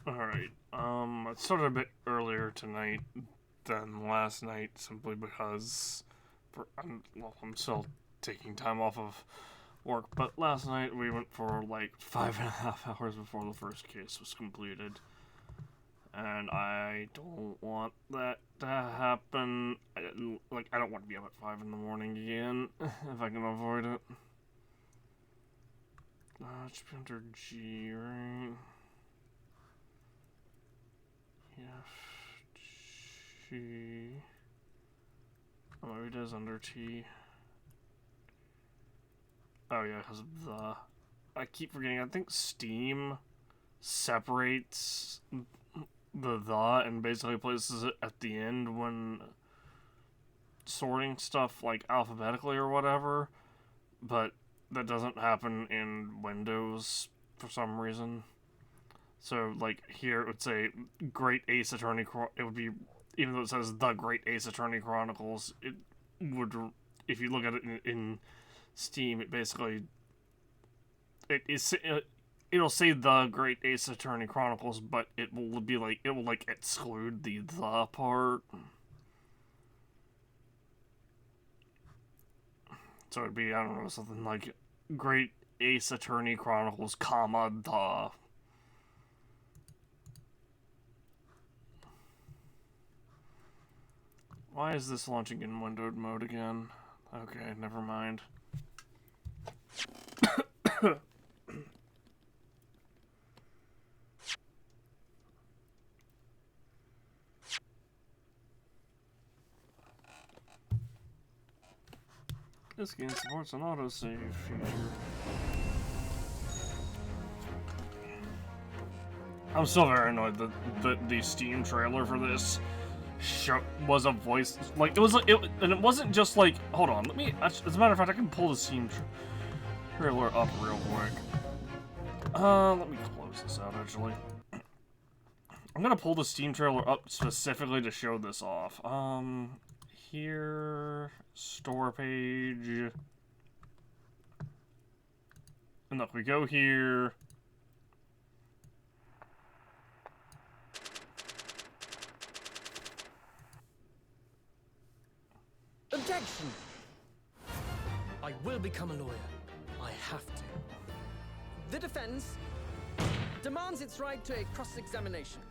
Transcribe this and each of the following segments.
Alright, I started a bit earlier tonight than last night simply because I'm still taking time off of work, but last night we went for like 5.5 hours before the first case was completed. And I don't want that to happen. I don't want to be up at 5 in the morning again, if I can avoid it. It should be under G, right? Yeah, G. Oh, maybe it is under T. Oh yeah, because of the... I keep forgetting, I think Steam separates the and basically places it at the end when sorting stuff, like, alphabetically or whatever. But that doesn't happen in Windows for some reason. So, like, here it would say Great Ace Attorney it would be, even though it says The Great Ace Attorney Chronicles, it would, if you look at it in Steam, it basically, it'll say The Great Ace Attorney Chronicles, but it will be like, it will, like, exclude the part. So it'd be, I don't know, something like Great Ace Attorney Chronicles, comma, the. Why is this launching in windowed mode again? Okay, never mind. This game supports an autosave feature. I'm still very annoyed that the Steam trailer for this was a voice, like, and it wasn't just like, hold on, as a matter of fact, I can pull the Steam trailer up real quick. Let me close this out, actually. I'm gonna pull the Steam trailer up specifically to show this off. Here, store page, and look, we go here. Objection! I will become a lawyer. I have to. The defense demands its right to a cross-examination.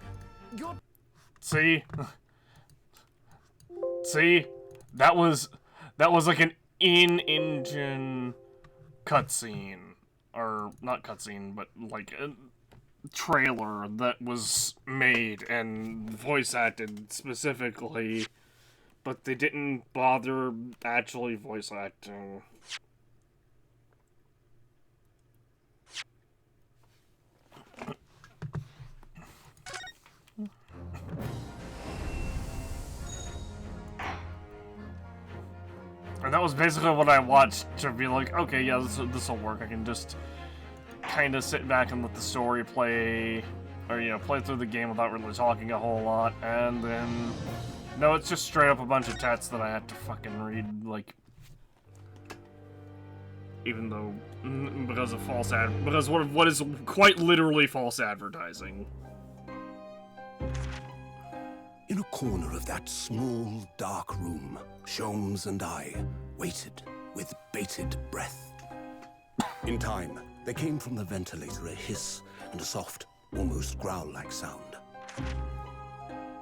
See? See? That was like an in-engine cutscene. Or, not cutscene, but like a trailer that was made and voice acted specifically, but they didn't bother actually voice acting. And that was basically what I watched to be like, okay, yeah, this will work. I can just kind of sit back and let the story play, or, you know, play through the game without really talking a whole lot, and then, no, it's just straight up a bunch of text that I had to fucking read, like, even though, because of because what is quite literally false advertising. In a corner of that small, dark room, Sholmes and I waited with bated breath. In time, there came from the ventilator a hiss and a soft, almost growl-like sound.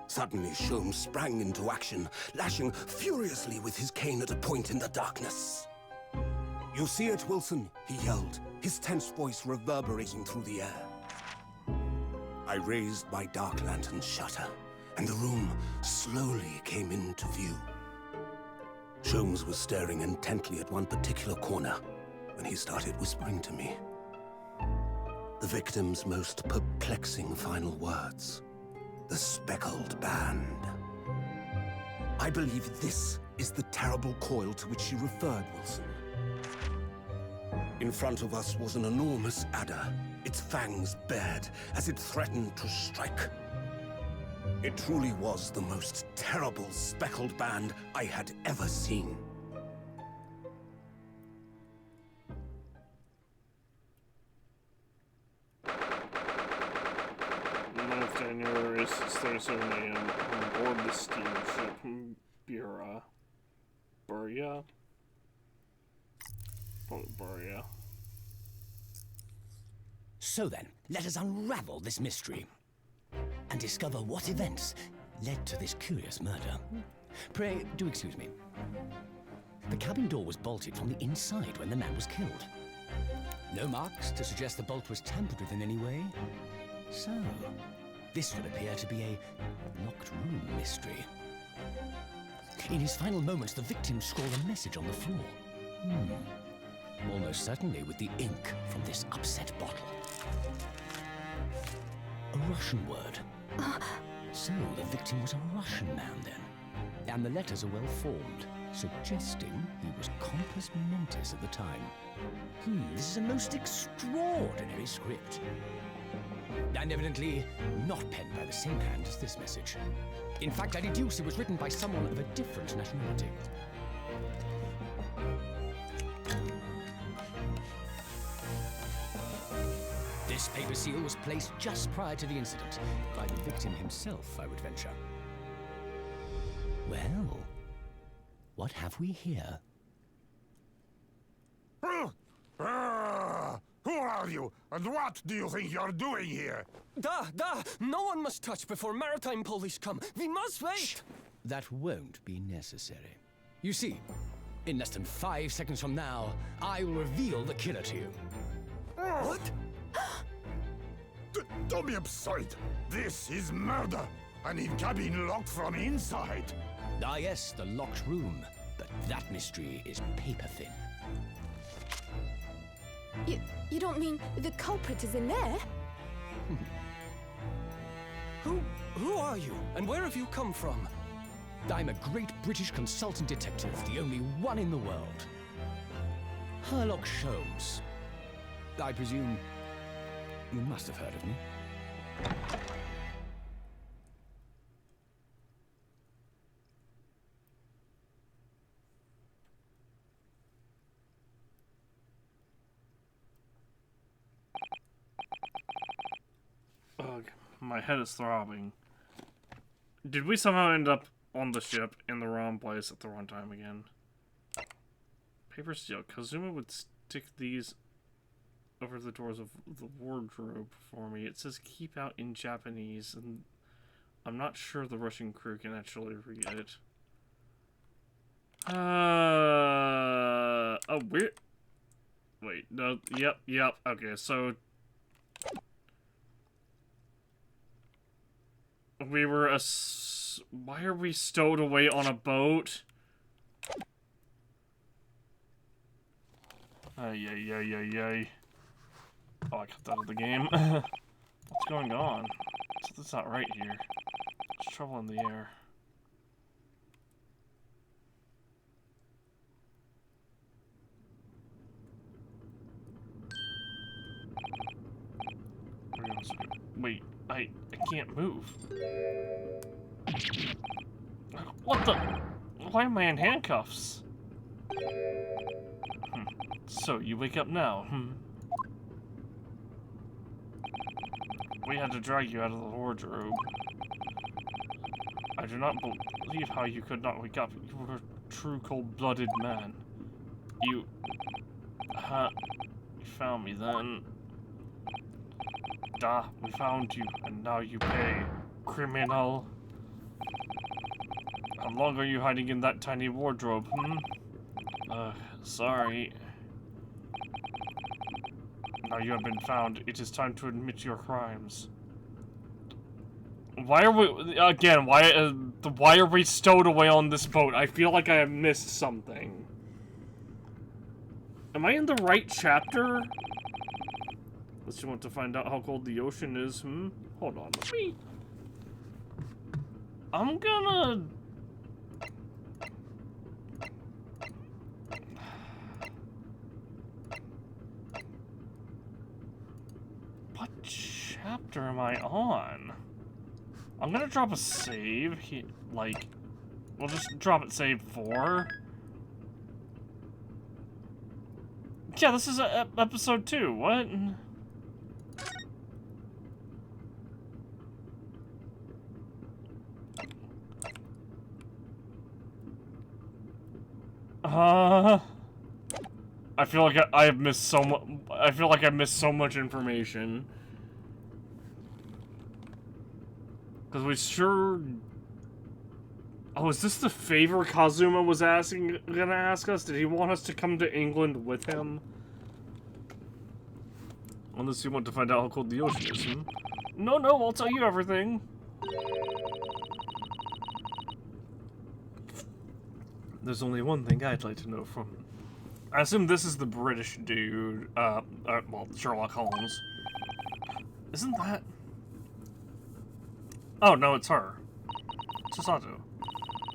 Suddenly, Sholmes sprang into action, lashing furiously with his cane at a point in the darkness. "You see it, Wilson?" he yelled, his tense voice reverberating through the air. I raised my dark lantern's shutter, and the room slowly came into view. Sholmes was staring intently at one particular corner when he started whispering to me. The victim's most perplexing final words. The speckled band. I believe this is the terrible coil to which she referred, Wilson. In front of us was an enormous adder, its fangs bared as it threatened to strike. It truly was the most terrible speckled band I had ever seen. 6:37 a.m. on board the steamship Buria. Buria. So then, let us unravel this mystery and discover what events led to this curious murder. Pray, do excuse me. The cabin door was bolted from the inside when the man was killed. No marks to suggest the bolt was tampered with in any way. So, this would appear to be a locked room mystery. In his final moments, the victim scrawled a message on the floor. Almost certainly with the ink from this upset bottle. A Russian word. So the victim was a Russian man then. And the letters are well formed, suggesting he was compos mentis at the time. This is a most extraordinary script. And evidently not penned by the same hand as this message. In fact, I deduce it was written by someone of a different nationality. This paper seal was placed just prior to the incident, by the victim himself, I would venture. Well, what have we here? Who are you, and what do you think you're doing here? No one must touch before maritime police come. We must wait! Shh. That won't be necessary. You see, in less than 5 seconds from now, I will reveal the killer to you. What? Don't be absurd. This is murder. And in cabin locked from inside. Ah yes, the locked room. But that mystery is paper thin. You don't mean the culprit is in there? Who are you, and where have you come from? I'm a great British consultant detective, the only one in the world. Sherlock Holmes. I presume you must have heard of me. Ugh, my head is throbbing. Did we somehow end up on the ship in the wrong place at the wrong time again? Paper steel. Kazuma would stick these over the doors of the wardrobe for me. It says keep out in Japanese, and I'm not sure the Russian crew can actually read it. Oh, weird. Wait, no, yep, okay, so we were why are we stowed away on a boat? Ay. Oh, I cut that out of the game. What's going on? Something's not right here. There's trouble in the air. Wait, I can't move. What the? Why am I in handcuffs? So, you wake up now, We had to drag you out of the wardrobe. I do not believe how you could not wake up. You were a true cold-blooded man. You found me then. We found you, and now you pay. Criminal. How long are you hiding in that tiny wardrobe, sorry. Now you have been found. It is time to admit your crimes. Why are we again? Why are we stowed away on this boat? I feel like I have missed something. Am I in the right chapter? Unless you want to find out how cold the ocean is, Hold on. I'm gonna. What chapter am I on? I'm gonna drop a save. We'll just drop it save 4. Yeah, this is episode 2. What? I feel like I have missed so much. I feel like I missed so much information. Because we sure. Oh, is this the favor Kazuma was gonna ask us? Did he want us to come to England with him? Unless you want to find out how cold the ocean is. Hmm? No, I'll tell you everything. There's only one thing I'd like to know from... I assume this is the British dude, well, Sherlock Holmes. Isn't that... Oh, no, it's her. Sato.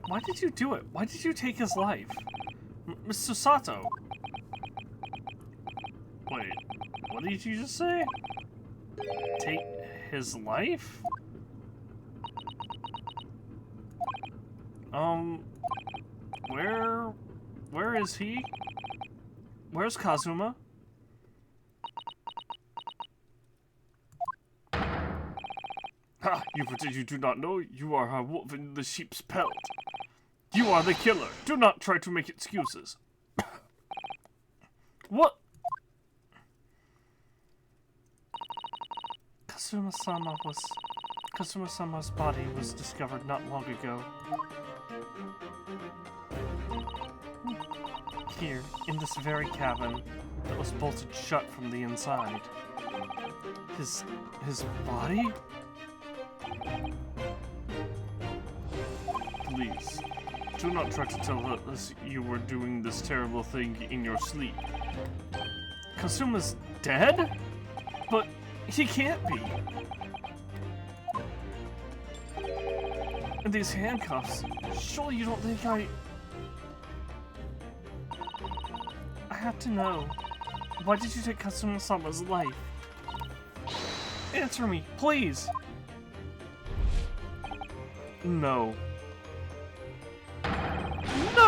Why did you do it? Why did you take his life? Mr. Sato. Wait, what did you just say? Take his life? Where is he? Where's Kazuma? Ha! You pretend you do not know. You are a wolf in the sheep's pelt. You are the killer. Do not try to make excuses. What? Kazuma-sama's body was discovered not long ago. Here, in this very cabin, that was bolted shut from the inside. His body? Please, do not try to tell us you were doing this terrible thing in your sleep. Kazuma's dead? But he can't be. And these handcuffs, surely you don't think I have to know. Why did you take Kazuma-sama's life? Answer me, please! No. No!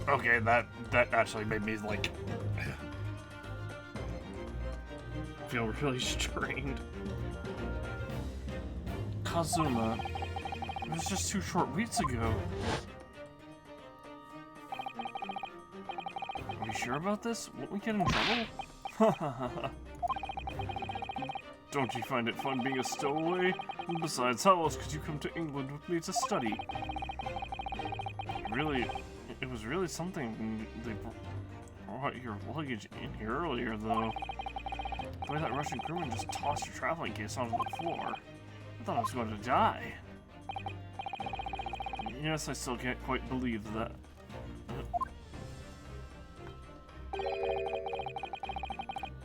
Okay, that actually made me, like, feel really strained. Kazuma. It was just 2 short weeks ago. Are we sure about this? Won't we get in trouble? Don't you find it fun being a stowaway? And besides, how else could you come to England with me to study? It was really something when they brought your luggage in here earlier, though. The way that Russian crewman just tossed your traveling case onto the floor. I thought I was going to die. Yes, I still can't quite believe that.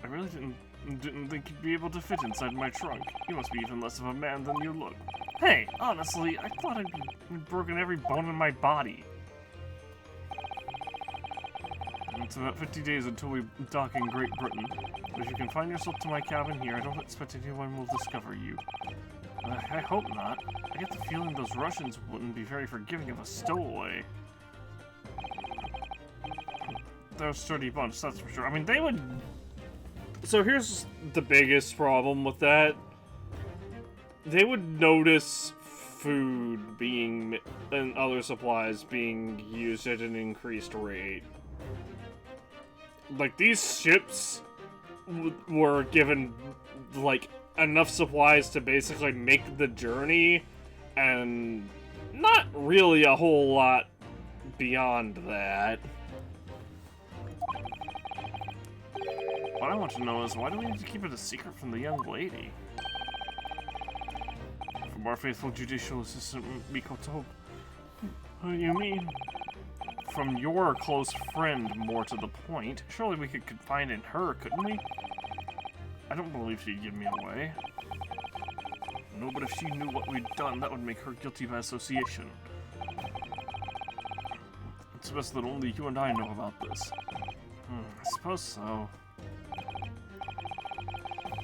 I really didn't think you'd be able to fit inside my trunk. You must be even less of a man than you look. Hey, honestly, I thought I'd broken every bone in my body. It's about 50 days until we dock in Great Britain. But if you can find yourself to my cabin here, I don't expect anyone will discover you. I hope not. I get the feeling those Russians wouldn't be very forgiving of a stowaway. They're a sturdy bunch, that's for sure. I mean, they would... So here's the biggest problem with that. They would notice food being... and other supplies being used at an increased rate. Like, these ships were given, like, enough supplies to basically make the journey, and not really a whole lot beyond that. What I want to know is, why do we need to keep it a secret from the young lady? From our faithful judicial assistant, Mikoto. What do you mean? From your close friend, more to the point. Surely we could confide in her, couldn't we? I don't believe she'd give me away. No, but if she knew what we'd done, that would make her guilty by association. It's best that only you and I know about this. I suppose so.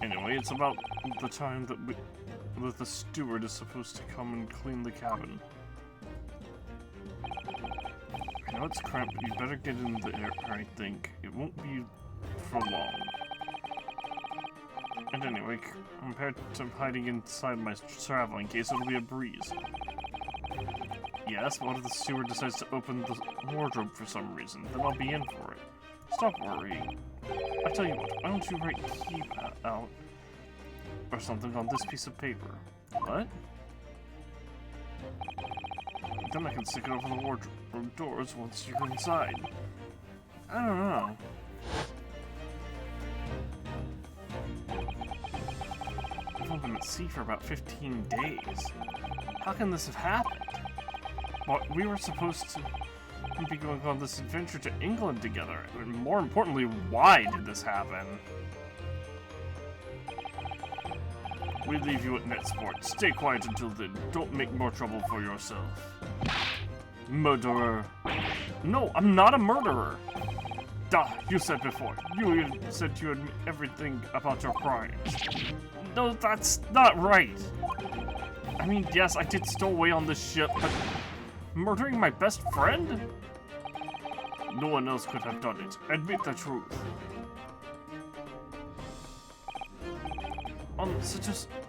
Anyway, it's about the time that the steward is supposed to come and clean the cabin. I know it's cramped, but you better get in there, I think. It won't be for long. And anyway, compared to hiding inside my traveling case, it'll be a breeze. Yes, what if the steward decides to open the wardrobe for some reason? Then I'll be in for it. Stop worrying. I tell you what, why don't you write keep out or something on this piece of paper? What? Then I can stick it over the wardrobe doors once you're inside. I don't know. I've only been at sea for about 15 days. How can this have happened? Well, we were supposed to be going on this adventure to England together. And more importantly, why did this happen? We leave you at Netsport. Stay quiet until then. Don't make more trouble for yourself. Murderer. No, I'm not a murderer. Duh, you said before. You said you admit everything about your crimes. No, that's not right. I mean, yes, I did stow away on this ship, but murdering my best friend? No one else could have done it. Admit the truth.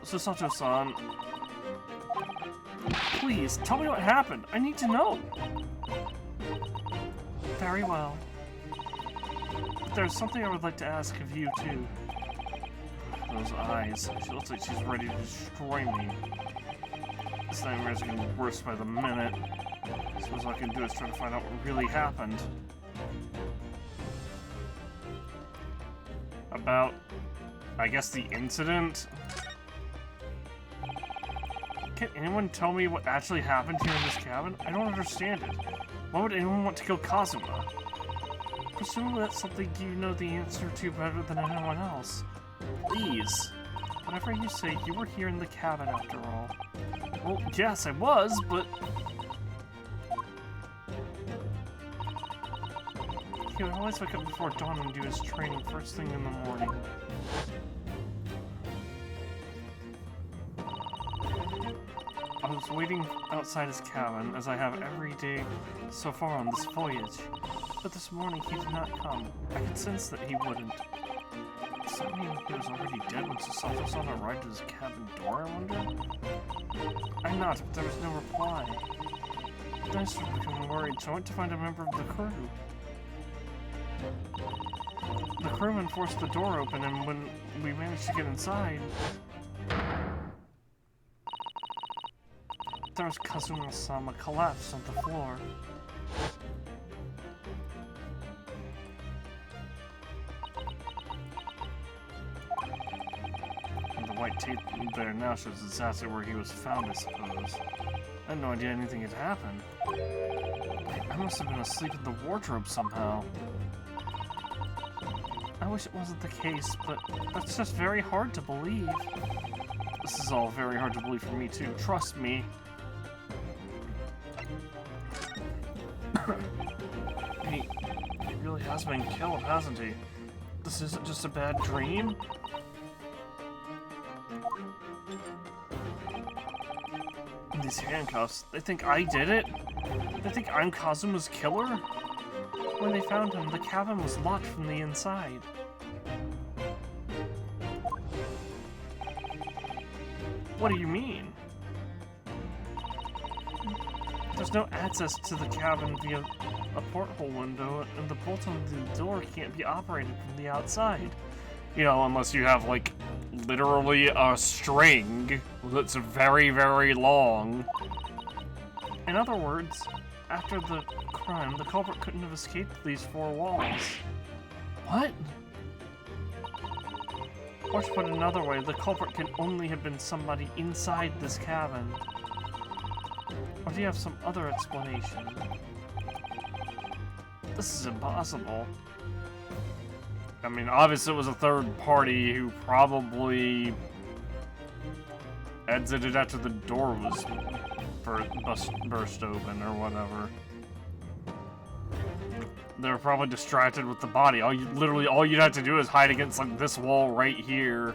Sasato-san, please, tell me what happened. I need to know. Very well. But there's something I would like to ask of you, too. Those eyes. She looks like she's ready to destroy me. This nightmare's getting worse by the minute. So all I can do is try to find out what really happened. About, I guess, the incident? Can anyone tell me what actually happened here in this cabin? I don't understand it. Why would anyone want to kill Kazuma? Presumably that's something you know the answer to better than anyone else. Please. Whatever you say, you were here in the cabin after all. Well, yes, I was, but... He would always wake up before dawn and do his training first thing in the morning. I was waiting outside his cabin, as I have every day so far on this voyage. But this morning he did not come. I could sense that he wouldn't. Does that mean he was already dead when Sasato-san arrived at his cabin door, I wonder? I nodded, but there was no reply. Then I started becoming worried, so I went to find a member of the crew. The crewman forced the door open, and when we managed to get inside, there was Kazuma-sama collapsed on the floor. And the white tape there now shows exactly where he was found, I suppose. I had no idea anything had happened. I must have been asleep in the wardrobe somehow. I wish it wasn't the case, but that's just very hard to believe. This is all very hard to believe for me too, trust me. He really has been killed, hasn't he? This isn't just a bad dream? And these handcuffs, they think I did it? They think I'm Kazuma's killer? When they found him, the cabin was locked from the inside. What do you mean? There's no access to the cabin via a porthole window, and the bolt on the door can't be operated from the outside. You know, unless you have, like, literally a string that's very, very long. In other words, after the crime, the culprit couldn't have escaped these four walls. What? Or to put it another way, the culprit can only have been somebody inside this cabin. Or do you have some other explanation? This is impossible. I mean, obviously it was a third party who probably exited after the door was burst open or whatever. They were probably distracted with the body. Literally all you'd have to do is hide against like this wall right here,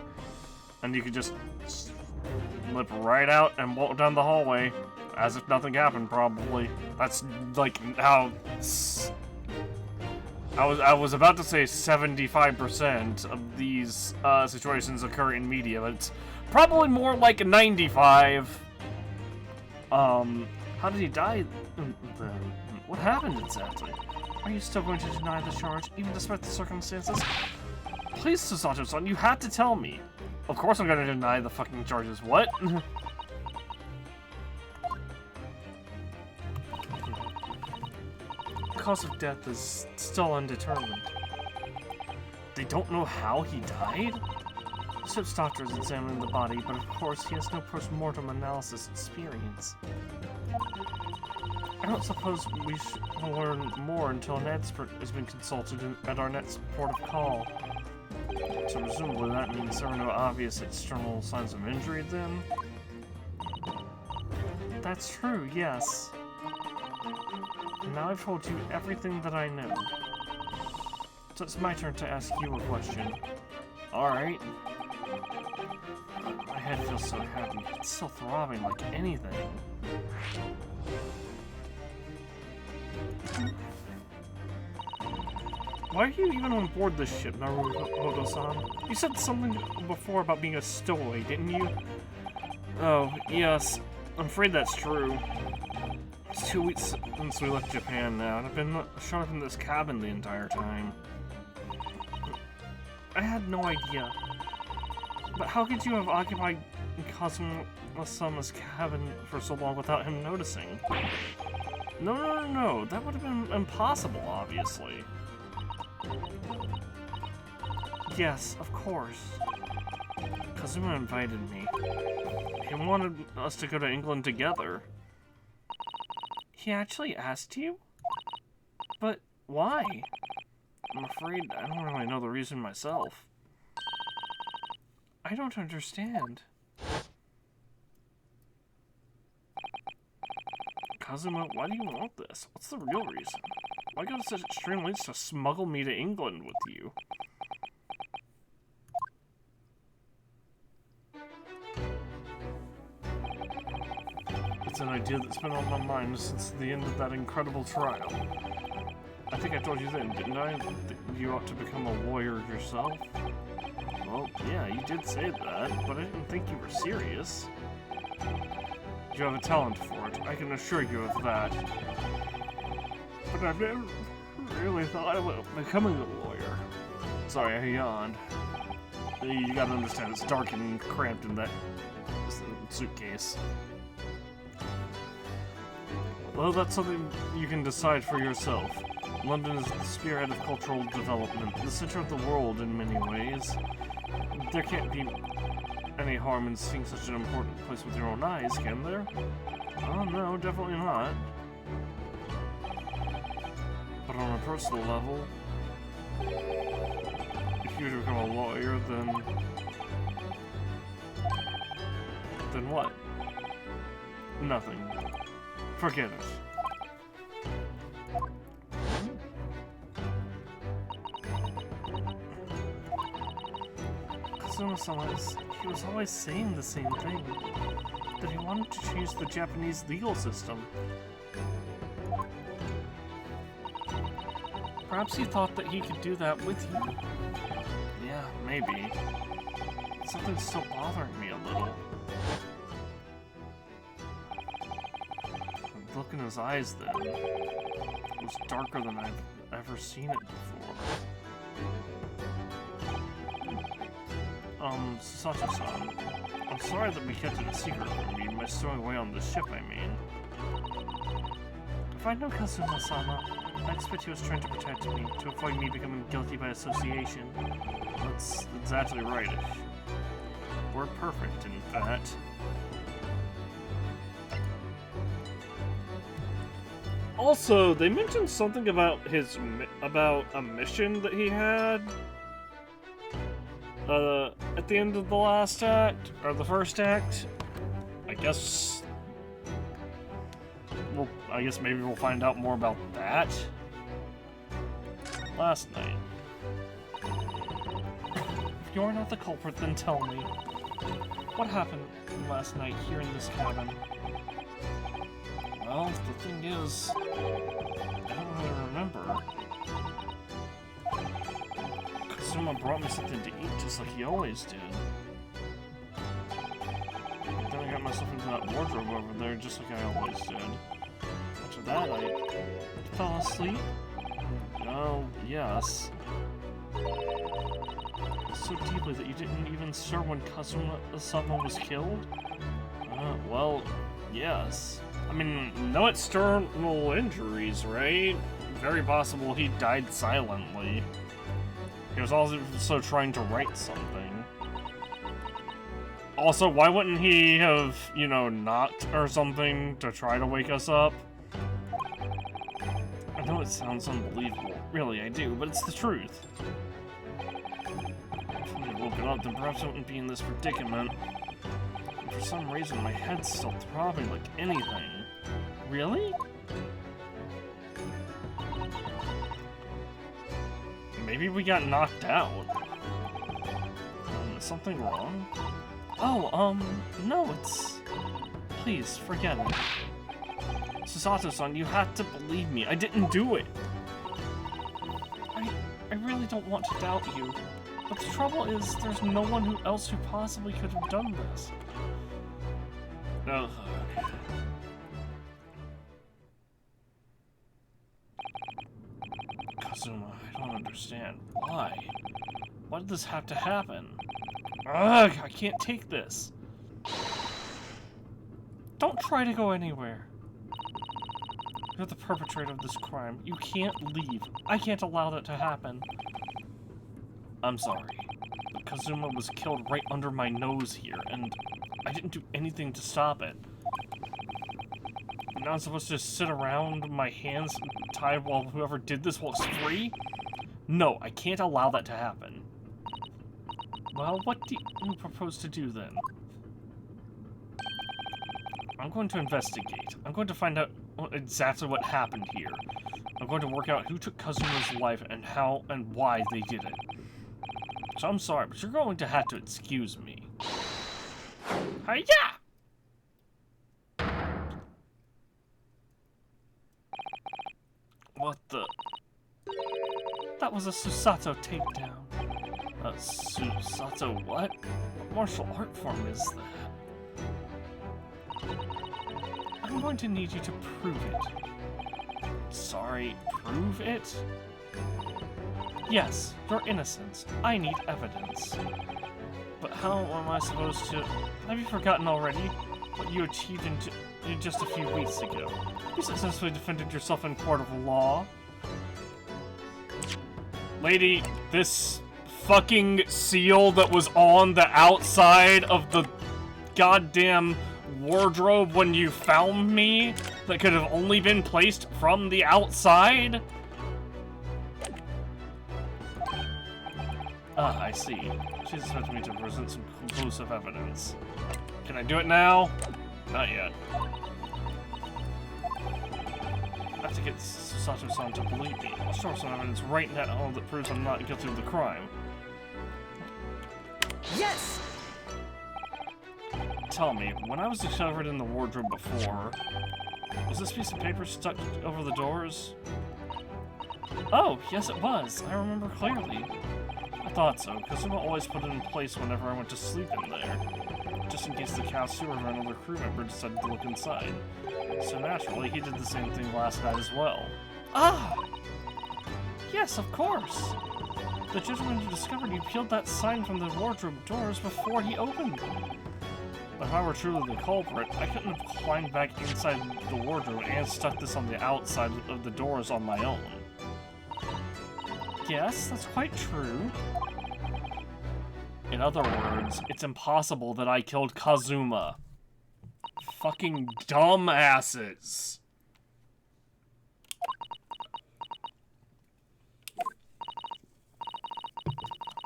and you could just slip right out and walk down the hallway as if nothing happened. Probably that's like how I was about to say 75% of these situations occur in media, but it's probably more like 95. How did he die then? What happened exactly? Are you still going to deny the charge, even despite the circumstances? Please, Susato-san, you had to tell me. Of course I'm gonna deny the fucking charges. What? The cause of death is still undetermined. They don't know how he died? The ship's doctor is examining the body, but of course he has no post-mortem analysis experience. I don't suppose we should learn more until an expert has been consulted at our next port of call. So presumably that means there are no obvious external signs of injury then? That's true, yes. Now I've told you everything that I know. So it's my turn to ask you a question. Alright. My head feels so heavy. It's still throbbing like anything. Why are you even on board this ship, Naruto-san? You said something before about being a stowaway, didn't you? Oh, yes. I'm afraid that's true. It's 2 weeks since we left Japan now, and I've been shut up in this cabin the entire time. I had no idea. But how could you have occupied Kazuma-sama's cabin for so long without him noticing? No. That would have been impossible, obviously. Yes, of course. Kazuma invited me. He wanted us to go to England together. He actually asked you? But why? I'm afraid I don't really know the reason myself. I don't understand. Kazuma, why do you want this? What's the real reason? Why go to such extreme lengths to smuggle me to England with you? It's an idea that's been on my mind since the end of that incredible trial. I think I told you then, didn't I? That you ought to become a lawyer yourself? Well, yeah, you did say that, but I didn't think you were serious. You have a talent for it, I can assure you of that. But I've never really thought about becoming a lawyer. Sorry, I yawned. You gotta understand, it's dark and cramped in that suitcase. Well, that's something you can decide for yourself. London is the spearhead of cultural development, the center of the world in many ways. There can't be any harm in seeing such an important place with your own eyes, can there? Oh no, definitely not. But on a personal level, if you were to become a lawyer, then what? Nothing. Forget it. Kazuma-sama, he was always saying the same thing. That he wanted to change the Japanese legal system. Perhaps he thought that he could do that with you. Yeah, maybe. Something's still bothering me a little. The look in his eyes then. It was darker than I've ever seen it before. Sato-san, I'm sorry that we kept it a secret from you, my stowing away on the ship, I mean. If I know Kazuma-sama, I expect he was trying to protect me, to avoid me becoming guilty by association. That's exactly right-ish. We're perfect, in fact. Also, they mentioned something about about a mission that he had at the end of the last act, or the first act. I guess maybe we'll find out more about that last night. If you're not the culprit, then tell me. What happened last night here in this cabin? Well, the thing is, I don't really remember. Kazuma brought me something to eat just like he always did. But then I got myself into that wardrobe over there just like I always did. After that, I fell asleep. Oh, yes. So deeply that you didn't even stir when Kazuma-sama was killed? Well, yes. I mean, no external injuries, right? Very possible he died silently. He was also trying to write something. Also, why wouldn't he have, you know, knocked or something to try to wake us up? I know it sounds unbelievable. Really, I do, but it's the truth. If I had woken up, then perhaps I wouldn't be in this predicament. And for some reason, my head's still throbbing like anything. Really? Maybe we got knocked out. Is something wrong? Oh, no, it's... Please, forget it. Susato-san, you have to believe me. I didn't do it. I really don't want to doubt you. But the trouble is, there's no one else who possibly could have done this. Ugh. Kazuma, I don't understand. Why? Why did this have to happen? Ugh, I can't take this. Don't try to go anywhere. You're the perpetrator of this crime. You can't leave. I can't allow that to happen. I'm sorry, but Kazuma was killed right under my nose here, and I didn't do anything to stop it. Now I'm supposed to just sit around, my hands tied while whoever did this was free? No, I can't allow that to happen. Well, what do you propose to do then? I'm going to investigate. I'm going to find out exactly what happened here. I'm going to work out who took Kazuma's life and how and why they did it. So I'm sorry, but you're going to have to excuse me. Hiya! What the? That was a Susato takedown. A Susato what? What martial art form is that? I'm going to need you to prove it. Sorry, prove it? Yes, your innocence. I need evidence. But how am I supposed to... Have you forgotten already what you achieved in just a few weeks ago? You successfully defended yourself in court of law. Lady, this fucking seal that was on the outside of the goddamn wardrobe when you found me, that could have only been placed from the outside? Ah, I see. She's expecting me to present some conclusive evidence. Can I do it now? Not yet. I have to get Susato-san to believe me. I'll show her some evidence right now that proves I'm not guilty of the crime. Yes! Tell me, when I was discovered in the wardrobe before, was this piece of paper stuck over the doors? Oh, yes it was. I remember clearly. I thought so, because Kazuma always put it in place whenever I went to sleep in there, just in case the cow steward or another crew member decided to look inside. So naturally, he did the same thing last night as well. Ah! Yes, of course! The gentleman you discovered you peeled that sign from the wardrobe doors before he opened them. But if I were truly the culprit, I couldn't have climbed back inside the wardrobe and stuck this on the outside of the doors on my own. Yes, that's quite true. In other words, it's impossible that I killed Kazuma. Fucking dumbasses.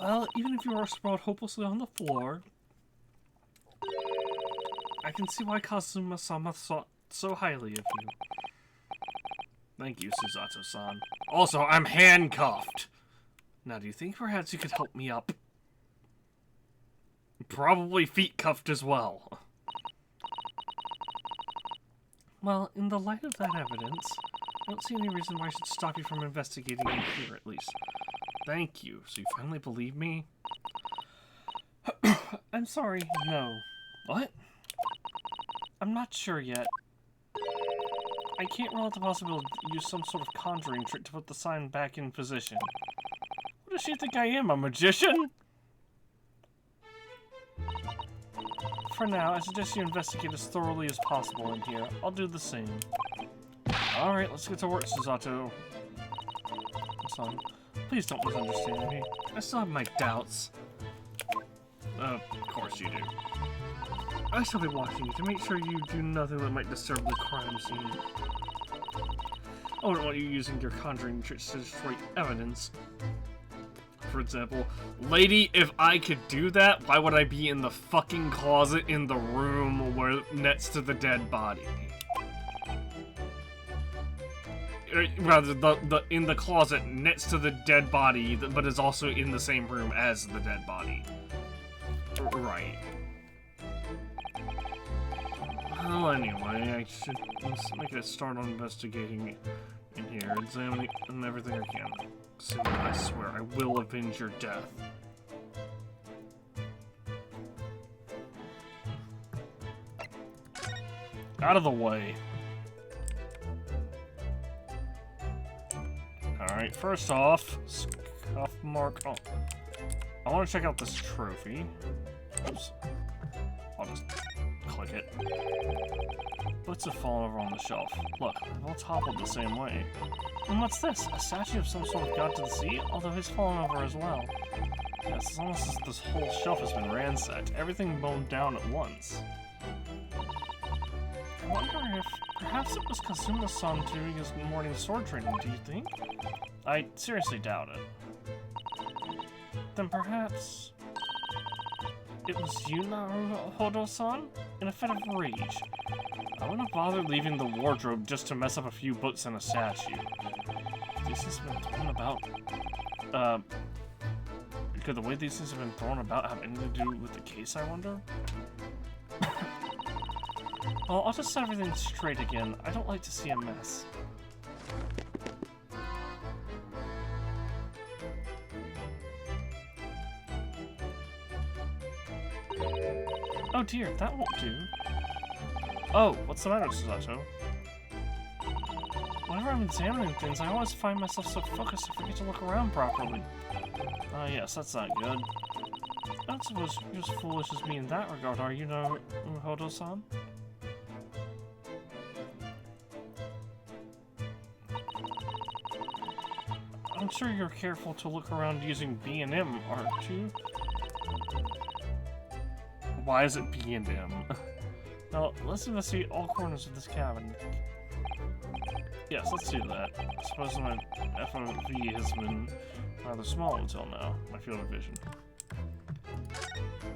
Well, even if you are sprawled hopelessly on the floor, I can see why Kazuma-sama thought so highly of you. Thank you, Susato-san. Also, I'm handcuffed. Now, do you think perhaps you could help me up? Probably feet cuffed as well. Well, in the light of that evidence, I don't see any reason why I should stop you from investigating in here, at least. Thank you. So you finally believe me? I'm sorry, no. What? I'm not sure yet. I can't rule out the possibility to use some sort of conjuring trick to put the sign back in position. What does she think I am, a magician? For now, I suggest you investigate as thoroughly as possible in here. I'll do the same. Alright, let's get to work, Susato. Son, please don't misunderstand me. I still have my doubts. Of course you do. I shall be watching you to make sure you do nothing that might disturb the crime scene. I wouldn't want you using your conjuring tricks to destroy evidence. For example, lady, if I could do that, why would I be in the fucking closet in the room where next to the dead body? Rather, in the closet next to the dead body, but is also in the same room as the dead body. Right. Well, anyway, I should make a start on investigating in here, examining everything I can. Soon, I swear, I will avenge your death. Out of the way. Alright, first off, scuff mark. Oh, I want to check out this trophy. Oops. I'll just click it. Books have fallen over on the shelf. Look, they've all toppled the same way. And what's this? A statue of some sort of god to the sea? Although he's fallen over as well. Yes, it's almost as if this whole shelf has been ransacked. Everything blown down at once. I wonder if perhaps it was Kazuma-san doing his morning sword training, do you think? I seriously doubt it. Then perhaps it was you, Naruhodo-san? In a fit of rage. I wouldn't have bothered leaving the wardrobe just to mess up a few books and a statue. These things have been thrown about. Could the way these things have been thrown about have anything to do with the case, I wonder? Well, I'll just set everything straight again. I don't like to see a mess. Oh dear, that won't do. Oh, what's the matter, Susato? Whenever I'm examining things, I always find myself so focused I forget to look around properly. Ah, yes, that's not good. I don't suppose you're as foolish as me in that regard, are you, Naruhodo-san? I'm sure you're careful to look around using B&M, aren't you? Why is it B&M? Now, let's investigate all corners of this cabin. Yes, let's do that. I suppose my FOV has been rather small until now, my field of vision.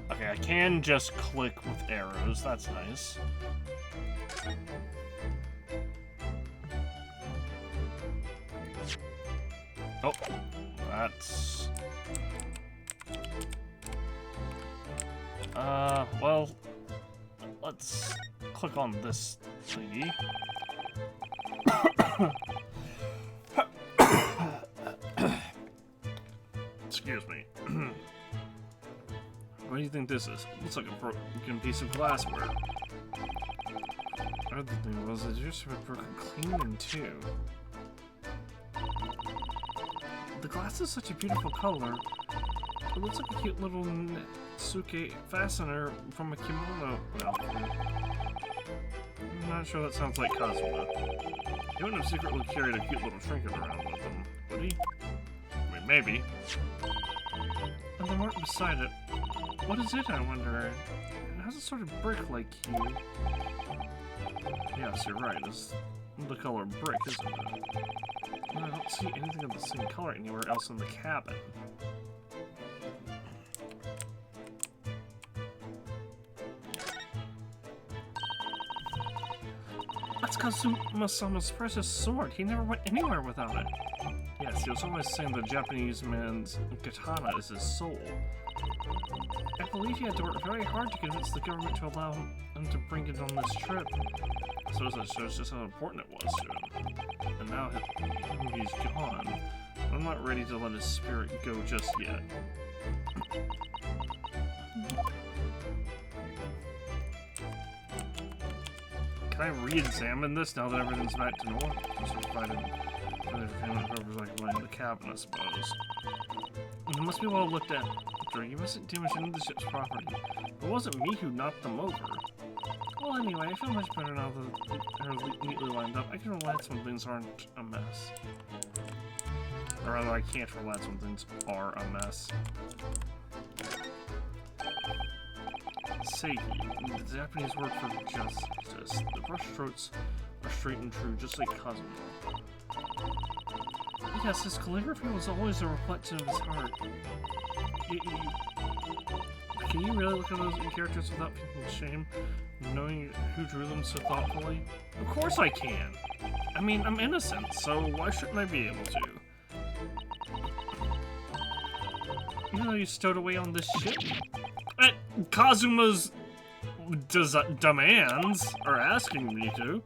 Okay, I can just click with arrows, that's nice. Oh, that's... well, let's click on this thingy. Excuse me. What do you think this is? It looks like a broken piece of glassware. Other thing was, it used to be broken clean in two. The glass is such a beautiful color. It looks like a cute little Netsuke fastener from a kimono outfit. I'm not sure that sounds like Kazuma. He wouldn't have secretly carried a cute little trinket around with him, would he? I mean, maybe. And the mark beside it. What is it, I wonder? It has a sort of brick-like hue. Yes, you're right. It's the color brick, isn't it? And I don't see anything of the same color anywhere else in the cabin. That's Kazuma-sama's precious sword. He never went anywhere without it. Yes, he was always saying the Japanese man's katana is his soul. I believe he had to work very hard to convince the government to allow him to bring it on this trip. So that shows just how important it was to him. And now he's gone. I'm not ready to let his spirit go just yet. Can I re-examine this now that everything's back to normal? Just provided whoever's occupying the cabin, I suppose. It must be well looked at. You mustn't damage any of the ship's property. It wasn't me who knocked them over. Well, anyway, I feel much better now that they're neatly lined up. I can relax when things aren't a mess. Or rather, I can't relax when things are a mess. Seiki, the Japanese word for justice. The brushstrokes are straight and true, just like Kazuma. Yes, his calligraphy was always a reflection of his heart. Can you really look at those characters without feeling shame, knowing who drew them so thoughtfully? Of course I can! I mean, I'm innocent, so why shouldn't I be able to? You know you stowed away on this ship? Kazuma's demands are asking me to.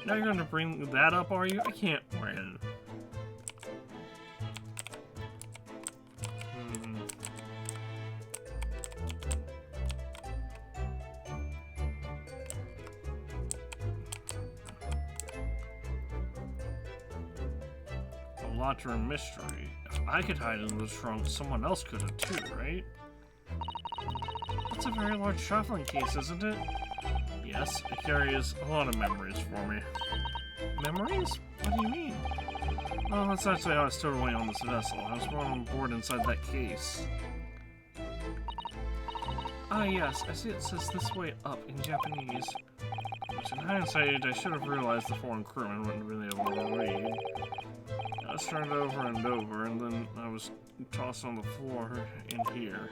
Now you're gonna bring that up, are you? I can't win. A lot of mystery. If I could hide in those trunks, someone else could have too, right? That's a very large traveling case, isn't it? Yes, it carries a lot of memories for me. Memories? What do you mean? Well, that's actually how I stowed away on this vessel. I was brought on board inside that case. Ah yes, I see it says this way up in Japanese. Which in hindsight, I should have realized the foreign crewman wouldn't really be able to read. I was turned over and over, and then I was tossed on the floor in here.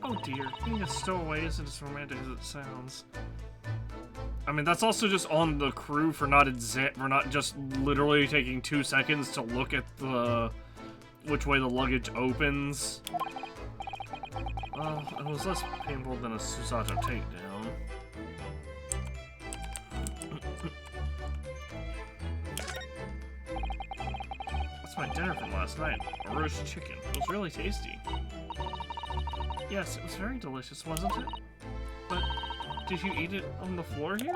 Oh dear, being a stowaway isn't as romantic as it sounds. I mean, that's also just on the crew for not just literally taking 2 seconds to look at the which way the luggage opens. Well, it was less painful than a Susato takedown. That's my dinner from last night, a roast chicken. It was really tasty. Yes, it was very delicious, wasn't it? But did you eat it on the floor here?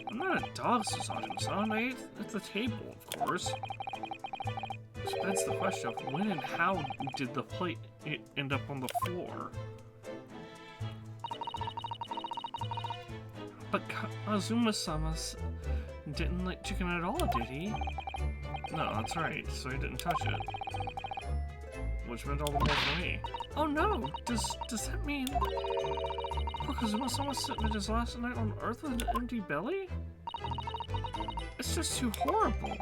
I'm not a dog, Susato-san. I ate at the table, of course. Which begs the question of when and how did the plate end up on the floor? But Kazuma-sama didn't like chicken at all, did he? No, that's right, so he didn't touch it. Which meant all the more for me. Oh no! Does that mean poor Kazuma-sama spent his last night on Earth with an empty belly? It's just too horrible.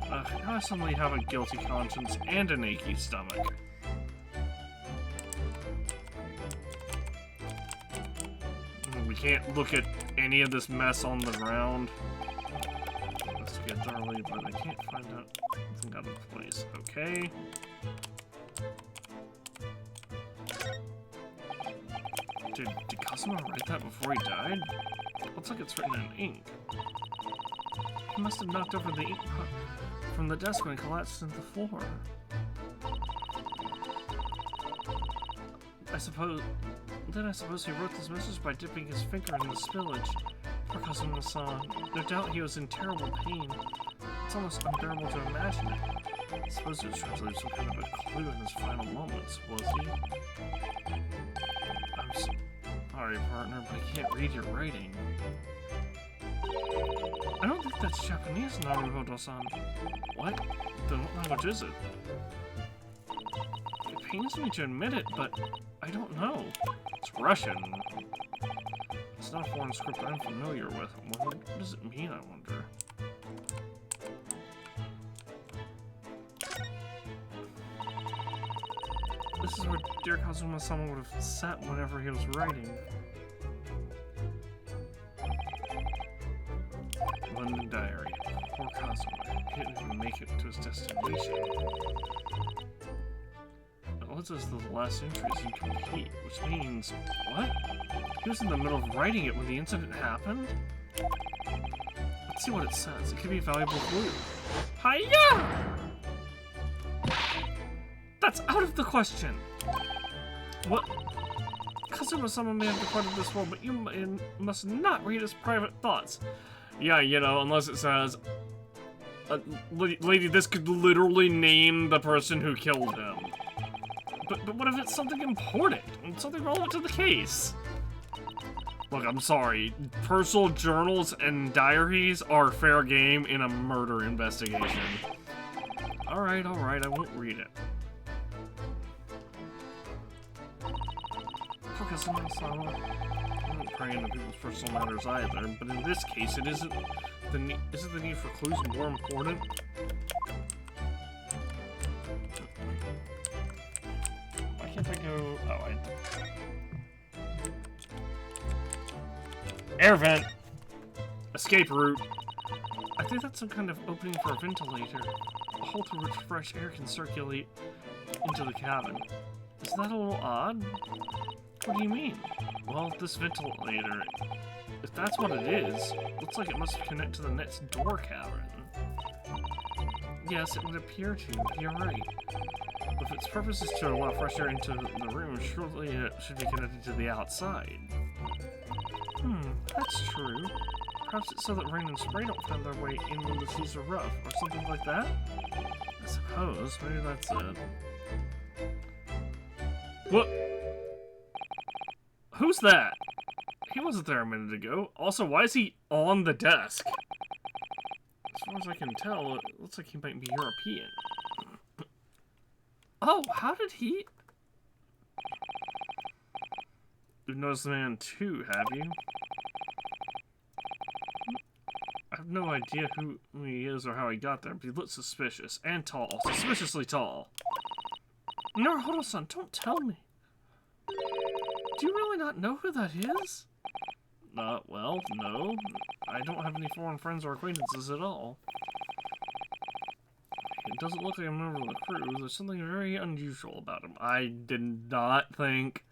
Now I suddenly have a guilty conscience and an achy stomach. We can't look at any of this mess on the ground. Let's get thoroughly, but I can't find out anything out of place. Okay. Did Kazuma write that before he died? Looks like it's written in ink. He must have knocked over the ink pot from the desk when he collapsed into the floor. I suppose he wrote this message by dipping his finger in the spillage. Poor Kazuma-san. No doubt he was in terrible pain. It's almost unbearable to imagine it. I suppose he was trying to leave some kind of a clue in his final moments, was he? I'm sorry, partner, but I can't read your writing. I don't think that's Japanese, Naruhodo-san. What? Then what language is it? It pains me to admit it, but I don't know. It's Russian. It's not a foreign script I'm familiar with. What does it mean, I wonder? This is where dear Kazuma-sama would have sat whenever he was writing. London Diary. Poor Kazuma. He didn't even make it to his destination. It says the last entry is incomplete, which means... What? He was in the middle of writing it when the incident happened? Let's see what it says. It could be a valuable clue. Hiya! That's out of the question! What? Kazuma-sama may have departed this world, but you must not read his private thoughts. Yeah, you know, unless it says... lady, this could literally name the person who killed him. But what if it's something important? Something relevant to the case? Look, I'm sorry. Personal journals and diaries are fair game in a murder investigation. Alright, I won't read it. Focus on Sama. I'm not praying into people's personal matters either, but in this case, isn't the need for clues more important? Why can't I go? Oh, air vent! Escape route! I think that's some kind of opening for a ventilator. A hole through which fresh air can circulate into the cabin. Isn't that a little odd? What do you mean? Well, this ventilator, if that's what it is, looks like it must connect to the next door cabin. Yes, it would appear to, but you're right. If its purpose is to allow fresh air into the room, surely it should be connected to the outside. That's true. Perhaps it's so that rain and spray don't find their way in when the seas are rough, or something like that? I suppose. Maybe that's it. What? Who's that? He wasn't there a minute ago. Also, why is he on the desk? As far as I can tell, it looks like he might be European. Oh, how did he... You've noticed the man too, have you? I have no idea who he is or how he got there, but he looks suspicious. And tall. Suspiciously tall. Naruhodo-san, don't tell me. Do you really not know who that is? Well, no. I don't have any foreign friends or acquaintances at all. It doesn't look like a member of the crew. There's something very unusual about him. I did not think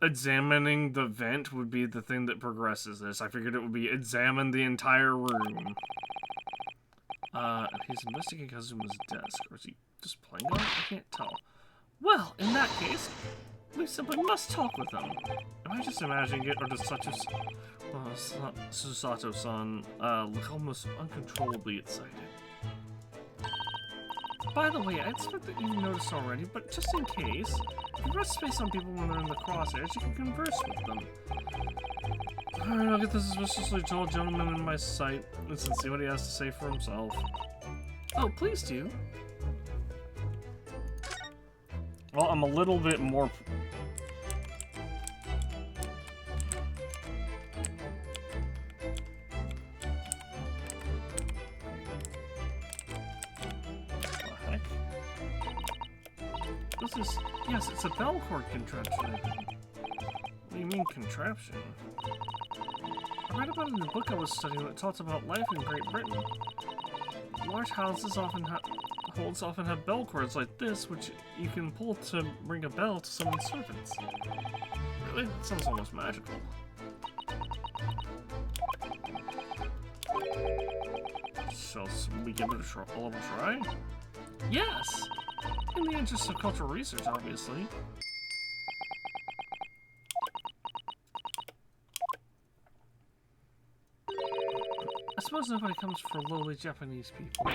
examining the vent would be the thing that progresses this. I figured it would be examine the entire room. He's investigating Kazuma's desk. Or is he just playing on it? I can't tell. Well, in that case, we simply must talk with him. Am I just imagining it, or does Susato-san look almost uncontrollably excited? By the way, I expect that you've noticed already, but just in case, if you rest space on people when they're in the crosshairs, you can converse with them. Alright, I'll get this suspiciously tall gentleman in my sight and see what he has to say for himself. Oh, please do. Well, I'm a little bit more... Yes, it's a bell cord contraption. What do you mean, contraption? I read about it in the book I was studying that talks about life in Great Britain. Large houses often have bell cords like this, which you can pull to ring a bell to summon servants. Really? That sounds almost magical. Shall we give it a little try? Yes! In the interest of cultural research, obviously. I suppose nobody comes for lowly Japanese people.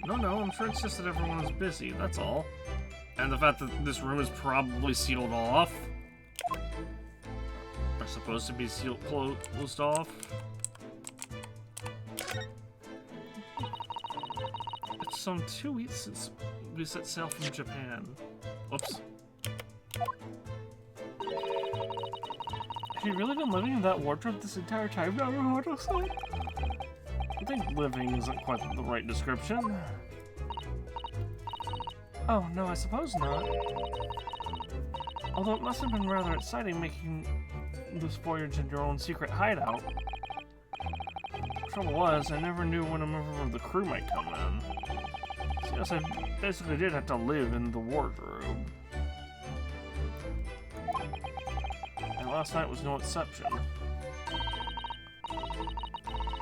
No, I'm sure it's just that everyone is busy, that's all. And the fact that this room is probably sealed off. Or supposed to be closed off. It's some 2 weeks since we set sail from Japan. Whoops. Have you really been living in that wardrobe this entire time, Naruhodo-san? I think living isn't quite the right description. Oh, no, I suppose not. Although it must have been rather exciting making this voyage in your own secret hideout. The trouble was, I never knew when a member of the crew might come in. So yes, I basically did have to live in the wardrobe. And last night was no exception.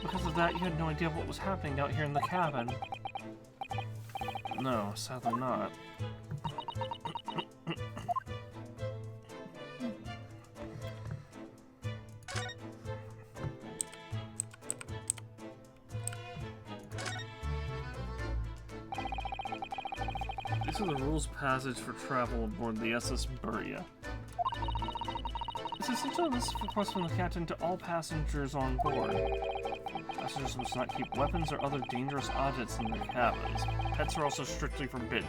Because of that, you had no idea what was happening out here in the cabin. No, sadly not. These are the rules of passage for travel aboard the SS Buria. It's essentially a list of requests from the captain to all passengers on board. Passengers must not keep weapons or other dangerous objects in their cabins. Pets are also strictly forbidden.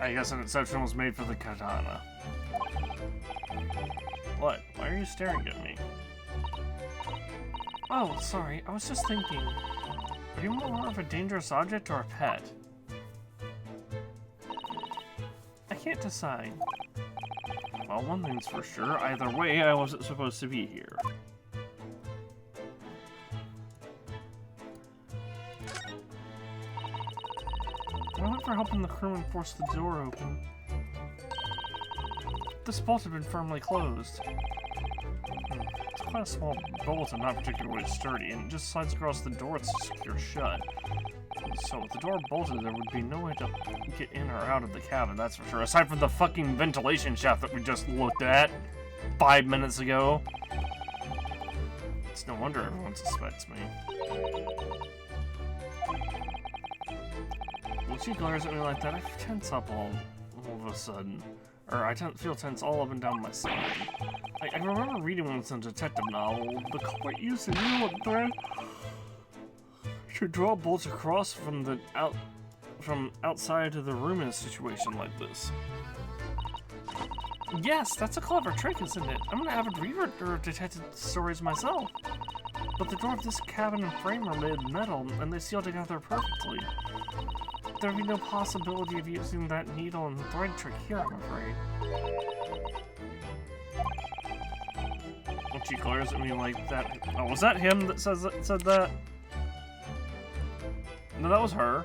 I guess an exception was made for the katana. What? Why are you staring at me? Oh, sorry. I was just thinking. Are you more of a dangerous object or a pet? I can't decide. Well, one thing's for sure. Either way, I wasn't supposed to be here. I went for helping the crewman force the door open. This bolt had been firmly closed. It's quite a small bolt and not particularly sturdy, and it just slides across the door to secure shut. So with the door bolted, there would be no way to get in or out of the cabin, that's for sure. Aside from the fucking ventilation shaft that we just looked at 5 minutes ago. It's no wonder everyone suspects me. When she glares at me like that, I tense up all of a sudden. Or I feel tense all up and down my spine. I remember reading once in a detective novel, the culprit used a needle and thread to draw bolts across from outside of the room in a situation like this. Yes, that's a clever trick, isn't it? I'm an avid reader of detective stories myself. But the door of this cabin and frame are made of metal, and they seal together perfectly. There'd be no possibility of using that needle and thread trick here, I'm afraid. When she glares at me like that... Oh, was that him that said that? No, that was her.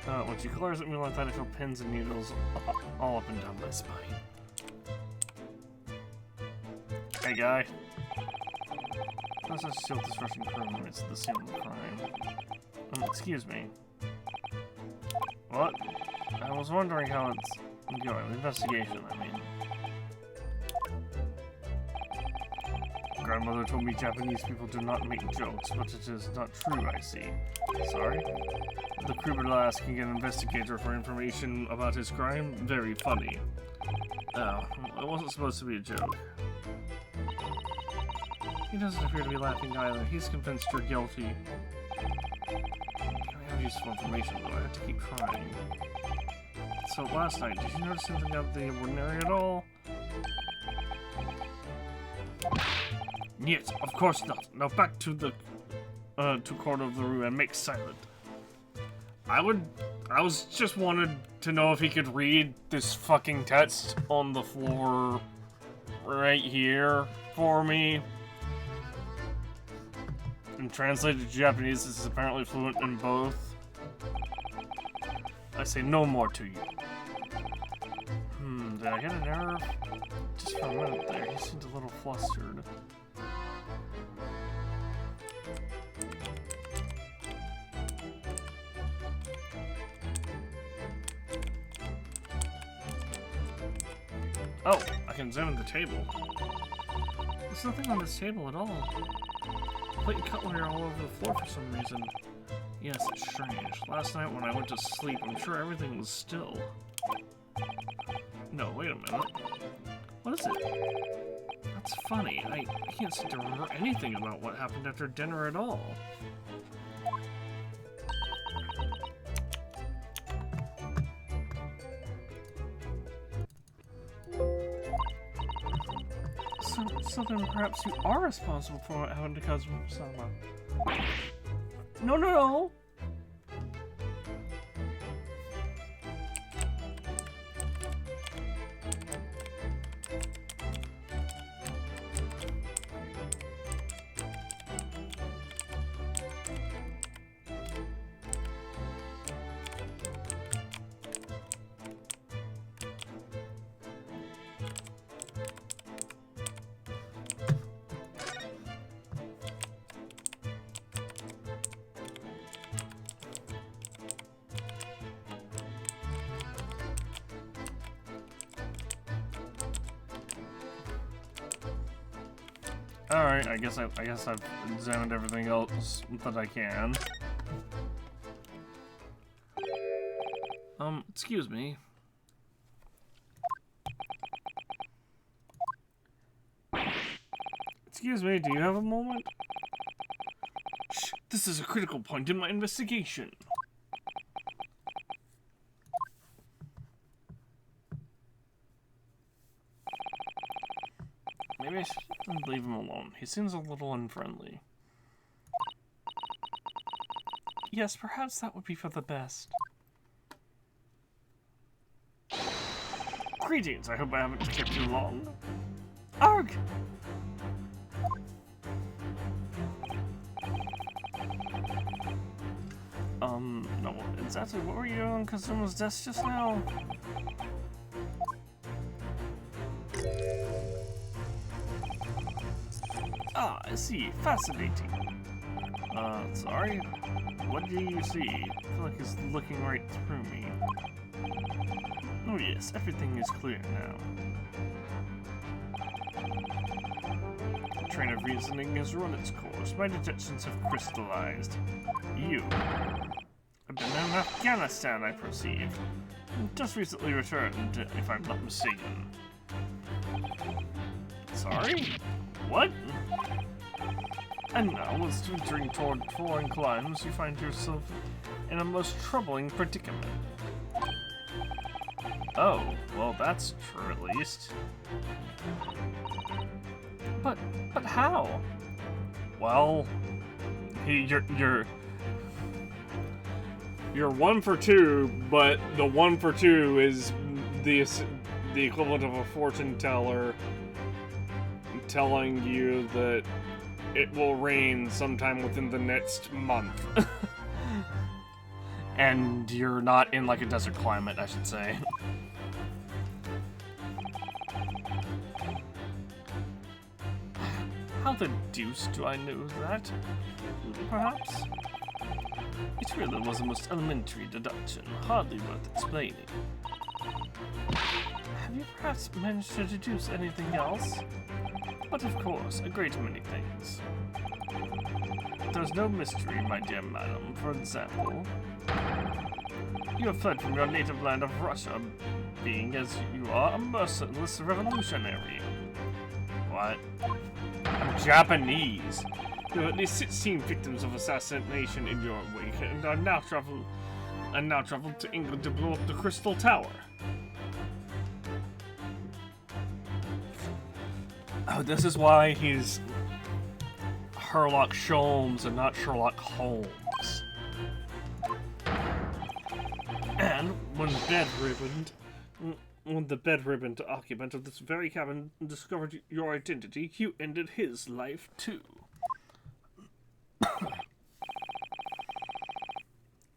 When she glares at me like that, I feel pins and needles all up and down my spine. Hey, guy. Let's just seal this Russian criminal. It's the scene of the crime. Excuse me. What? I was wondering how it's going. Investigation, I mean. Grandmother told me Japanese people do not make jokes, but it is not true, I see. Sorry? The criminal asking an investigator for information about his crime? Very funny. Oh, it wasn't supposed to be a joke. He doesn't appear to be laughing either. He's convinced you're guilty. I have useful information, though. I have to keep trying. So last night, did you notice anything out of the ordinary at all? Yes, of course not. Now back to the corner of the room and make silent. I was just wanted to know if he could read this fucking text on the floor right here for me. And translated to Japanese, this is apparently fluent in both. I say no more to you. Did I get an error? Just for a minute there, he seemed a little flustered. Oh, I can examine the table. There's nothing on this table at all. Plate and cutlery are all over the floor for some reason. Yes, it's strange. Last night when I went to sleep, I'm sure everything was still. No, wait a minute. What is it? That's funny. I can't seem to remember anything about what happened after dinner at all. So then perhaps you are responsible for what happened to Kazuma-sama. No, no, no! Alright, I guess I've examined everything else that I can. Excuse me. Excuse me, do you have a moment? Shh, this is a critical point in my investigation. Maybe I should leave him alone. He seems a little unfriendly. Yes, perhaps that would be for the best. Greetings, I hope I haven't kept you long. Arg! No, exactly what were you doing on Kazuma's desk just now? Ah, I see. Fascinating. Sorry? What do you see? I feel like he's looking right through me. Oh yes, everything is clear now. The train of reasoning has run its course. My deductions have crystallized. You have been in Afghanistan, I perceive. Just recently returned, if I'm not mistaken. Sorry? What? And now, as venturing toward foreign climes, you find yourself in a most troubling predicament. Oh, well, that's true at least. But how? Well, you're 1 for 2, but the 1 for 2 is the equivalent of a fortune teller telling you that it will rain sometime within the next month. And you're not in like a desert climate, I should say. How the deuce do I know that? Perhaps? It really was a most elementary deduction, hardly worth explaining. Have you perhaps managed to deduce anything else? But of course, a great many things. There's no mystery, my dear madam. For example, you have fled from your native land of Russia, being as you are a merciless revolutionary. What? I'm Japanese. There are at least 16 victims of assassination in your wake, and I now traveled to England to blow up the Crystal Tower. Oh, this is why he's Sherlock Sholmes and not Sherlock Holmes. And when the bed-ribboned occupant of this very cabin discovered your identity, you ended his life too.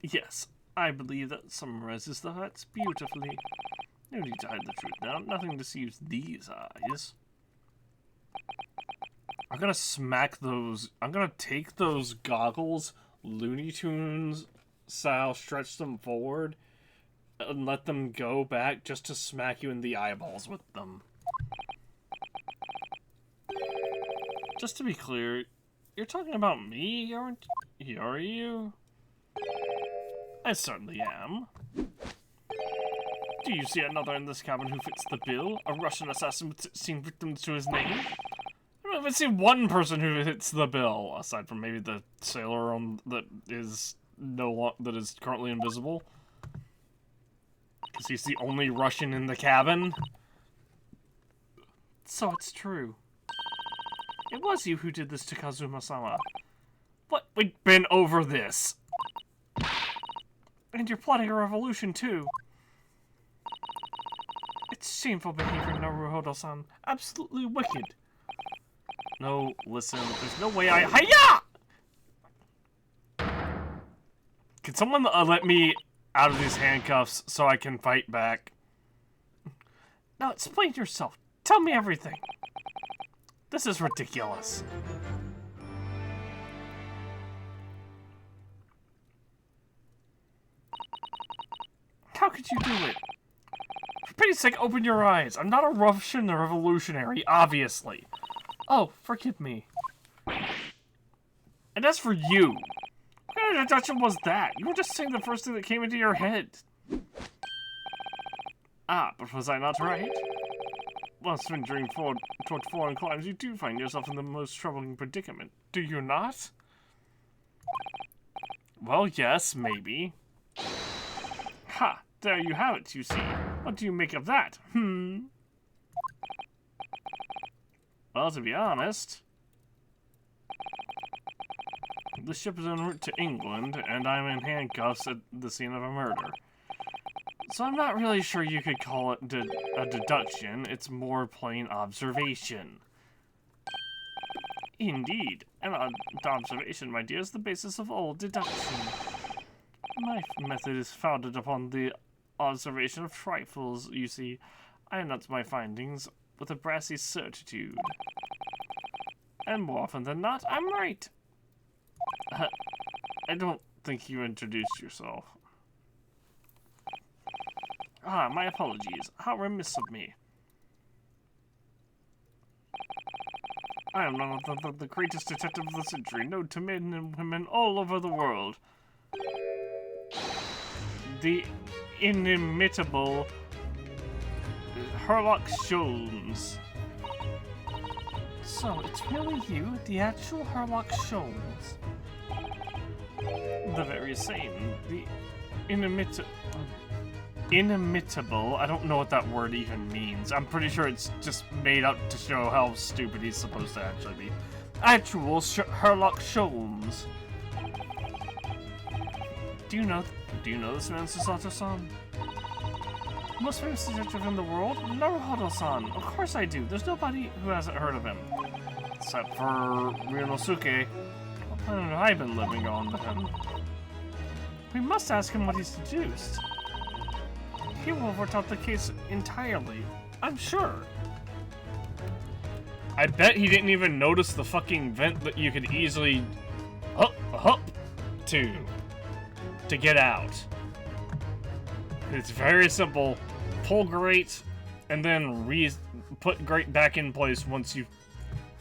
Yes, I believe that summarizes the facts beautifully. No need to hide the truth now. Nothing deceives these eyes. I'm gonna smack those. I'm gonna take those goggles, Looney Tunes style, stretch them forward, and let them go back just to smack you in the eyeballs with them. Just to be clear, you're talking about me, aren't you? Are you? I certainly am. Do you see another in this cabin who fits the bill? A Russian assassin with 16 victims to his name? I don't even see one person who fits the bill, aside from maybe the sailor that is currently invisible. Because he's the only Russian in the cabin. So it's true. It was you who did this to Kazuma-sama. What? We've been over this. And you're plotting a revolution, too. It's shameful behavior, Naruhodo-san. Absolutely wicked. No, listen, there's no way Hiya! Can someone let me out of these handcuffs so I can fight back? Now explain yourself. Tell me everything. This is ridiculous. How could you do it? For pity's sake, open your eyes. I'm not a Russian revolutionary, obviously. Oh, forgive me. And as for you, what kind of deduction was that? You were just saying the first thing that came into your head. Ah, but was I not right? Once venturing toward foreign climes, you do find yourself in the most troubling predicament, do you not? Well, yes, maybe. Ha! There you have it, you see. What do you make of that? Well, to be honest, the ship is en route to England, and I'm in handcuffs at the scene of a murder. So I'm not really sure you could call it a deduction. It's more plain observation. Indeed. And observation, my dear, is the basis of all deduction. My method is founded upon the observation of trifles, you see. I announce my findings with a brassy certitude. And more often than not, I'm right. I don't think you introduced yourself. Ah, my apologies. How remiss of me. I am none of the greatest detective of the century, known to men and women all over the world. The inimitable Sherlock Holmes. So, it's really you, the actual Sherlock Holmes? The very same. The inimitable. I don't know what that word even means. I'm pretty sure it's just made up to show how stupid he's supposed to actually be. Actual Sherlock Holmes. Do you know this man, Sasato-san? Most famous detective in the world? Naruhodo-san. Of course I do. There's nobody who hasn't heard of him. Except for Ryunosuke. What planet have I been living on then? We must ask him what he's deduced. He will have worked out the case entirely. I'm sure. I bet he didn't even notice the fucking vent that you could easily up to get out. It's very simple. Pull grate and then put grate back in place once you've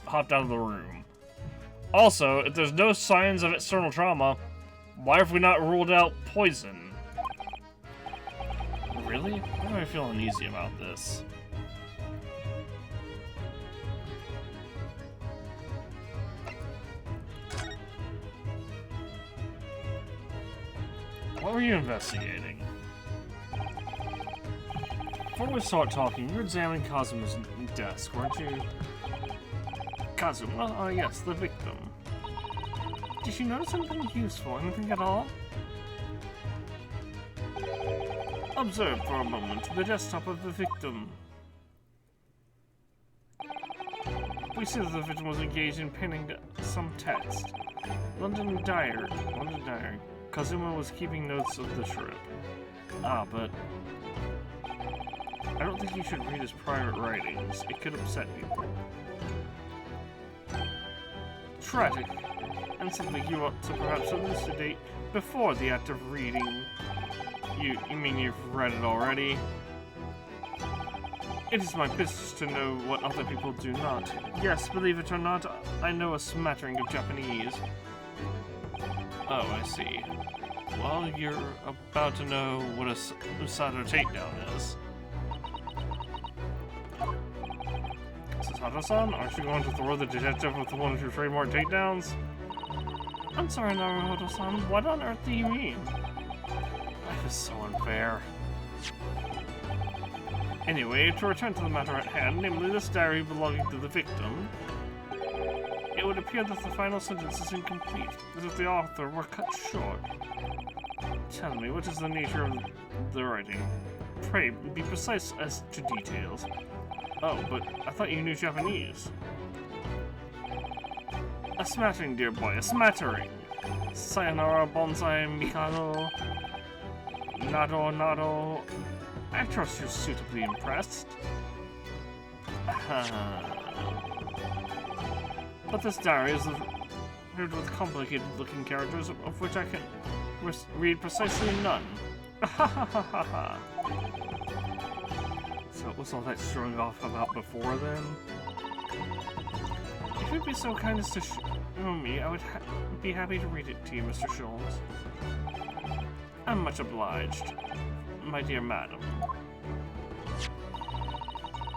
hopped out of the room. Also, if there's no signs of external trauma, why have we not ruled out poison? Really? Why do I feel uneasy about this? What were you investigating? Before we start talking, you were examining Kazuma's desk, weren't you? Kazuma? Yes, the victim. Did you notice anything useful? Anything at all? Observe for a moment the desktop of the victim. We see that the victim was engaged in penning some text. London Diary. Kazuma was keeping notes of the trip. Ah, but I don't think you should read his private writings. It could upset people. Tragic. And something you ought to perhaps elucidate before the act of reading. You mean you've read it already? It is my business to know what other people do not. Yes, believe it or not, I know a smattering of Japanese. Oh, I see. Well, you're about to know what a Usato takedown is. Sasato-san, aren't you going to throw the detective with one of your trademark takedowns? I'm sorry, Naruhodo-san. What on earth do you mean? Life is so unfair. Anyway, to return to the matter at hand, namely this diary belonging to the victim, it would appear that the final sentence is incomplete, as if the author were cut short. Tell me, what is the nature of the writing? Pray, be precise as to details. Oh, but I thought you knew Japanese. A smattering, dear boy, a smattering. Sayonara, bonsai, mikado, nado. I trust you're suitably impressed. But this diary is filled with complicated-looking characters, of which I can read precisely none. So what was all that showing off about before then? If you'd be so kind as to show me, I would be happy to read it to you, Mr. Sholmes. I'm much obliged, my dear madam.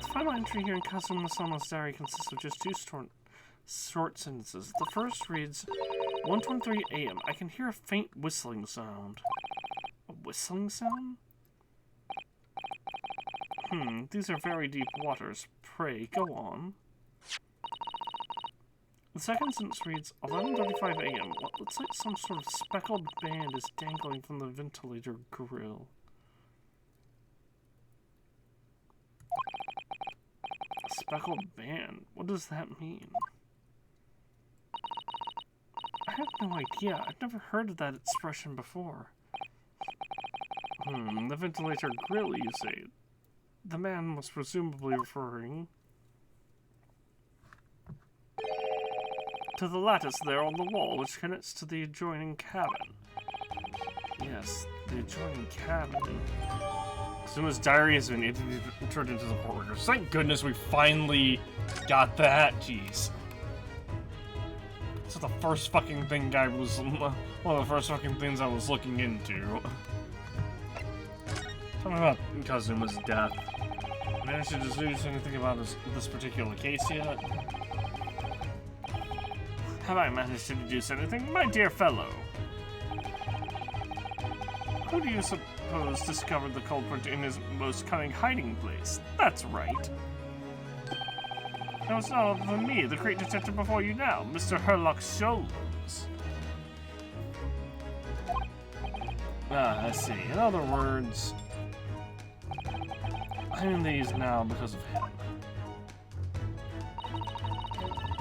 The final entry here in Kazuma-sama's diary consists of just two short sentences. The first reads, 1:23 a.m. I can hear a faint whistling sound. A whistling sound? These are very deep waters. Pray, go on. The second sentence reads, 11:35 a.m. What looks like some sort of speckled band is dangling from the ventilator grill. Speckled band? What does that mean? I have no idea. I've never heard of that expression before. The ventilator grill, you say? The man was presumably referring to the lattice there on the wall, which connects to the adjoining cabin. Yes, the adjoining cabin. Kazuma's diary has been entered into the court records. Thank goodness we finally got that. Jeez. This is the first fucking thing one of the first fucking things I was looking into. Tell me about Kazuma's death. Managed to deduce anything about this particular case yet? Have I managed to deduce anything, my dear fellow? Who do you suppose discovered the culprit in his most cunning hiding place? That's right. No, it's not other than me, the great detective before you now, Mr. Herlock Sholmes. I see. In other words, I'm in these now because of him.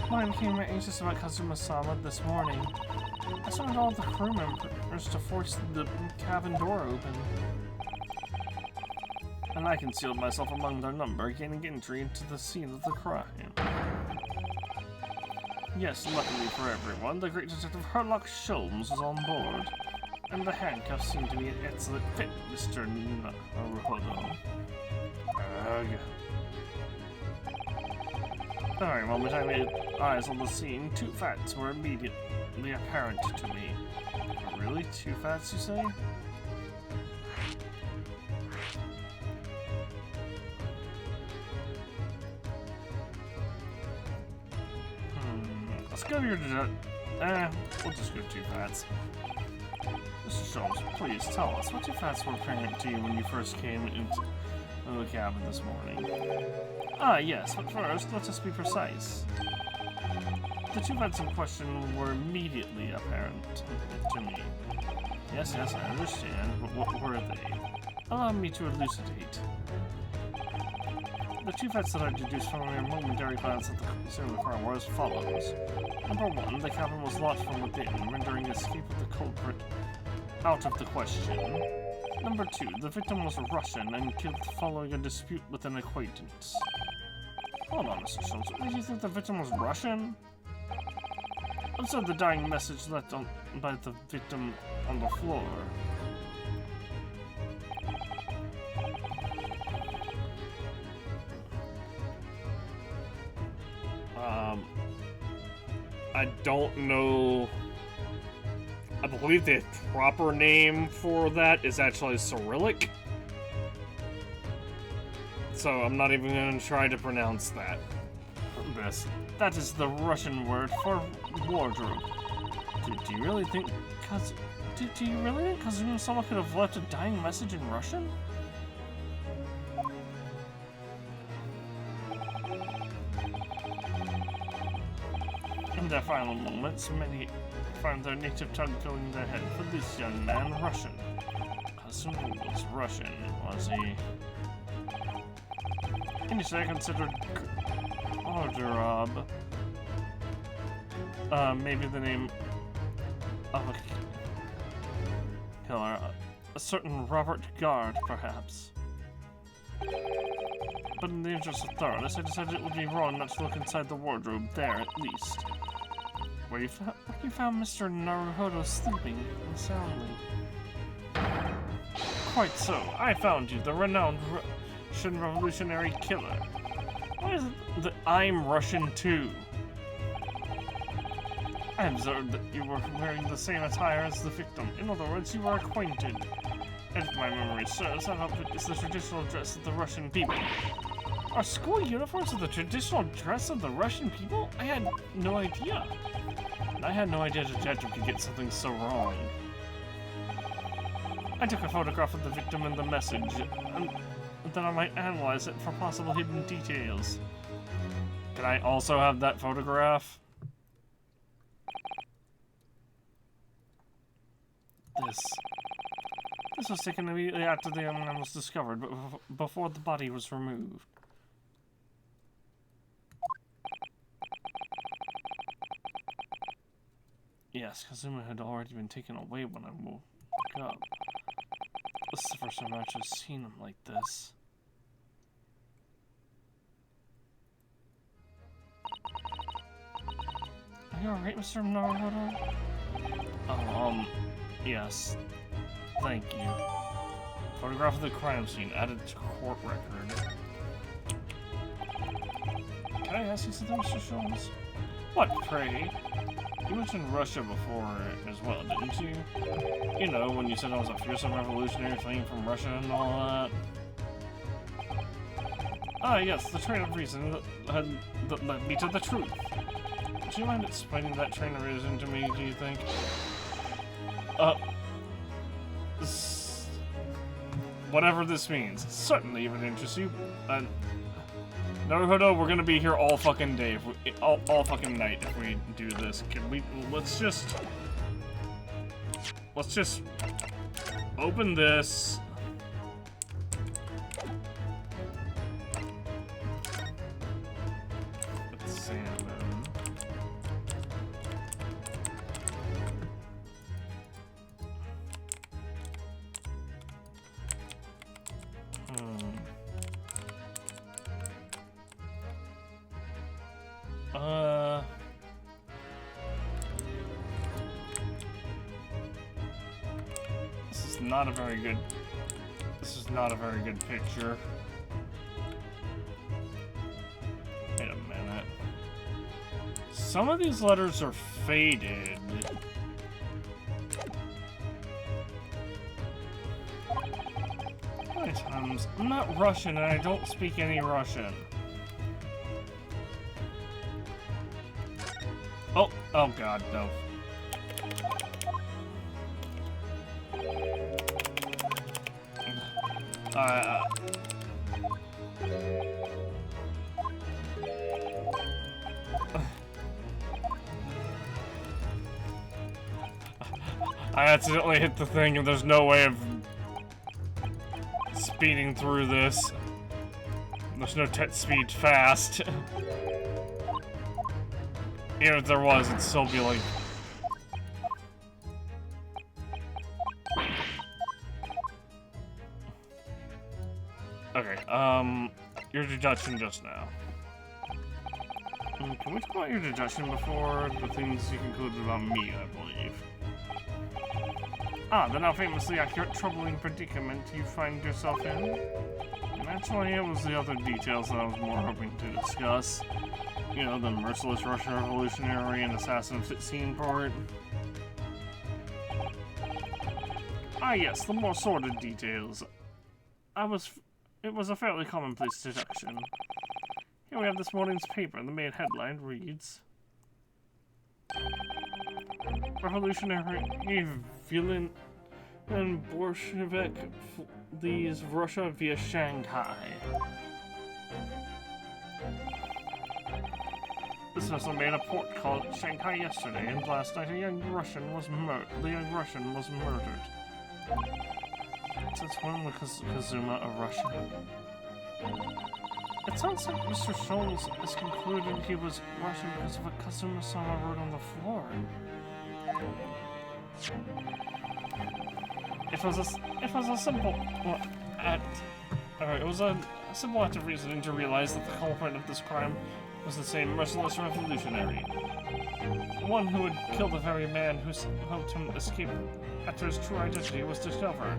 When I became anxious about Kazuma-sama this morning, I summoned all the crew members to force the cabin door open. And I concealed myself among their number, gaining entry into the scene of the crime. Yes, luckily for everyone, the great detective Herlock Sholmes was on board, and the handcuffs seem to be an excellent fit, Mr. Naruhodo. Ugh. The very moment I made eyes on the scene, two facts were immediately apparent to me. Really? Two facts, you say? Let's go to your we'll just go two facts. Mr. Sholmes, please tell us, what two facts were apparent to you when you first came into the cabin this morning? Yes, but first, let us be precise. The two facts in question were immediately apparent to me. Yes, I understand, but what were they? Allow me to elucidate. The two facts that I deduced from a momentary glance at the scene of the crime were as follows. Number one, the cabin was locked from within, rendering escape of the culprit out of the question. Number two, the victim was Russian and killed following a dispute with an acquaintance. Hold on, Mr. Schultz. Did you think the victim was Russian? Observe the dying message left by the victim on the floor. I don't know. I believe the proper name for that is actually Cyrillic. So I'm not even going to try to pronounce that. That is the Russian word for wardrobe. Do you really think Kazuma-sama could have left a dying message in Russian? In their final moments, many find their native tongue filling their head. For this young man, Russian. Kazuma was Russian, was he? Initially, I considered Orderab. Maybe the name of a killer. A certain Robert Guard, perhaps. But in the interest of thoroughness, I decided it would be wrong not to look inside the wardrobe there, at least. Where you found Mr. Naruhodo sleeping soundly. Quite so. I found you, the renowned Russian revolutionary killer. Why is it that I'm Russian too? I observed that you were wearing the same attire as the victim. In other words, you were acquainted. And if my memory serves, that outfit is the traditional dress of the Russian people. Are school uniforms the traditional dress of the Russian people? I had no idea. And I had no idea the detective could get something so wrong. I took a photograph of the victim and the message, and then I might analyze it for possible hidden details. Can I also have that photograph? This was taken immediately after the young man was discovered, but before the body was removed. Yes, Kazuma had already been taken away when I woke up. This is the first time I've actually seen him like this. Are you alright, Mr. Naruhodo? Oh, yes. Thank you. Photograph of the crime scene added to court record. Can I ask you something, Mr. Sholmes? What, pray? You mentioned Russia before as well, didn't you? You know, when you said I was a fearsome revolutionary fleeing from Russia and all that. Ah, yes, the train of reason that led me to the truth. Would you mind explaining that train of reason to me, do you think? Whatever this means. Certainly if it interests you. Naruhodo, we're gonna be here all fucking day, if we, all fucking night if we do this. Can we, let's just open this. Examine. This is not a very good picture. Wait a minute. Some of these letters are faded. How many times? I'm not Russian and I don't speak any Russian. Oh god, no. I accidentally hit the thing and there's no way of speeding through this. There's no speed fast. Even if there was, it'd still be like... Okay, your deduction just now. Can we talk about your deduction before the things you concluded about me, I believe? Ah, the now famously accurate troubling predicament you find yourself in? Naturally, it was the other details that I was more hoping to discuss. You know, the merciless Russian revolutionary and assassin scene part. Ah yes, the more sordid details. It was a fairly commonplace deduction. Here we have this morning's paper. The main headline reads... Revolutionary villain and Bolshevik leaves Russia via Shanghai. This vessel made a port called Shanghai yesterday, and last night the young Russian was murdered. Since when was Kazuma a Russian? It sounds like Mr. Sholmes has concluded he was Russian because of what Kazuma-sama wrote on the floor. It was a simple act. It was a simple act of reasoning to realize that the culprit of this crime was the same merciless revolutionary. One who had killed the very man who helped him escape after his true identity was discovered.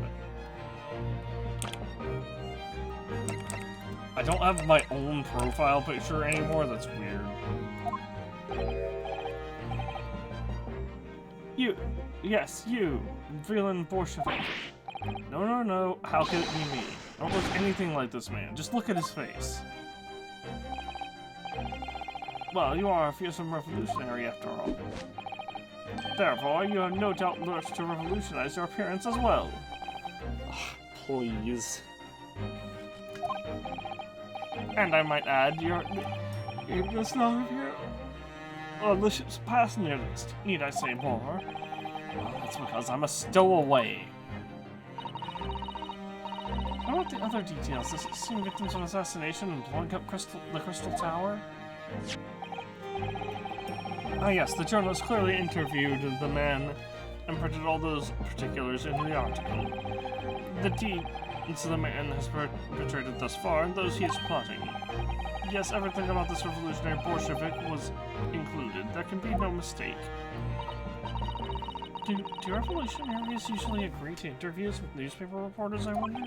I don't have my own profile picture anymore, that's weird. Yes, you, villain Bolshevik. No, how could it be me? I don't look anything like this man. Just look at his face. Well, you are a fearsome revolutionary after all. Therefore, you have no doubt lurched to revolutionize your appearance as well. Please. And I might add, you're this long of your on the ship's passenger list. Need I say more? Well, that's because I'm a stowaway. How about the other details? Does it seem victims of assassination and blowing up the Crystal Tower? Ah yes, the journalist clearly interviewed the man and printed all those particulars in the article. The deeds the man has perpetrated thus far and those he is plotting. Yes, everything about this revolutionary Bolshevik was included. There can be no mistake. Do revolutionaries usually agree to interviews with newspaper reporters, I wonder?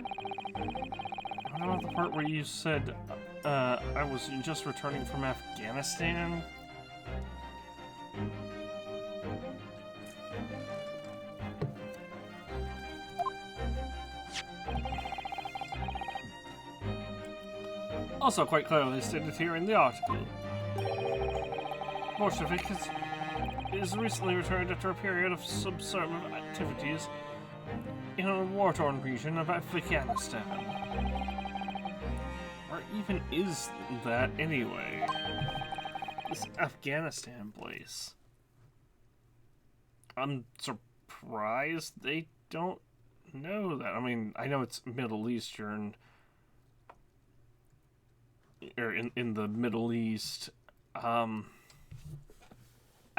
I don't know the part where you said, I was just returning from Afghanistan? Also quite clearly stated here in the article. Bolshevik is recently returned after a period of subservient activities in a war-torn region of Afghanistan. Where even is that anyway? This Afghanistan place. I'm surprised they don't know that. I mean, I know it's Middle Eastern, or in the Middle East. I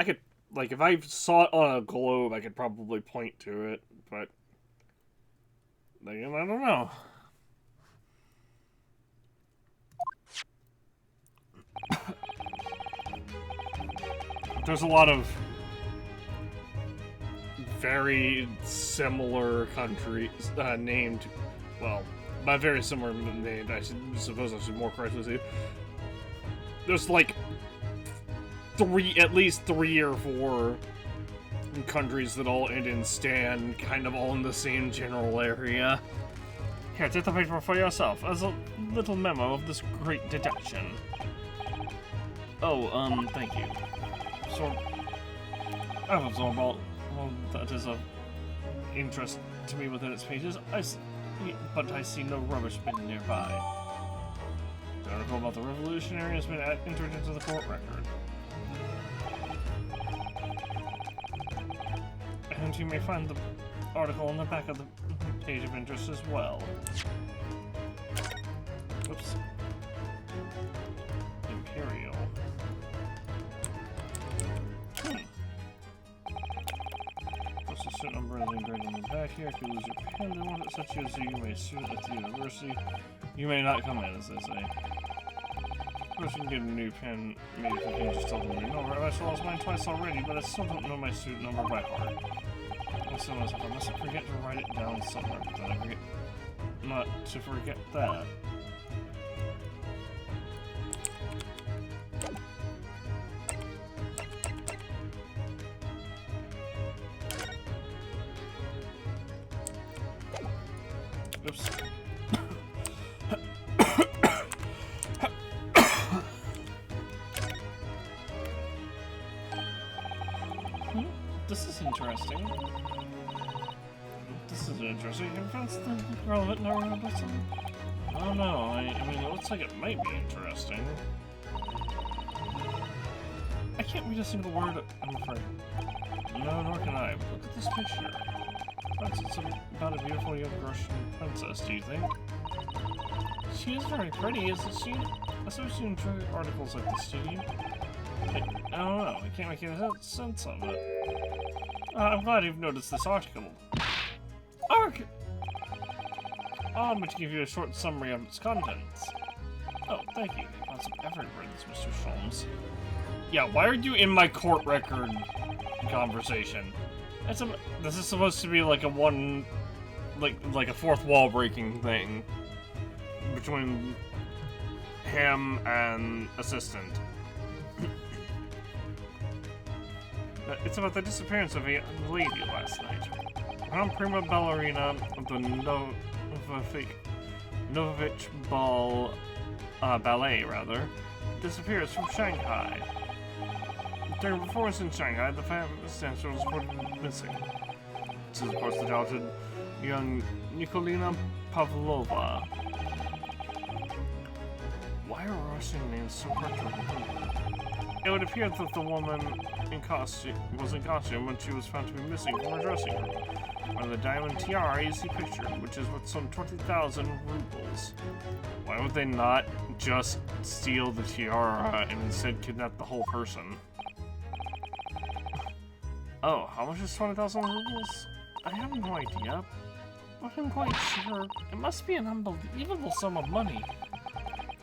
could, like, if I saw it on a globe, I could probably point to it, but I don't know. There's a lot of very similar countries named, well, by very similar named, I suppose I should more correctly say. There's like at least 3 or 4 countries that all end in Stan, kind of all in the same general area. Here, take the paper for yourself, as a little memo of this great deduction. Oh, thank you. So, I've absorbed all that is of interest to me within its pages, but I see no rubbish bin nearby. The article about the revolutionary has been entered into the court record. And you may find the article on the back of the page of interest as well. Oops. Imperial. Plus the suit number is engraved on the back here. If you lose your pen, they won't accept you, so you may sue at the university. You may not come in, as they say. Of course, you can get a new pen. Maybe if you can just tell them your number. I've actually lost mine twice already, but I still don't know my suit number by heart. So I must forget to write it down somewhere, but then I forget not to forget that. Oops. This is interesting. This is interesting. If that's the relevant number of this one. I don't know. I mean, it looks like it might be interesting. I can't read a single word, I'm afraid. No, nor can I. But look at this picture. Perhaps it's about a beautiful young Russian princess, do you think? She is very pretty, isn't she? I suppose you enjoy articles like this, do you? I don't know. I can't make any sense of it. I'm glad you've noticed this article. I'm going to give you a short summary of its contents. Oh, thank you. Lots of effort for this, Mr. Sholmes. Yeah, why are you in my court record conversation? This is supposed to be like a like a fourth wall breaking thing between him and assistant. It's about the disappearance of a young lady last night. Grand prima ballerina of the Novovich Ballet, disappears from Shanghai. During a performance in Shanghai, the famous dancer was reported missing. This is, of course, the talented young Nikolina Pavlova. Why are Russian names so hard to remember? It would appear that the woman was in costume when she was found to be missing from her dressing room. Or the diamond tiara you see pictured, which is worth some 20,000 rubles. Why would they not just steal the tiara and instead kidnap the whole person? Oh, how much is 20,000 rubles? I have no idea, but I'm quite sure it must be an unbelievable sum of money.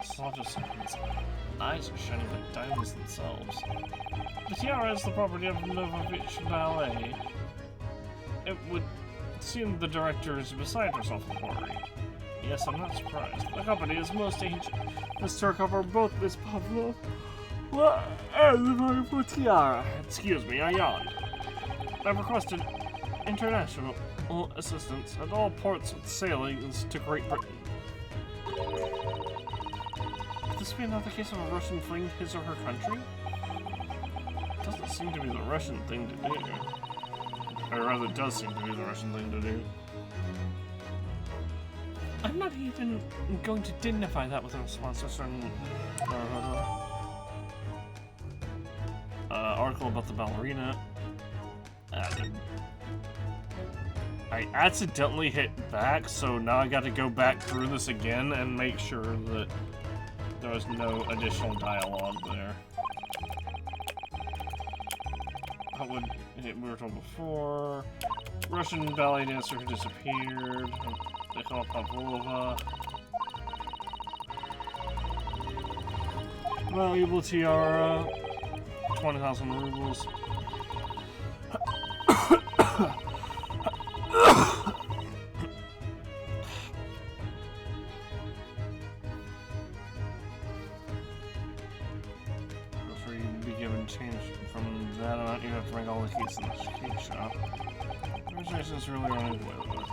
So just his eyes are shining like diamonds themselves. The tiara is the property of Novovich Ballet. It would seem the director is beside herself with worry. Yes, I'm not surprised. The company is most ancient. This to recover both Miss Pavlova and the valuable tiara. Excuse me, I yawned. I've requested international assistance at all ports with sailings to Great Britain. Could this be another case of a Russian fleeing his or her country? It doesn't seem to be the Russian thing to do. Or rather, it does seem to be the Russian thing to do. I'm not even going to dignify that with a response to a certain article about the ballerina. I accidentally hit back, so now I got to go back through this again and make sure that there was no additional dialogue there. What would we were told before? Russian ballet dancer who disappeared. They call Pavlova. Valuable tiara. 20,000 rubles. Before you be given change from that amount, you have to bring all the keys in the cake shop. Reservations really running away with it.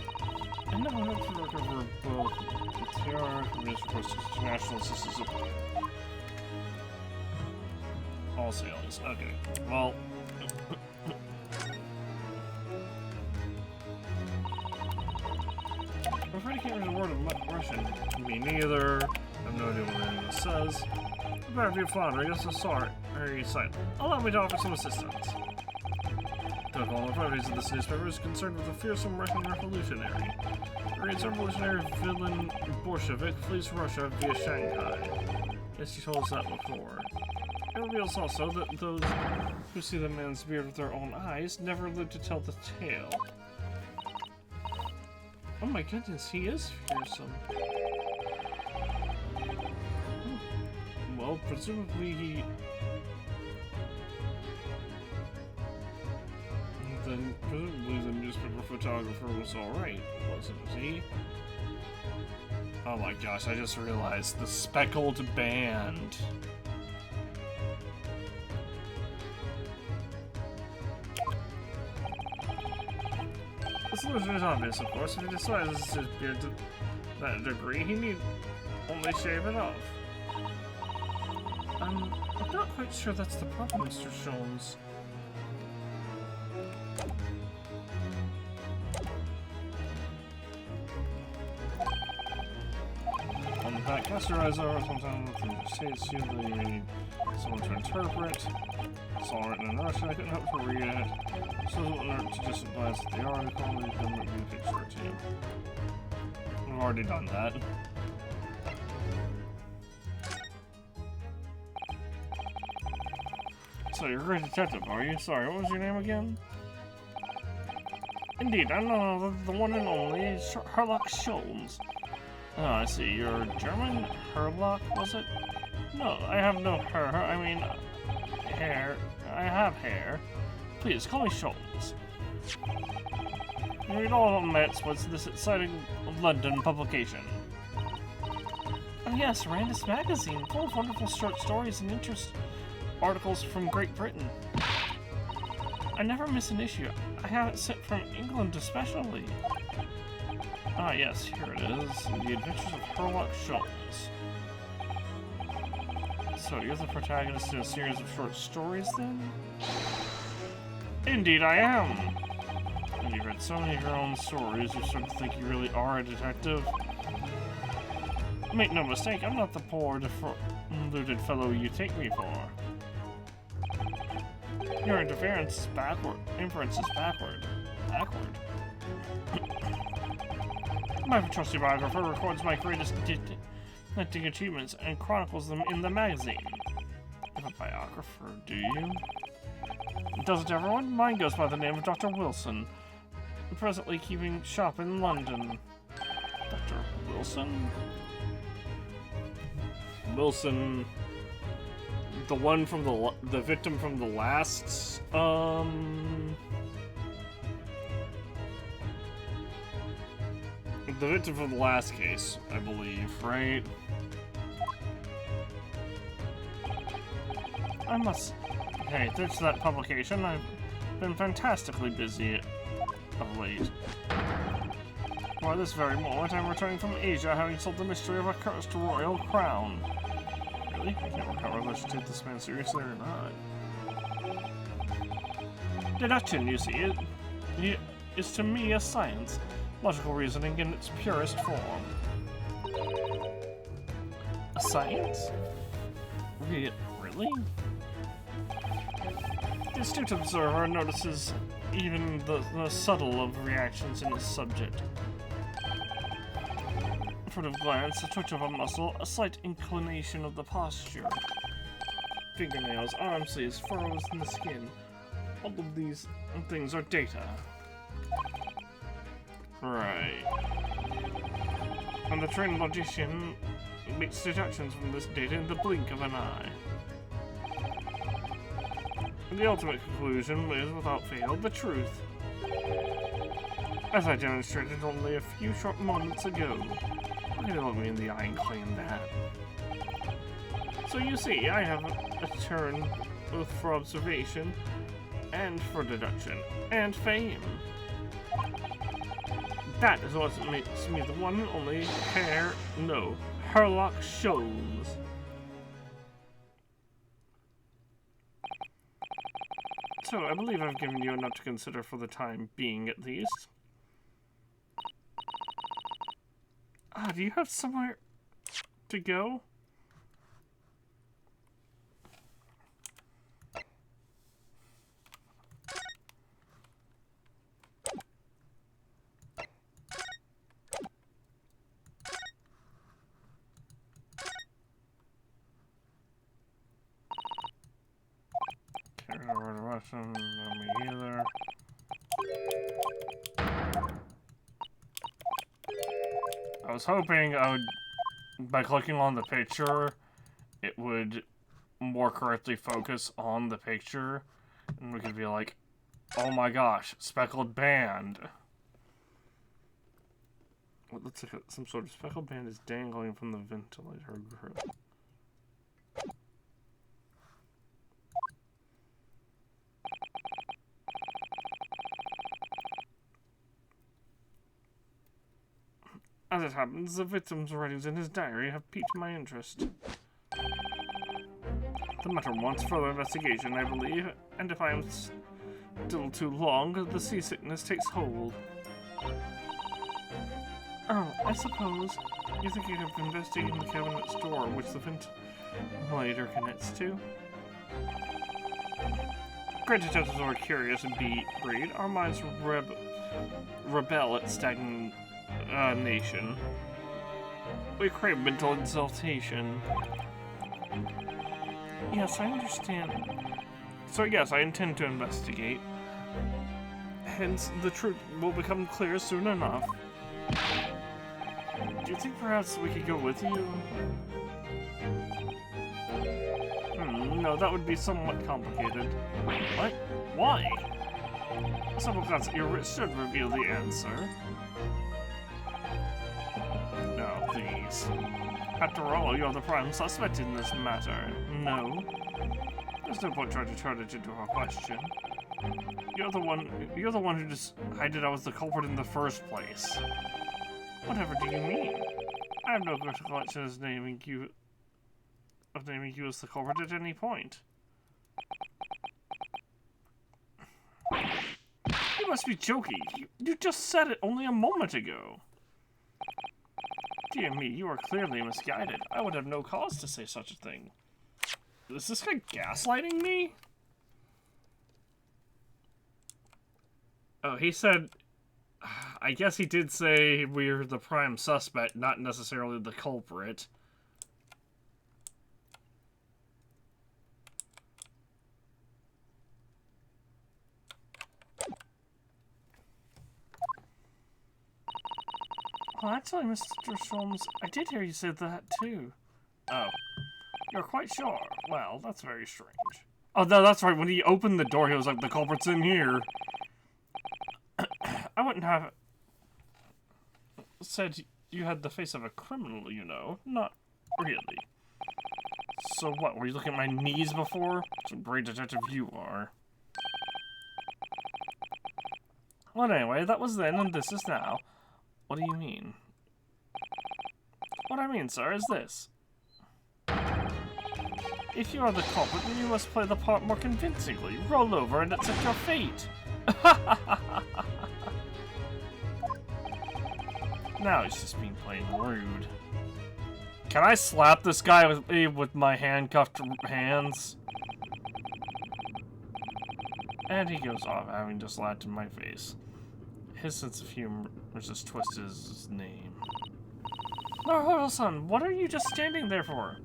I never hope to recover both the tiara and request international assistance. All sailings. Okay. Well. I'm afraid I can't read a word of Russian. Me neither. I have no idea what any of this says. The better be floundering, so sorry. Very silent. Allow me to offer some assistance. The following authorities of this newspaper is concerned with a fearsome Russian revolutionary. The revolutionary villain Bolshevik flees Russia via Shanghai. Yes, you told us that before. It reveals also that those who see the man's beard with their own eyes never live to tell the tale. Oh my goodness, he is fearsome. Well, presumably he... Then, presumably the newspaper photographer was alright, wasn't he? Oh my gosh, I just realized the speckled band. The solution is obvious, of course. If he decides his beard to that degree, he need only shave it off. I'm not quite sure that's the problem, Mr. Sholmes. On the back, pasteurizer, sometimes with the states, usually you need someone to interpret. It's all written in Russian, I couldn't help to read it. So it wouldn't hurt to just advise the article, and then make me a picture to you. We've already done that. So you're a great detective, are you? Sorry, what was your name again? Indeed, I'm the one and only Herlock Sholmes. Oh, I see. You're German? Herlock, was it? No, I have no hair. I have hair. Please, call me Sholmes. You read all of Metz was this exciting London publication. Oh yes, Randus magazine, full of wonderful short stories and interest articles from Great Britain. I never miss an issue. I have it sent from England especially. Ah yes, here it is. The Adventures of Sherlock Holmes. So you're the protagonist in a series of short stories then? Indeed I am! And you've read so many of your own stories, you start to think you really are a detective. Make no mistake, I'm not the poor, deluded fellow you take me for. Your inference is backward. My trusty biographer records my greatest detecting achievements and chronicles them in the magazine. You have a biographer, do you? Doesn't everyone? Mine goes by the name of Dr. Wilson. I'm presently keeping shop in London. Dr. Wilson? Wilson... The one from the victim from the last, the victim from the last case, I believe, right? Hey, thanks to that publication, I've been fantastically busy of late. Why, this very moment, I'm returning from Asia, having solved the mystery of a cursed royal crown. Really? I can't remember whether I should take this man seriously or not. Deduction, you see, is to me a science. Logical reasoning in its purest form. A science? Really? The astute observer notices even the subtle of reactions in his subject. A furtive glance, a twitch of a muscle, a slight inclination of the posture. Fingernails, arm sleeves, furrows in the skin. All of these things are data. Right. And the trained logician makes deductions from this data in the blink of an eye. And the ultimate conclusion is, without fail, the truth. As I demonstrated only a few short moments ago. Look at me in the eye and claim that. So you see, I have a turn both for observation and for deduction and fame. That is what makes me the one and only Sherlock Holmes. So I believe I've given you enough to consider for the time being, at least. Ah, do you have somewhere to go? Russian, not me either. I was hoping I would, by clicking on the picture, it would more correctly focus on the picture, and we could be like, oh my gosh, speckled band. What looks like some sort of speckled band is dangling from the ventilator grill. As it happens, the victim's writings in his diary have piqued my interest. The matter wants further investigation, I believe, and if I am still too long, the seasickness takes hold. Oh, I suppose you think you have investigated the cabinet's door, which the ventilator connects to? Great detectives are a curious breed. Our minds rebel at stagnant nation. We crave mental exaltation. Yes, I understand. So yes, I intend to investigate. Hence, the truth will become clear soon enough. Do you think perhaps we could go with you? No, that would be somewhat complicated. What? Why? Simple glance at your wrist should reveal the answer. No, please. After all, you're the prime suspect in this matter. No? There's no point trying to turn it into a question. You're the one who decided I was the culprit in the first place. Whatever do you mean? I have no recollection of naming you as the culprit at any point. You must be joking. You just said it only a moment ago. Dear me, you are clearly misguided. I would have no cause to say such a thing. Is this guy gaslighting me? Oh, he said... I guess he did say we're the prime suspect, not necessarily the culprit. Well, actually, Mr. Sholmes, I did hear you say that, too. Oh. You're quite sure? Well, that's very strange. Oh, no, that's right. When he opened the door, he was like, the culprit's in here. I wouldn't have said you had the face of a criminal, you know. Not really. So what, were you looking at my knees before? Some great detective you are. Well, anyway, that was then and this is now. What do you mean? What I mean, sir, is this. If you are the culprit, then you must play the part more convincingly. Roll over and accept your fate. Now he's just being plain rude. Can I slap this guy with my handcuffed hands? And he goes off, having just slapped in my face. His sense of humor just twisted his name. Son, what are you just standing there for?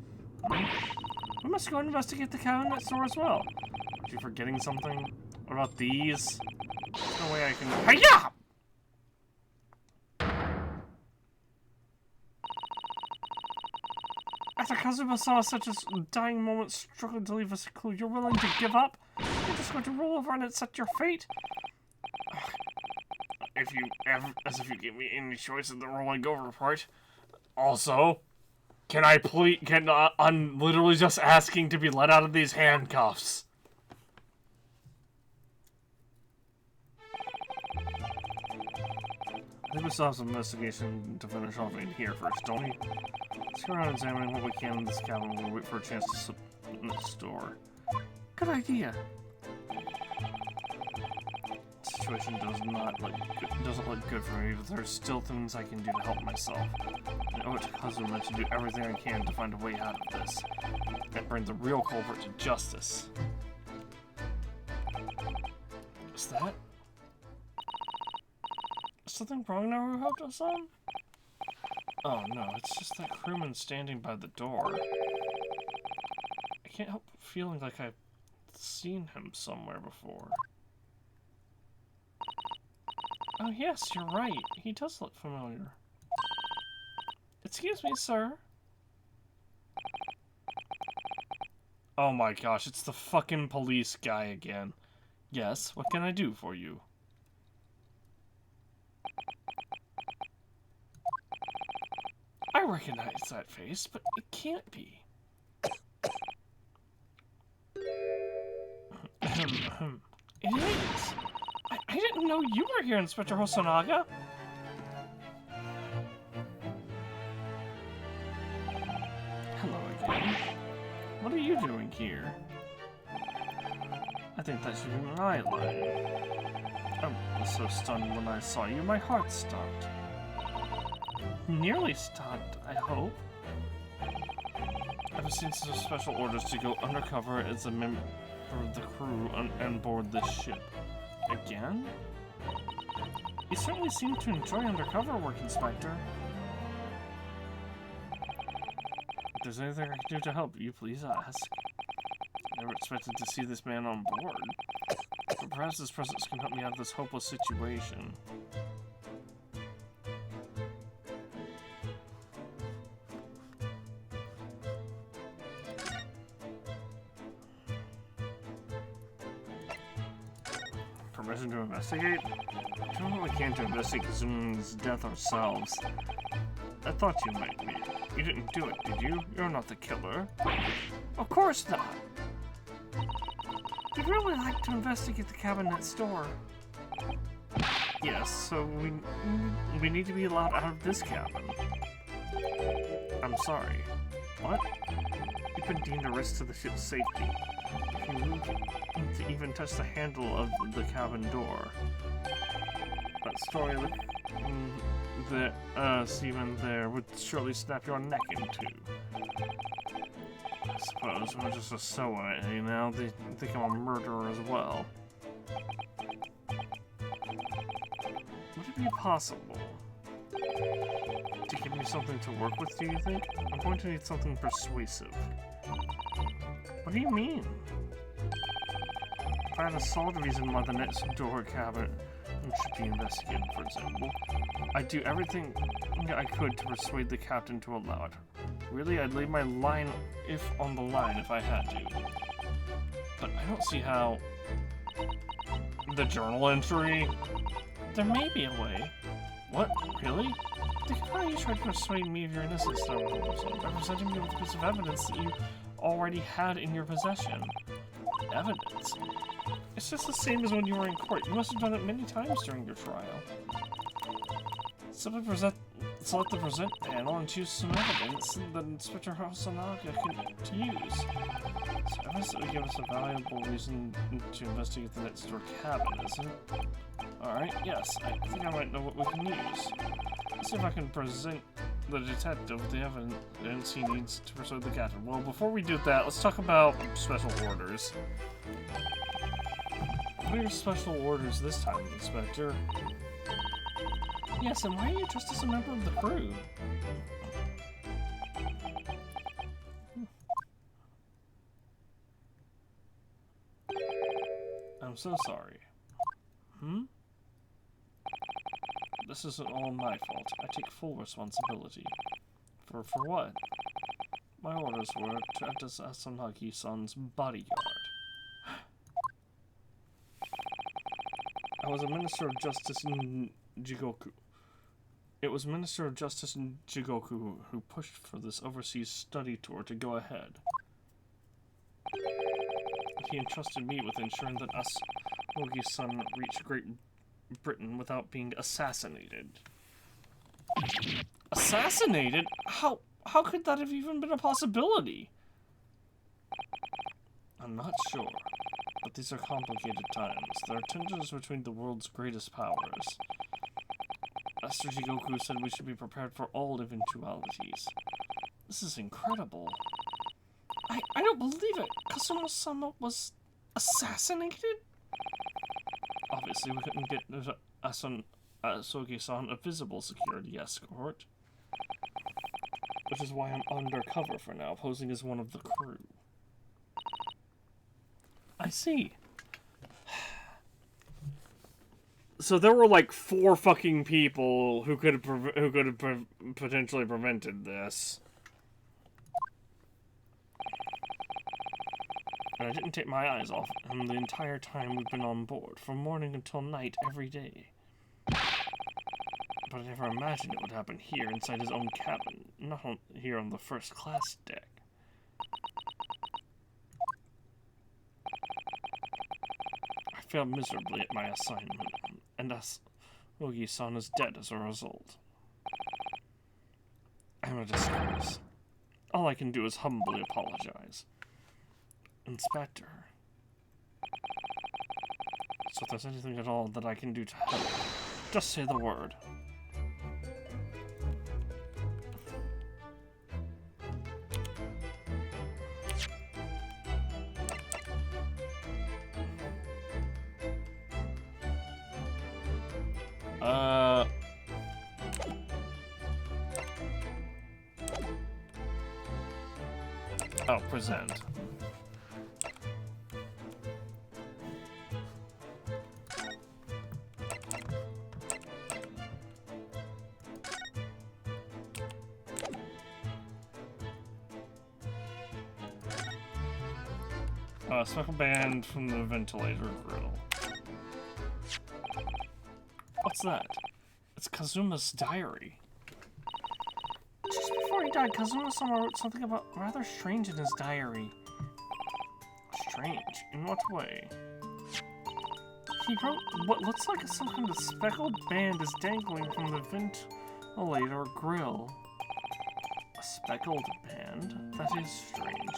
We must go investigate the cabinet store as well. Are you forgetting something? What about these? There's no way I can... Hi-ya! After Kazuma saw such a dying moment struggling to leave us a clue, you're willing to give up? You're just going to roll over and accept your fate? As if you gave me any choice in the rolling over part. Also, can I please, I'm literally just asking to be let out of these handcuffs. I think we still have some investigation to finish off in here first, don't we? Let's go around examining what we can in this cabin while we wait for a chance to slip in the store. Good idea. The situation doesn't look good for me, but there's still things I can do to help myself. I owe it to Kazuma to do everything I can to find a way out of this and bring the real culprit to justice. Is that something wrong now, Naruto-san? Oh no, it's just that crewman standing by the door. I can't help feeling like I've seen him somewhere before. Oh yes, you're right. He does look familiar. Excuse me, sir. Oh my gosh, it's the fucking police guy again. Yes, what can I do for you? I recognize that face, but it can't be. It is. I didn't know you were here, Inspector Hosonaga. Hello again. What are you doing here? I think that should be my line. I was so stunned when I saw you, my heart stopped. Nearly stopped, I hope. I've received some special orders to go undercover as a member of the crew on board this ship. Again? You certainly seem to enjoy undercover work, Inspector. If there's anything I can do to help you, please ask. I never expected to see this man on board. But perhaps his presence can help me out of this hopeless situation. Permission to investigate? We're doing what we can to investigate Kazuma's death ourselves. I thought you might be. You didn't do it, did you? You're not the killer. Of course not. We'd really like to investigate the cabin next door. Yes, so we need to be allowed out of this cabin. I'm sorry. What? You've been deemed a risk to the ship's safety. You need to even touch the handle of the cabin door. That story of the seaman there would surely snap your neck in two. I suppose I'm just a sewer, you know? They think I'm a murderer as well. Would it be possible to give me something to work with, do you think? I'm going to need something persuasive. What do you mean? If I had a solid reason why the next door cabin should be investigated, for example, I'd do everything I could to persuade the captain to allow it. Really, I'd lay my line on the line if I had to. But I don't see how... The journal entry? There may be a way. What? Really? Think of how you tried to persuade me of your innocence by presenting me with a piece of evidence that you already had in your possession. Evidence? It's just the same as when you were in court. You must have done it many times during your trial. Simply select the present panel and choose some evidence that Inspector Hosanaga to use. So evidence that would give us a valuable reason to investigate the next door cabin, isn't it? Alright, yes, I think I might know what we can use. Let's see if I can present the detective with the evidence he needs to persuade the captain. Well, before we do that, let's talk about special orders. What are your special orders this time, Inspector? Yes, and why are you dressed as a member of the crew? I'm so sorry. This isn't all my fault. I take full responsibility. For what? My orders were to act as Asanagi-san's bodyguard. I was a Minister of Justice in Jigoku. It was Minister of Justice in Jigoku who pushed for this overseas study tour to go ahead. He entrusted me with ensuring that Asanagi-san reached Great Britain without being assassinated. Assassinated? How could that have even been a possibility? I'm not sure, but these are complicated times. There are tensions between the world's greatest powers. Master Jigoku said we should be prepared for all eventualities. This is incredible. I don't believe it! Kazuma-sama was assassinated? Obviously, we couldn't get Asogi-san a visible security escort. Which is why I'm undercover for now, posing as one of the crew. I see. So there were like 4 fucking people who could have potentially prevented this. And I didn't take my eyes off him the entire time we've been on board, from morning until night, every day. But I never imagined it would happen here, inside his own cabin, not here on the first class deck. I failed miserably at my assignment, and Asogi-san is dead as a result. I'm a disgrace. All I can do is humbly apologize. Inspector. So if there's anything at all that I can do to help, just say the word. Oh, present. Special band from the ventilator grill. What's that? It's Kazuma's diary. Just before he died, Kazuma-sama wrote something about rather strange in his diary. Strange. In what way? He wrote what looks like some kind of speckled band is dangling from the ventilator grill. A speckled band? That is strange.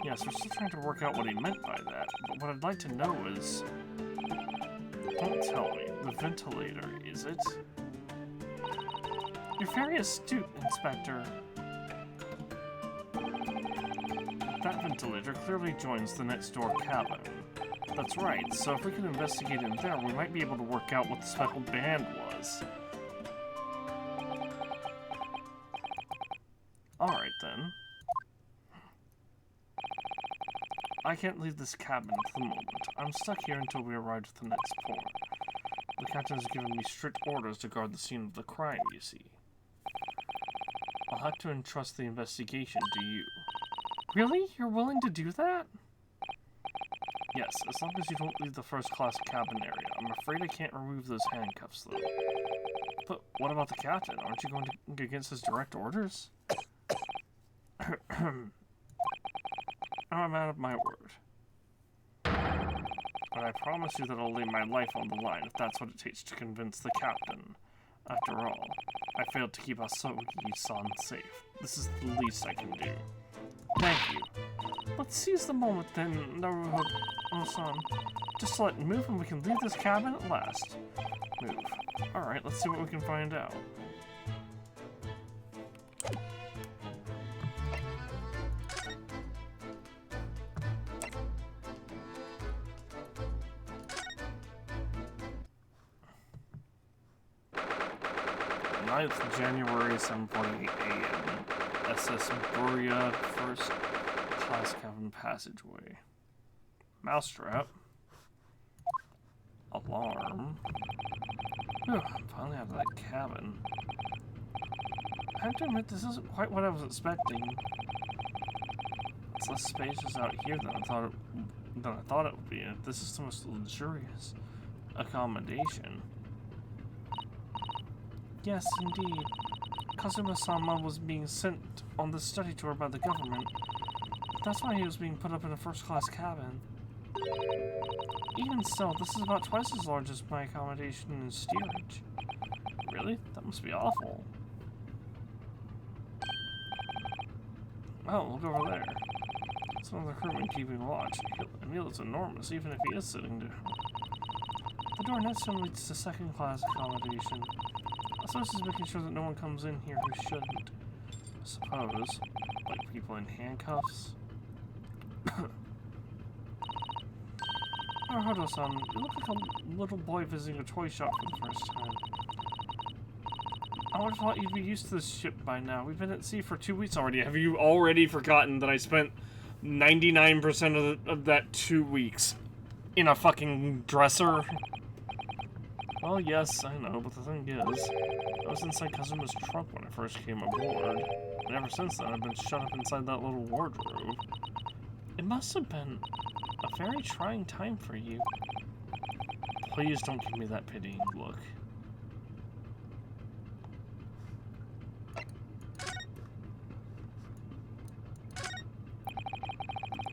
Yes, we're still trying to work out what he meant by that, but what I'd like to know is... Don't tell me. The ventilator, is it? You're very astute, Inspector. That ventilator clearly joins the next door cabin. That's right, so if we can investigate in there, we might be able to work out what the speckled band was. Alright then. I can't leave this cabin at the moment. I'm stuck here until we arrive at the next port. The captain has given me strict orders to guard the scene of the crime, you see. I'll have to entrust the investigation to you. Really? You're willing to do that? Yes, as long as you don't leave the first-class cabin area. I'm afraid I can't remove those handcuffs, though. But what about the captain? Aren't you going to go against his direct orders? I'm out of my word. But I promise you that I'll lay my life on the line if that's what it takes to convince the captain. After all, I failed to keep Asogi-san safe. This is the least I can do. Thank you. Let's seize the moment then, Naruto-san. Just let it move and we can leave this cabin at last. Move. Alright, let's see what we can find out. January 7:48 a.m. SS Buria, first class cabin passageway. Mousetrap. Alarm. Whew, I'm finally out of that cabin. I have to admit, this isn't quite what I was expecting. It's less spacious out here than I thought it would be. This is the most luxurious accommodation. Yes, indeed. Kazuma-sama was being sent on this study tour by the government. That's why he was being put up in a first-class cabin. Even so, this is about twice as large as my accommodation in steerage. Really? That must be awful. Oh, look over there. It's one of the crewmen keeping watch. Emil is enormous, even if he is sitting down. The door next to him leads to second-class accommodation. So this is making sure that no one comes in here who shouldn't. I suppose. Like people in handcuffs. Naruto-san, you look like a little boy visiting a toy shop for the first time. I would have thought you'd be used to this ship by now. We've been at sea for 2 weeks already. Have you already forgotten that I spent 99% of that 2 weeks in a fucking dresser? Well, yes, I know, but the thing is, I was inside Kazuma's trunk when I first came aboard, and ever since then I've been shut up inside that little wardrobe. It must have been a very trying time for you. Please don't give me that pitying look.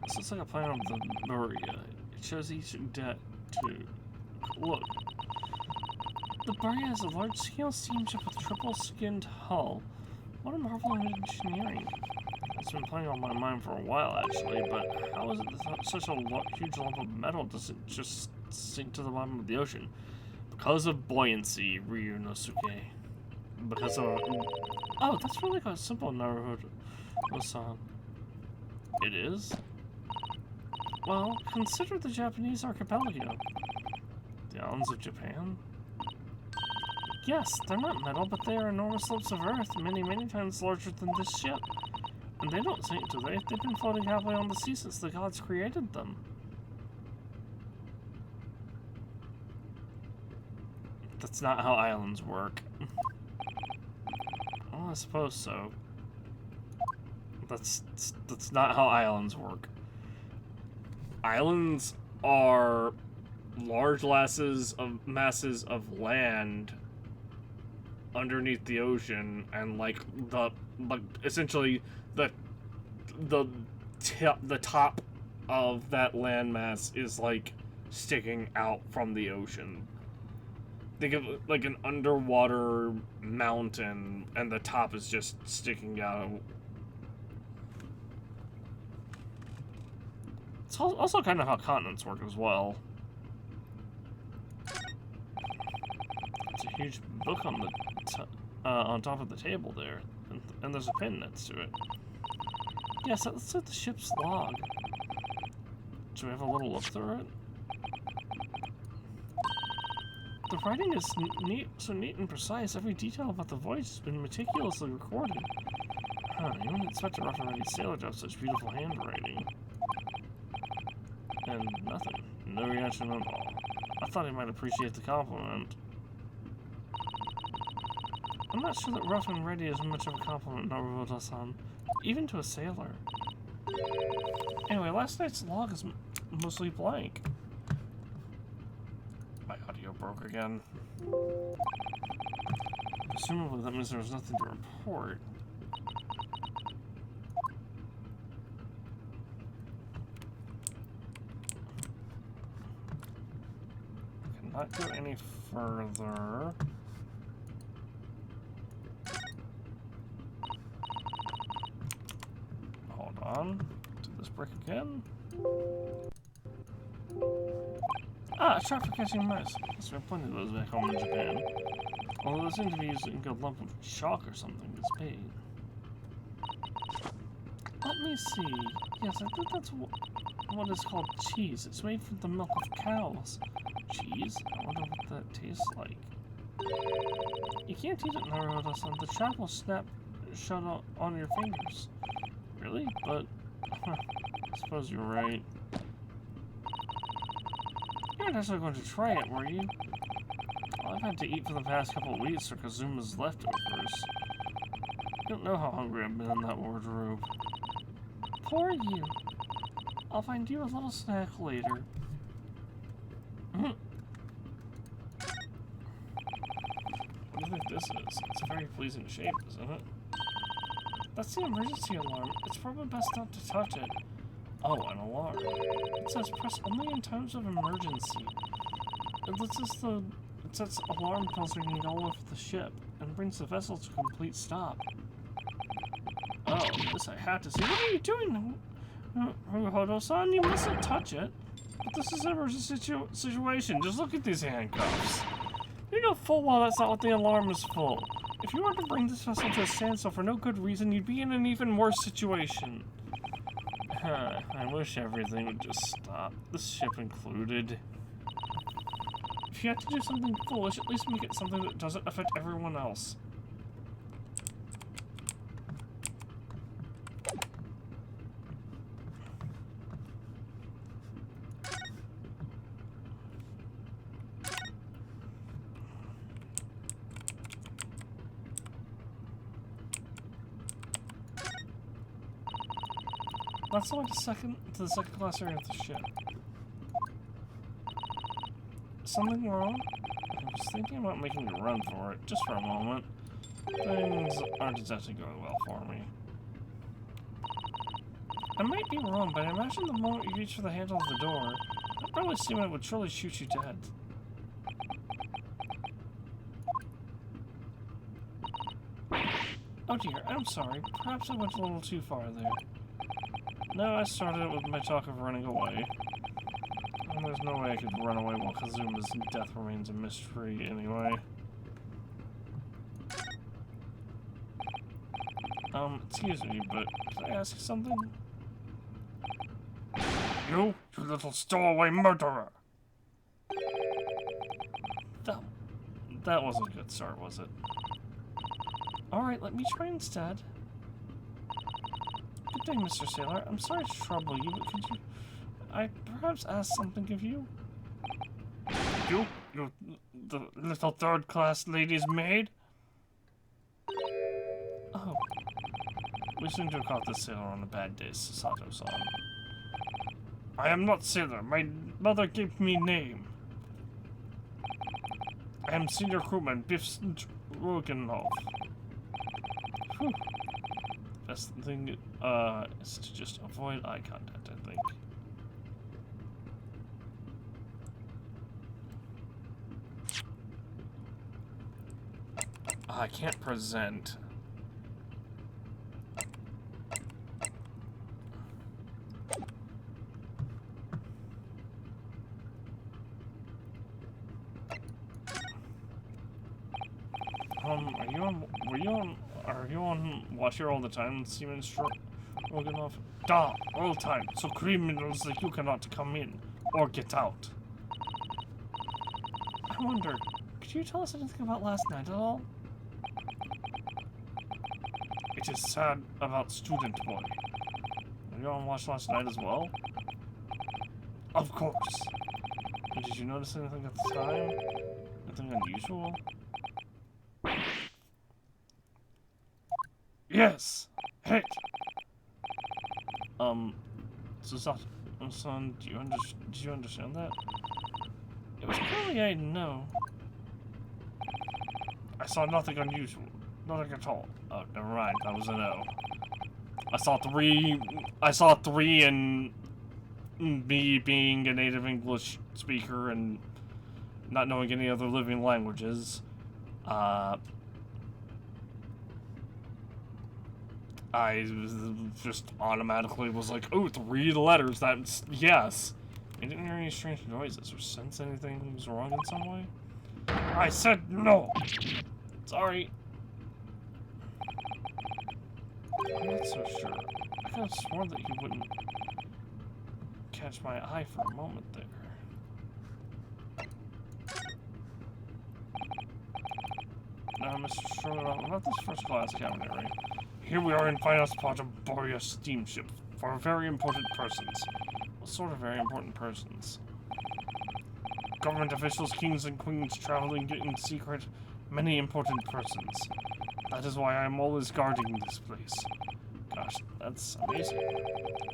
This looks like a plan of the Buria. It shows each deck to... Look. The Buria has a large-scale steamship with triple-skinned hull. What a marvel of engineering. It's been playing on my mind for a while, actually, but how is it that such a huge lump of metal doesn't just sink to the bottom of the ocean? Because of buoyancy, Ryunosuke. Because of... Oh, that's really quite simple, Naruto-san. It is? Well, consider the Japanese archipelago. The islands of Japan? Yes, they're not metal, but they are enormous slopes of earth, many, many times larger than this ship. And they don't sink, do they? They've been floating halfway on the sea since the gods created them. That's not how islands work. Well, I suppose so. That's not how islands work. Islands are large masses of land underneath the ocean, and essentially the top of that landmass is like sticking out from the ocean. Think of like an underwater mountain, and the top is just sticking out. It's also kind of how continents work as well. It's a huge book on the on top of the table there, and there's a pin next to it. Yes, that's like the ship's log. Should we have a little look through it? The writing is so neat and precise. Every detail about the voyage has been meticulously recorded. Huh, you wouldn't expect a rough and ready sailor to have such beautiful handwriting. And nothing. No reaction at all. I thought he might appreciate the compliment. I'm not sure that rough and ready is much of a compliment, Naruto-san. Even to a sailor. Anyway, last night's log is mostly blank. My audio broke again. Presumably that means there was nothing to report. Cannot go any further. Hold on. Do this brick again. Ah, a trap for catching mice. Must have plenty of those back home in Japan. Although those seem to be using a lump of chalk or something to spade. Let me see. Yes, I think that's what is called cheese. It's made from the milk of cows. Cheese? I wonder what that tastes like. You can't eat it, Naruto-san. The trap will snap shut on your fingers. Really? But I suppose you're right. You weren't actually going to try it, were you? All I've had to eat for the past couple of weeks are Kazuma's leftovers. You don't know how hungry I've been in that wardrobe. Poor you. I'll find you a little snack later. What do you think this is? It's a very pleasing shape, isn't it? That's the emergency alarm. It's probably best not to touch it. Oh, an alarm. It says press only in times of emergency. It sets alarm bells ringing all over the ship and brings the vessel to a complete stop. Oh, this I had to see. What are you doing, Hodo-san? You mustn't touch it. But this is an emergency situation. Just look at these handcuffs. You know full well that's not what the alarm is for. If you were to bring this vessel to a standstill for no good reason, you'd be in an even worse situation. I wish everything would just stop. This ship included. If you have to do something foolish, at least make it something that doesn't affect everyone else. Let's go to the second class area of the ship. Something wrong? I was thinking about making a run for it, just for a moment. Things aren't exactly going well for me. I might be wrong, but I imagine the moment you reach for the handle of the door, that probably seem it would surely shoot you dead. Oh dear, I'm sorry. Perhaps I went a little too far there. No, I started it with my talk of running away. And there's no way I could run away while Kazuma's death remains a mystery anyway. Excuse me, but can I ask you something? You little stowaway murderer! That wasn't a good start, was it? Alright, let me try instead. Good day, Mr. Sailor. I'm sorry to trouble you, but could I perhaps ask something of you? You, the little third-class lady's maid? Oh. We seem to have caught this sailor on a bad day, Sato-san. I am not sailor. My mother gave me name. I am senior crewman Biff Stroganov. Whew. Best thing is to just avoid eye contact, I think. I can't present. Are you on watch here all the time, Seaman Stroganoff? Da, all time, so criminals like you cannot come in or get out. I wonder, could you tell us anything about last night at all? It is sad about Student Boy. Were you on watch last night as well? Of course. And did you notice anything at the time? Anything unusual? Yes! Hey! Son, do you understand that? It was clearly I didn't know. I saw nothing unusual. Nothing at all. Oh, never mind. That was a no. I saw three and me being a native English speaker and not knowing any other living languages. I just automatically was like, oh, 3 letters, that's yes. I didn't hear any strange noises or sense anything was wrong in some way. I said no! Sorry. I'm not so sure. I could have sworn that you wouldn't catch my eye for a moment there. Now, Mr. Stroganoff, about this first-class cabinet. Here we are in finest part of Boreas steamship for very important persons. What sort of very important persons? Government officials, kings and queens traveling in secret, many important persons. That is why I'm always guarding this place. Gosh, that's amazing.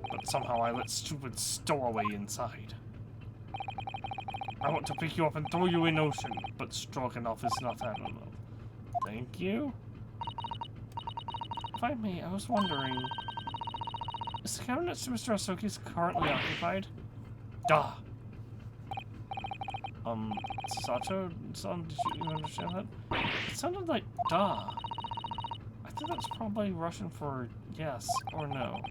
But somehow I let stupid stowaway inside. I want to pick you up and throw you in ocean, but Stroganoff is not having them. Thank you? If I may, I was wondering, is the cabinet to Mr. Asoki's currently occupied? Duh. Sato-san, did you understand that? It sounded like duh. I think that's probably Russian for yes or no.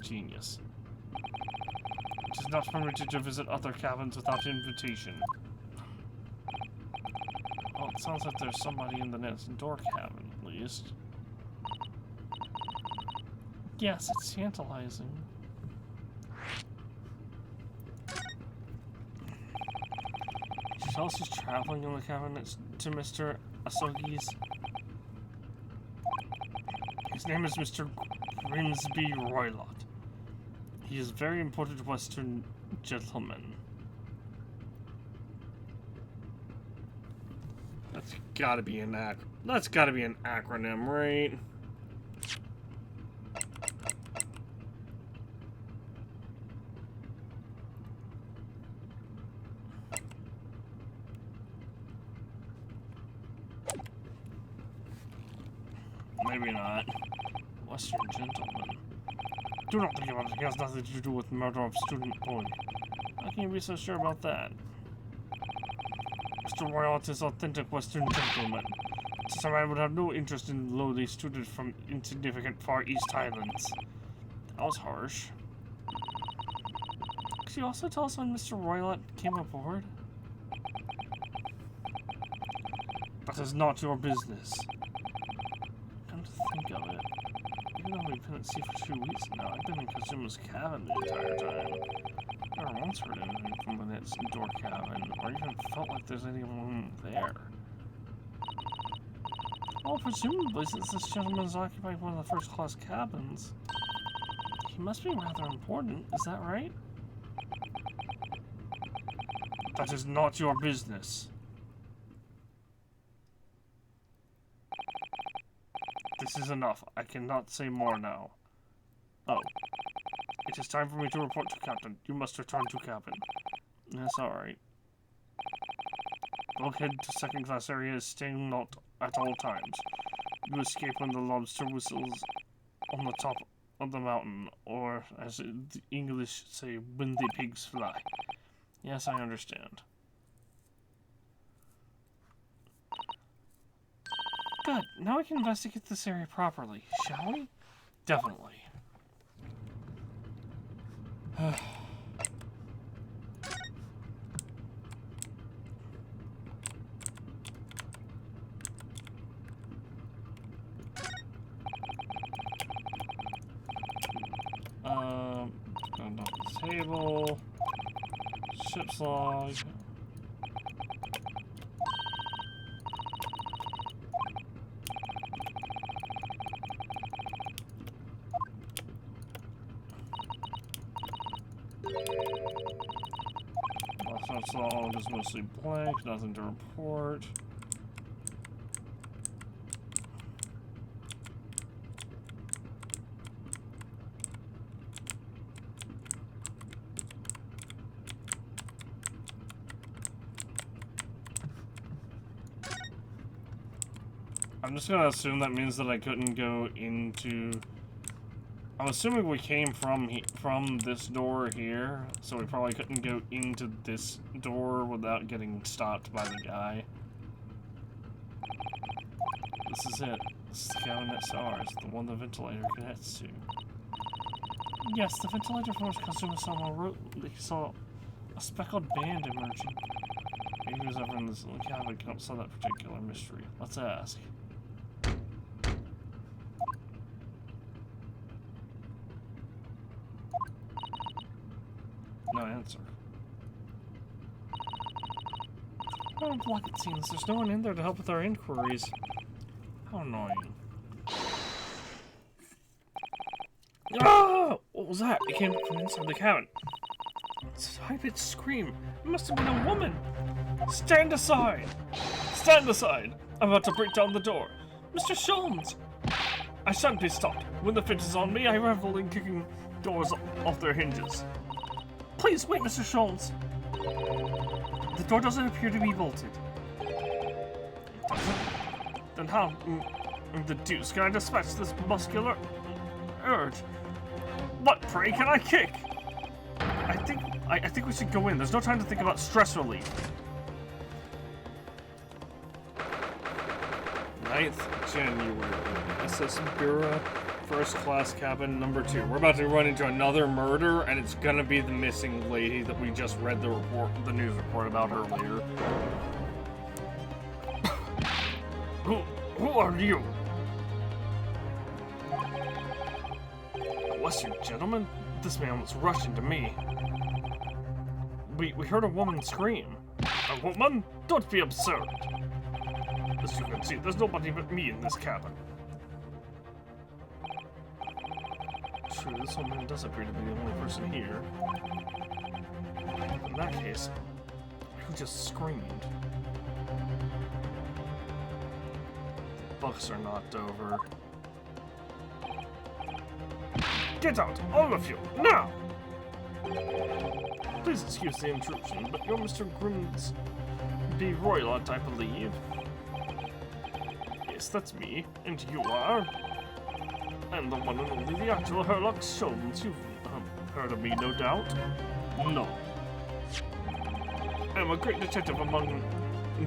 Genius. It is not permitted to visit other cabins without invitation. Well, it sounds like there's somebody in the next door cabin, at least. Yes, it's tantalizing. She tells she's traveling in the cabinet to Mr. Asogi's. His name is Mr. Grimsby Roylott. He is a very important Western gentleman. That's gotta be an acronym, right? Maybe not. Western gentleman. Do not think about it. It has nothing to do with the murder of Student Boy. How can you be so sure about that? Mr. Roylott is authentic Western gentleman. Since I would have no interest in lowly students from insignificant Far East Islands. That was harsh. Could you also tell us when Mr. Roylott came aboard? That is not your business. Come to think of it, even though we've been at sea for 2 weeks now, I've been in Kazuma's cabin the entire time. I never once heard anything from the next door cabin, or even felt like there's anyone there. Well, presumably, since this gentleman is occupying one of the first-class cabins, he must be rather important, is that right? That is not your business. This is enough. I cannot say more now. Oh. It is time for me to report to Captain. You must return to cabin. That's alright. Bulkhead to second-class area is staying not at all times. You escape when the lobster whistles on the top of the mountain, or, as the English say, when the pigs fly. Yes, I understand. Good. Now we can investigate this area properly, shall we? Definitely. Going off the table. Ship's log. Ship's log is mostly blank, nothing to report. I'm just gonna assume that means that I couldn't go into... I'm assuming we came from this door here, so we probably couldn't go into this door without getting stopped by the guy. This is it. This is the cabin next to ours, the one the ventilator connects to. Yes, the ventilator force customer saw a speckled band emerging. Maybe who's ever in this little cabin can solve that particular mystery. Let's ask. No answer. Oh, block it seems. There's no one in there to help with our inquiries. How annoying. Ah! What was that? It came from inside the cabin. It's a high-pitched scream. It must have been a woman. Stand aside! Stand aside! I'm about to break down the door. Mr. Sholmes! I shan't be stopped. When the fit is on me, I revel in kicking doors off their hinges. Please wait, Mr. Sholmes. The door doesn't appear to be bolted. It doesn't? Then how the deuce can I dispatch this muscular urge? What, pray, can I kick? I think we should go in. There's no time to think about stress relief. 9th January. SS Bureau. First class cabin number 2. We're about to run into another murder, and it's gonna be the missing lady that we just read the news report about earlier. Who are you? Bless you, gentlemen. This man was rushing to me. We heard a woman scream. A woman? Don't be absurd. As you can see, there's nobody but me in this cabin. True, this woman does appear to be the only person here. In that case, who just screamed? The books are knocked over. Get out, all of you, now! Please excuse the intrusion, but you're Mr. Grimsby Roylott, I believe. Yes, that's me, and you are? I'm the one and only, the actual Herlock Sholmes. You've heard of me, no doubt? No. I'm a great detective among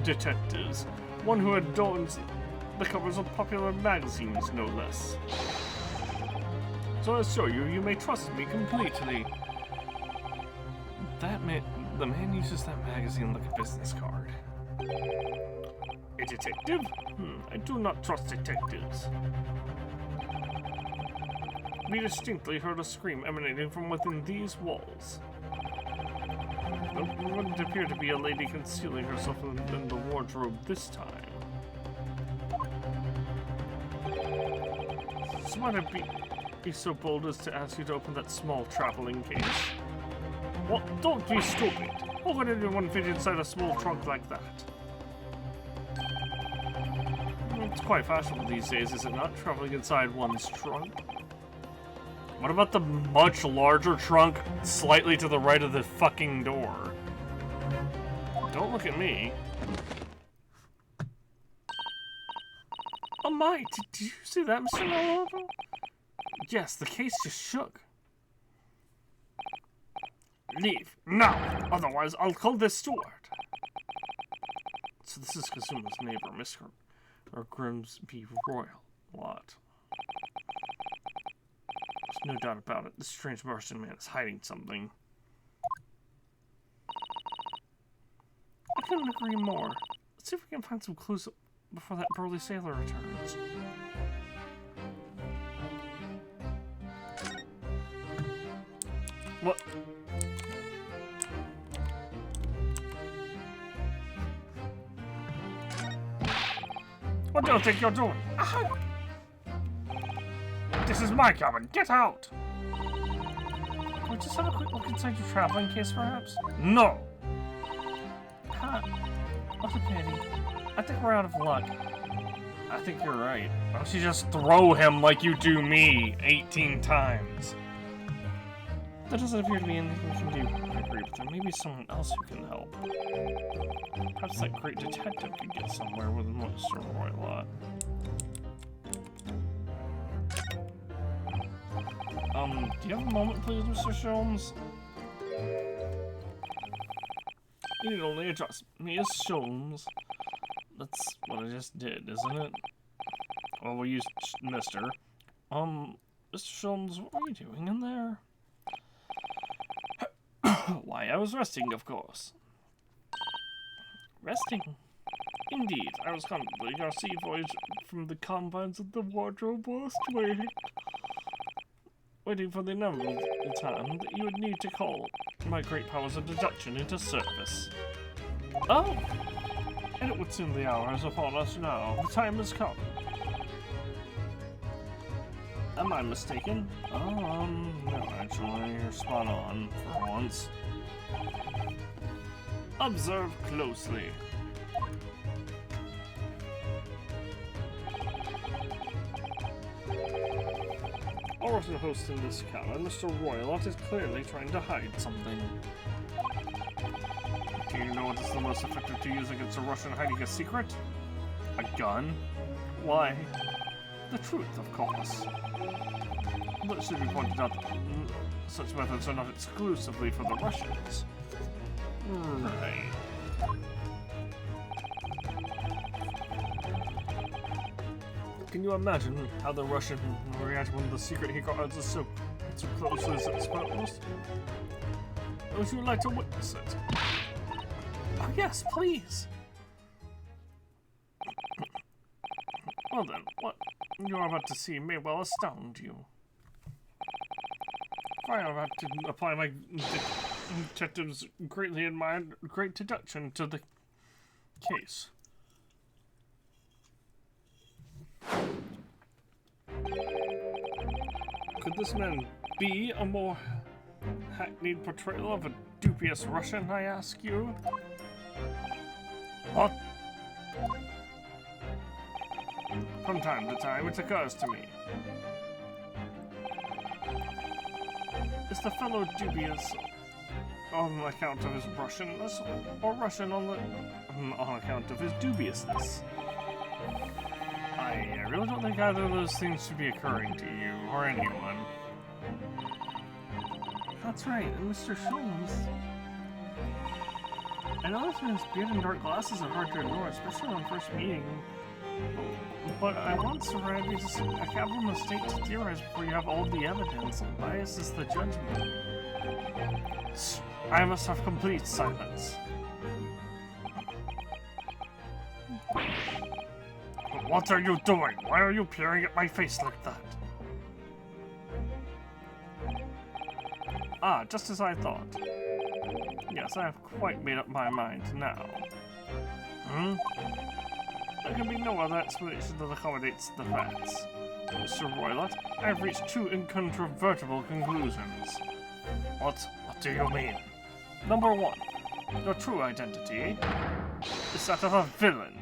detectives. One who adorns the covers of popular magazines, no less. So I assure you, you may trust me completely. The man uses that magazine like a business card. A detective? I do not trust detectives. We distinctly heard a scream emanating from within these walls. There wouldn't appear to be a lady concealing herself in the wardrobe this time. So might I be so bold as to ask you to open that small traveling case? What? Don't be stupid! How could anyone fit inside a small trunk like that? It's quite fashionable these days, is it not? Traveling inside one's trunk? What about the much larger trunk slightly to the right of the fucking door? Don't look at me. Oh my, did you see that, Mr. Nolovo? Yes, the case just shook. Leave, now! Otherwise, I'll call this steward. So this is Kazuma's neighbor, or Grimsby Royal lot. There's no doubt about it. This strange Martian man is hiding something. I couldn't agree more. Let's see if we can find some clues before that burly sailor returns. What? What do you think you're doing? Ah! This is my cabin. Get out! Can we just have a quick look inside your traveling case, perhaps? No! Huh. What a pity. I think we're out of luck. I think you're right. Why don't you just throw him like you do me 18 times? There doesn't appear to be anything we can do. I agree, but there may be someone else who can help. Perhaps that great detective could get somewhere with Mr. Roylott. Do you have a moment, please, Mr. Sholmes? You need only address me as Sholmes. That's what I just did, isn't it? Well, we'll use Mr. Mr. Sholmes, what were you doing in there? Why, I was resting, of course. Resting? Indeed, I was contemplating our sea voyage from the confines of the wardrobe whilst waiting for the inevitable time that you would need to call my great powers of deduction into service. Oh! And it would seem the hour is upon us now. The time has come. Am I mistaken? No, actually, you're spot on, for once. Observe closely. Or as the host in this cabin, Mr. Roylott is clearly trying to hide something. Do you know what is the most effective to use against a Russian hiding a secret? A gun? Why? The truth, of course. But it should be pointed out that such methods are not exclusively for the Russians. Right. Can you imagine how the Russian will react when the secret he guards is so closely exposed? Would you like to witness it? Oh yes, please! Well then, what you are about to see may well astound you. I am about to apply my detective's greatly admired great deduction to the case. Could this man be a more hackneyed portrayal of a dubious Russian, I ask you? What? From time to time, it occurs to me. Is the fellow dubious on account of his Russianness, or Russian on account of his dubiousness? I really don't think either of those things should be occurring to you, or anyone. That's right, and Mr. Sholmes. I know this man's beard and dark glasses are hard to ignore, especially on first meeting. But I once read it's a capital mistake to theorize before you have all the evidence, and bias is the judgment. I must have complete silence. What are you doing? Why are you peering at my face like that? Ah, just as I thought. Yes, I have quite made up my mind now. There can be no other explanation that accommodates the facts. Mr. Roylott, I have reached two incontrovertible conclusions. What do you mean? Number one, your true identity is that of a villain.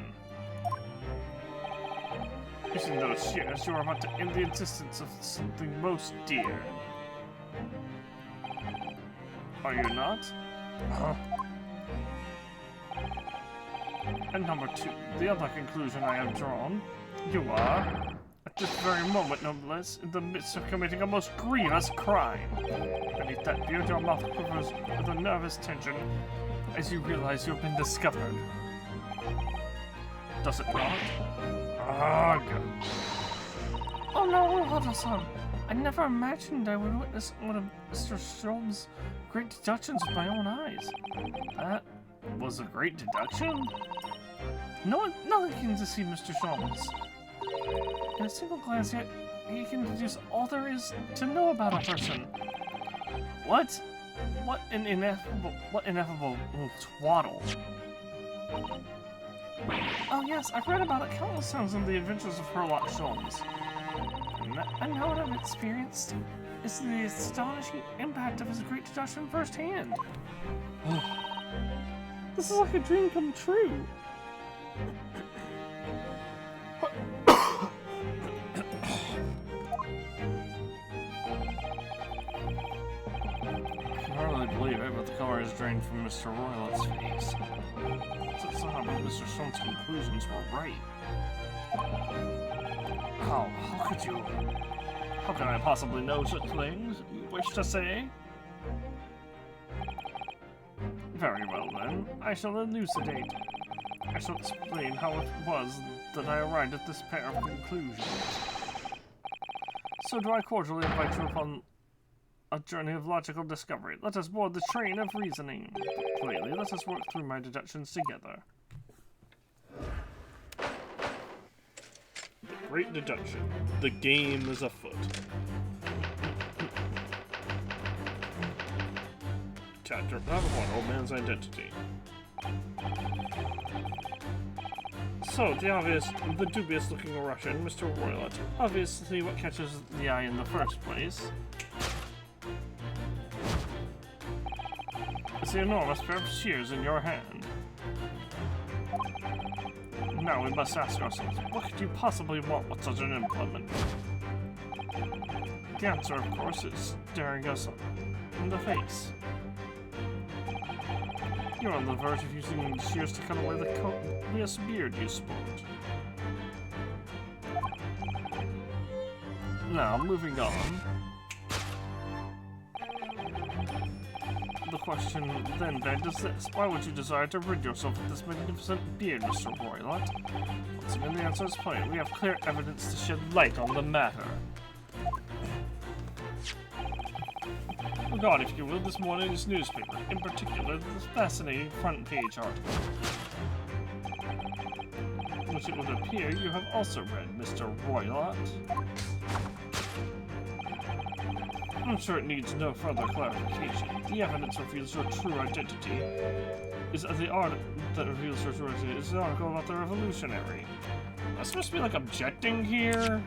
Using those shears, you are about to end the existence of something most dear. Are you not? Huh? And number two, the other conclusion I have drawn, you are, at this very moment no less, in the midst of committing a most grievous crime. Beneath that beard, your mouth quivers with a nervous tension as you realize you have been discovered. Does it not? Ah, good. Oh no, Huddleston. I never imagined I would witness one of Mr. Sholmes' great deductions with my own eyes. That was a great deduction? Nothing can deceive Mr. Sholmes. In a single glance, yet he can deduce all there is to know about a person. What? What ineffable twaddle. Oh yes, I've read about it countless times in the adventures of Herlock Sholmes. And now what I've experienced is the astonishing impact of his great deduction firsthand. This is like a dream come true. I can hardly believe it, but the color is drained from Mr. Roylet's face. So it's not, but Mr. Sholmes' conclusions were right. How could you? How can I possibly know such things you wish to say? Very well then, I shall elucidate. I shall explain how it was that I arrived at this pair of conclusions. So do I cordially invite you upon a journey of logical discovery. Let us board the train of reasoning. Clearly, let us work through my deductions together. Great deduction. The game is afoot. Chapter 1, Old Man's Identity. So, the dubious-looking Russian, Mr. Roylet. Obviously what catches the eye in the first place is the enormous pair of shears in your hand. Now we must ask ourselves, what could you possibly want with such an implement? The answer, of course, is staring us in the face. You're on the verge of using shears to cut away the copious beard you sport. Now, moving on. The question then begged is this: why would you desire to rid yourself of this magnificent beard, Mr. Roylott? Once again, the answer is plain. We have clear evidence to shed light on the matter. Regard, if you will, this morning's newspaper, in particular, this fascinating front page article, which it would appear you have also read, Mr. Roylott. I'm sure it needs no further clarification. The evidence reveals your true identity. The article about the revolutionary. Am I supposed to be like objecting here?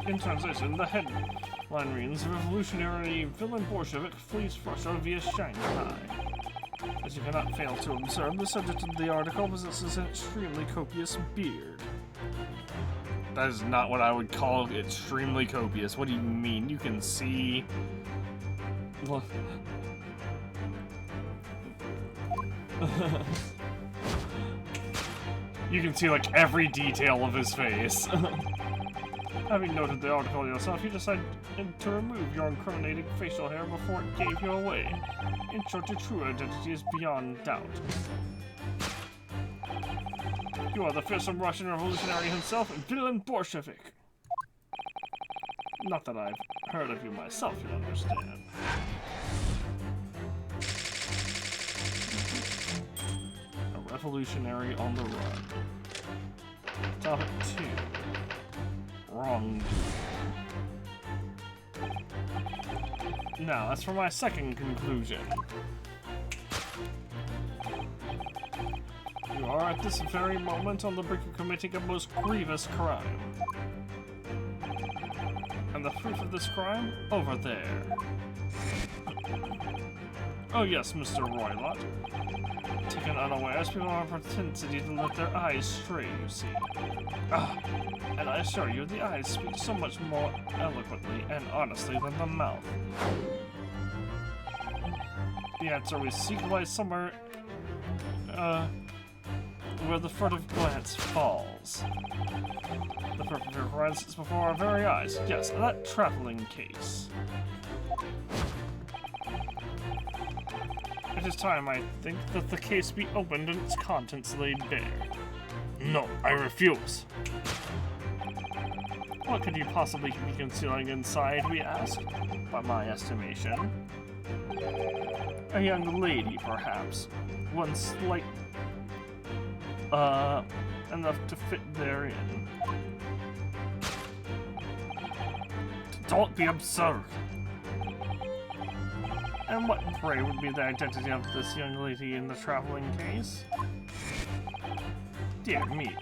In translation, the headline reads: Revolutionary villain Bolshevik flees Russia via Shanghai. As you cannot fail to observe, the subject of the article possesses an extremely copious beard. That is not what I would call extremely copious. What do you mean? You can see... Well... you can see, like, every detail of his face. Having noted the article yourself, you decided to remove your incriminating facial hair before it gave you away. In short, your true identity is beyond doubt. You are the fearsome Russian revolutionary himself, villain Bolshevik. Not that I've heard of you myself, you understand. A revolutionary on the run. Topic 2. Wrong. Now, as for my second conclusion. You are at this very moment on the brink of committing a most grievous crime. And the proof of this crime? Over there. Oh yes, Mr. Roylott. Taken unawares, people have a propensity to let their eyes stray, you see. And I assure you, the eyes speak so much more eloquently and honestly than the mouth. The answer we seek lies somewhere, where the furtive glance falls. The perfect rises before our very eyes. Yes, that traveling case. It is time, I think, that the case be opened and its contents laid bare. No, I refuse. What could you possibly be concealing inside, we ask? By my estimation. A young lady, perhaps. One slight... enough to fit therein. Don't be absurd. And what, pray, would be the identity of this young lady in the traveling case? Dear me.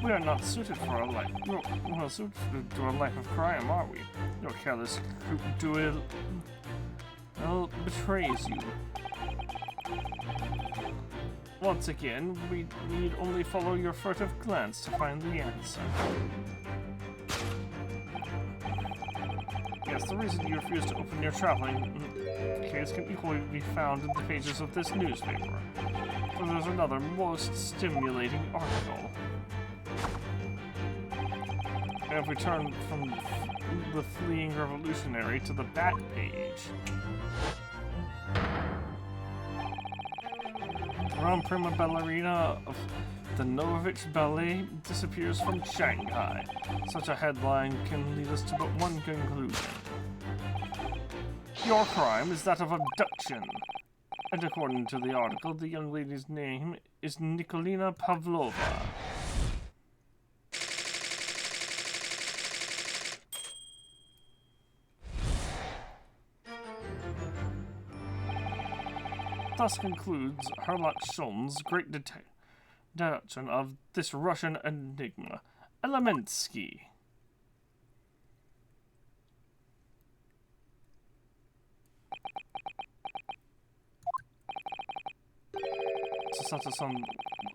We are not suited for a life. We're not suited to a life of crime, are we? Your careless duel betrays you. Once again, we need only follow your furtive glance to find the answer. Yes, the reason you refuse to open your traveling case can equally be found in the pages of this newspaper. For there's another most stimulating article. And if we turn from the fleeing revolutionary to the back page, Grand Prima ballerina of the Novovich Ballet disappears from Shanghai. Such a headline can lead us to but one conclusion. Your crime is that of abduction. And according to the article, the young lady's name is Nikolina Pavlova. Thus concludes Herlock Sholm's great deduction of this Russian enigma, Elemensky.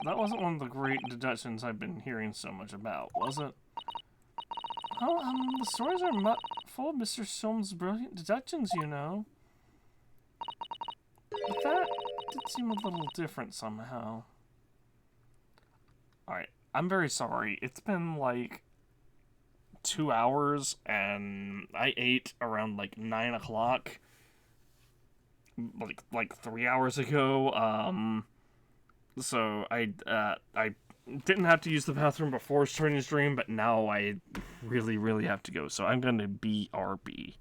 That wasn't one of the great deductions I've been hearing so much about, was it? Well, the stories are full of Mr. Sholm's brilliant deductions, you know. But that did seem a little different somehow. Alright, I'm very sorry. It's been like 2 hours and I ate around like 9 o'clock. Like 3 hours ago. So I didn't have to use the bathroom before starting the stream, but now I really have to go. So I'm gonna BRB.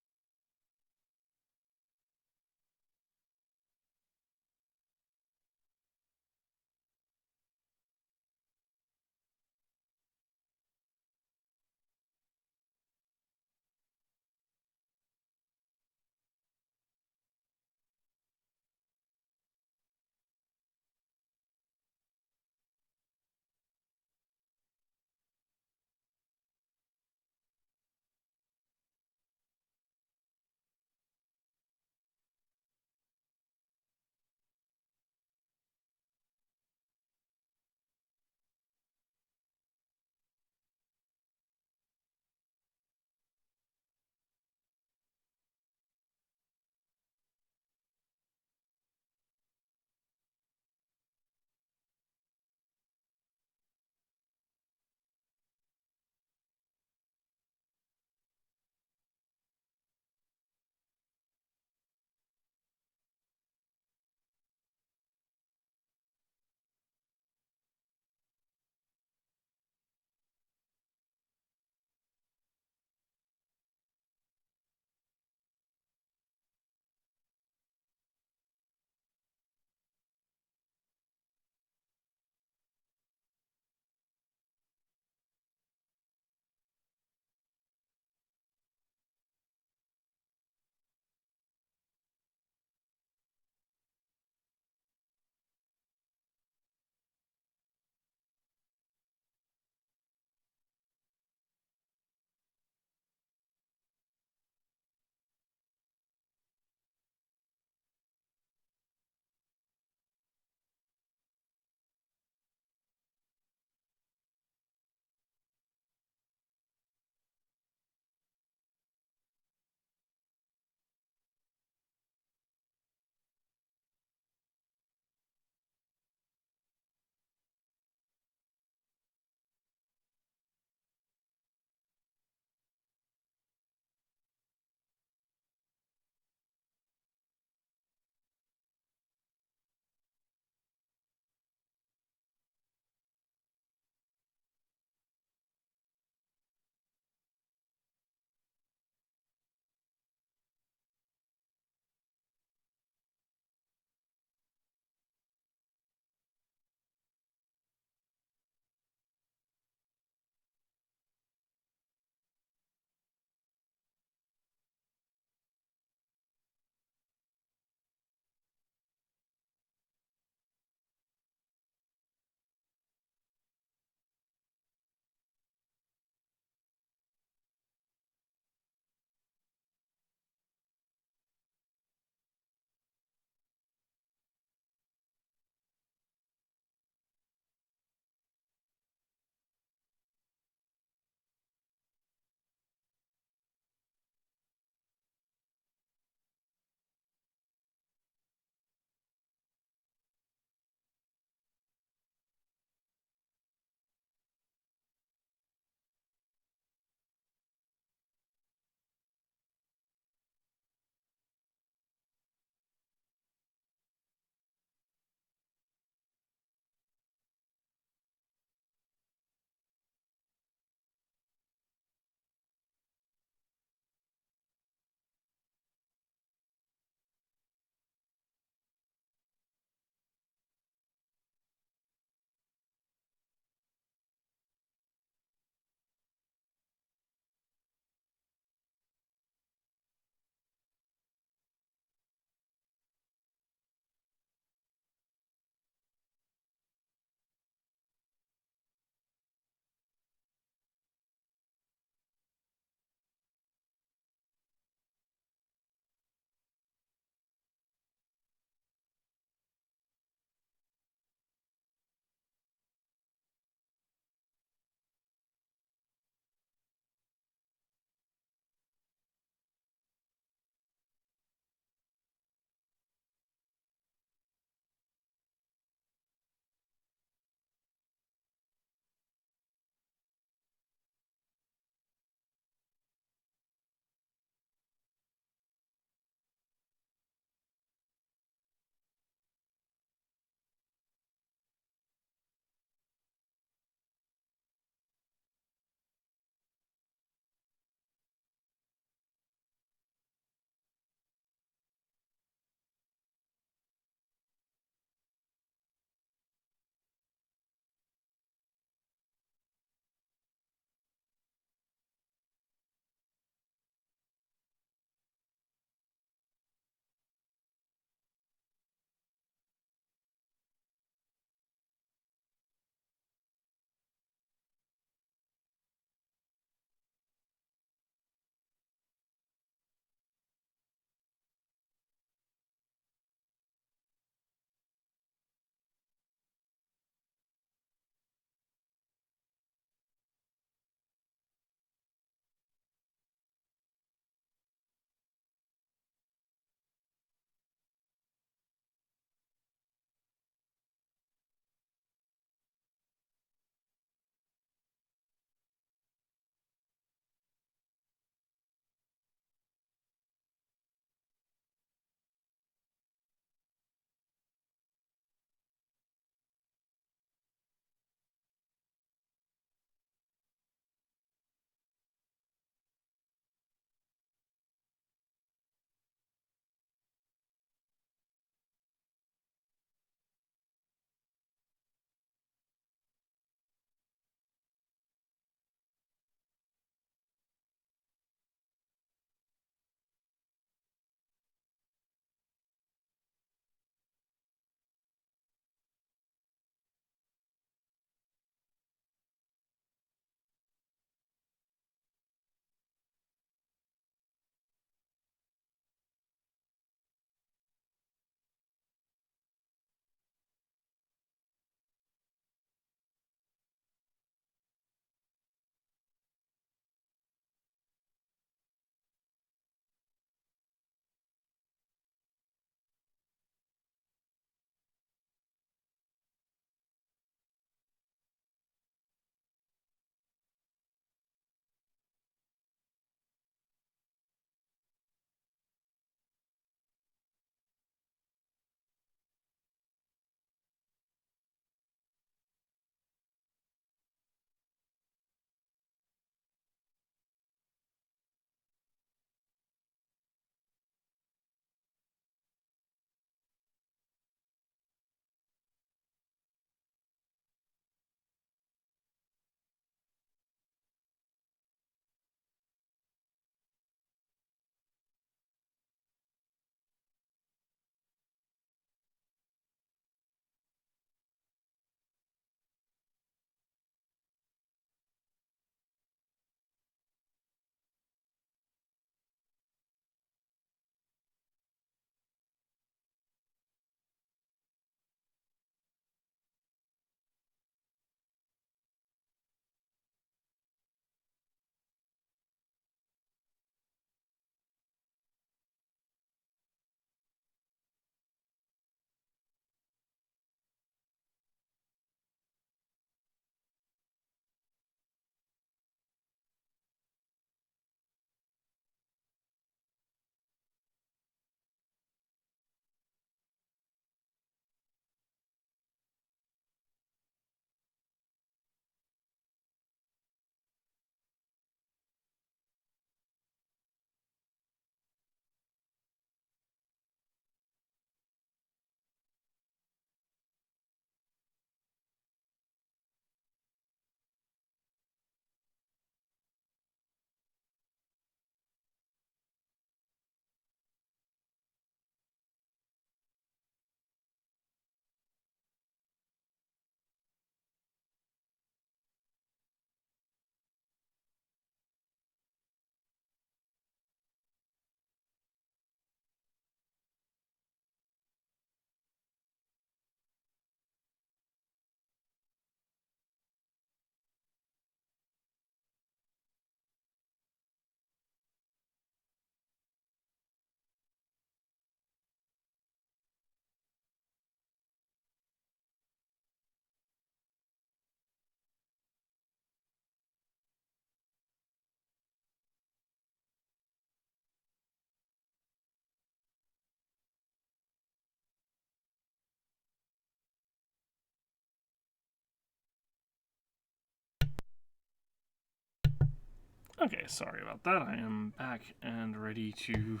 Okay, sorry about that. I am back and ready to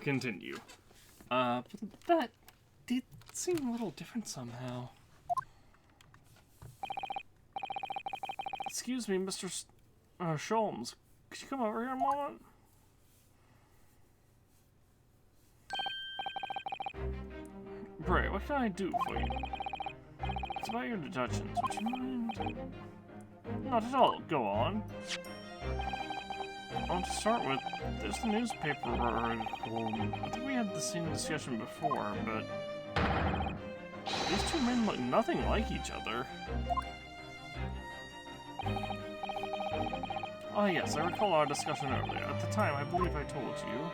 continue. But that did seem a little different somehow. Excuse me, Mr. Sholmes. Could you come over here a moment? Bray, what can I do for you? It's about your deductions. Would you mind? Not at all. Go on. Well, to start with, there's the newspaper article. I think we had the same discussion before, but these two men look nothing like each other. Oh yes, I recall our discussion earlier. At the time, I believe I told you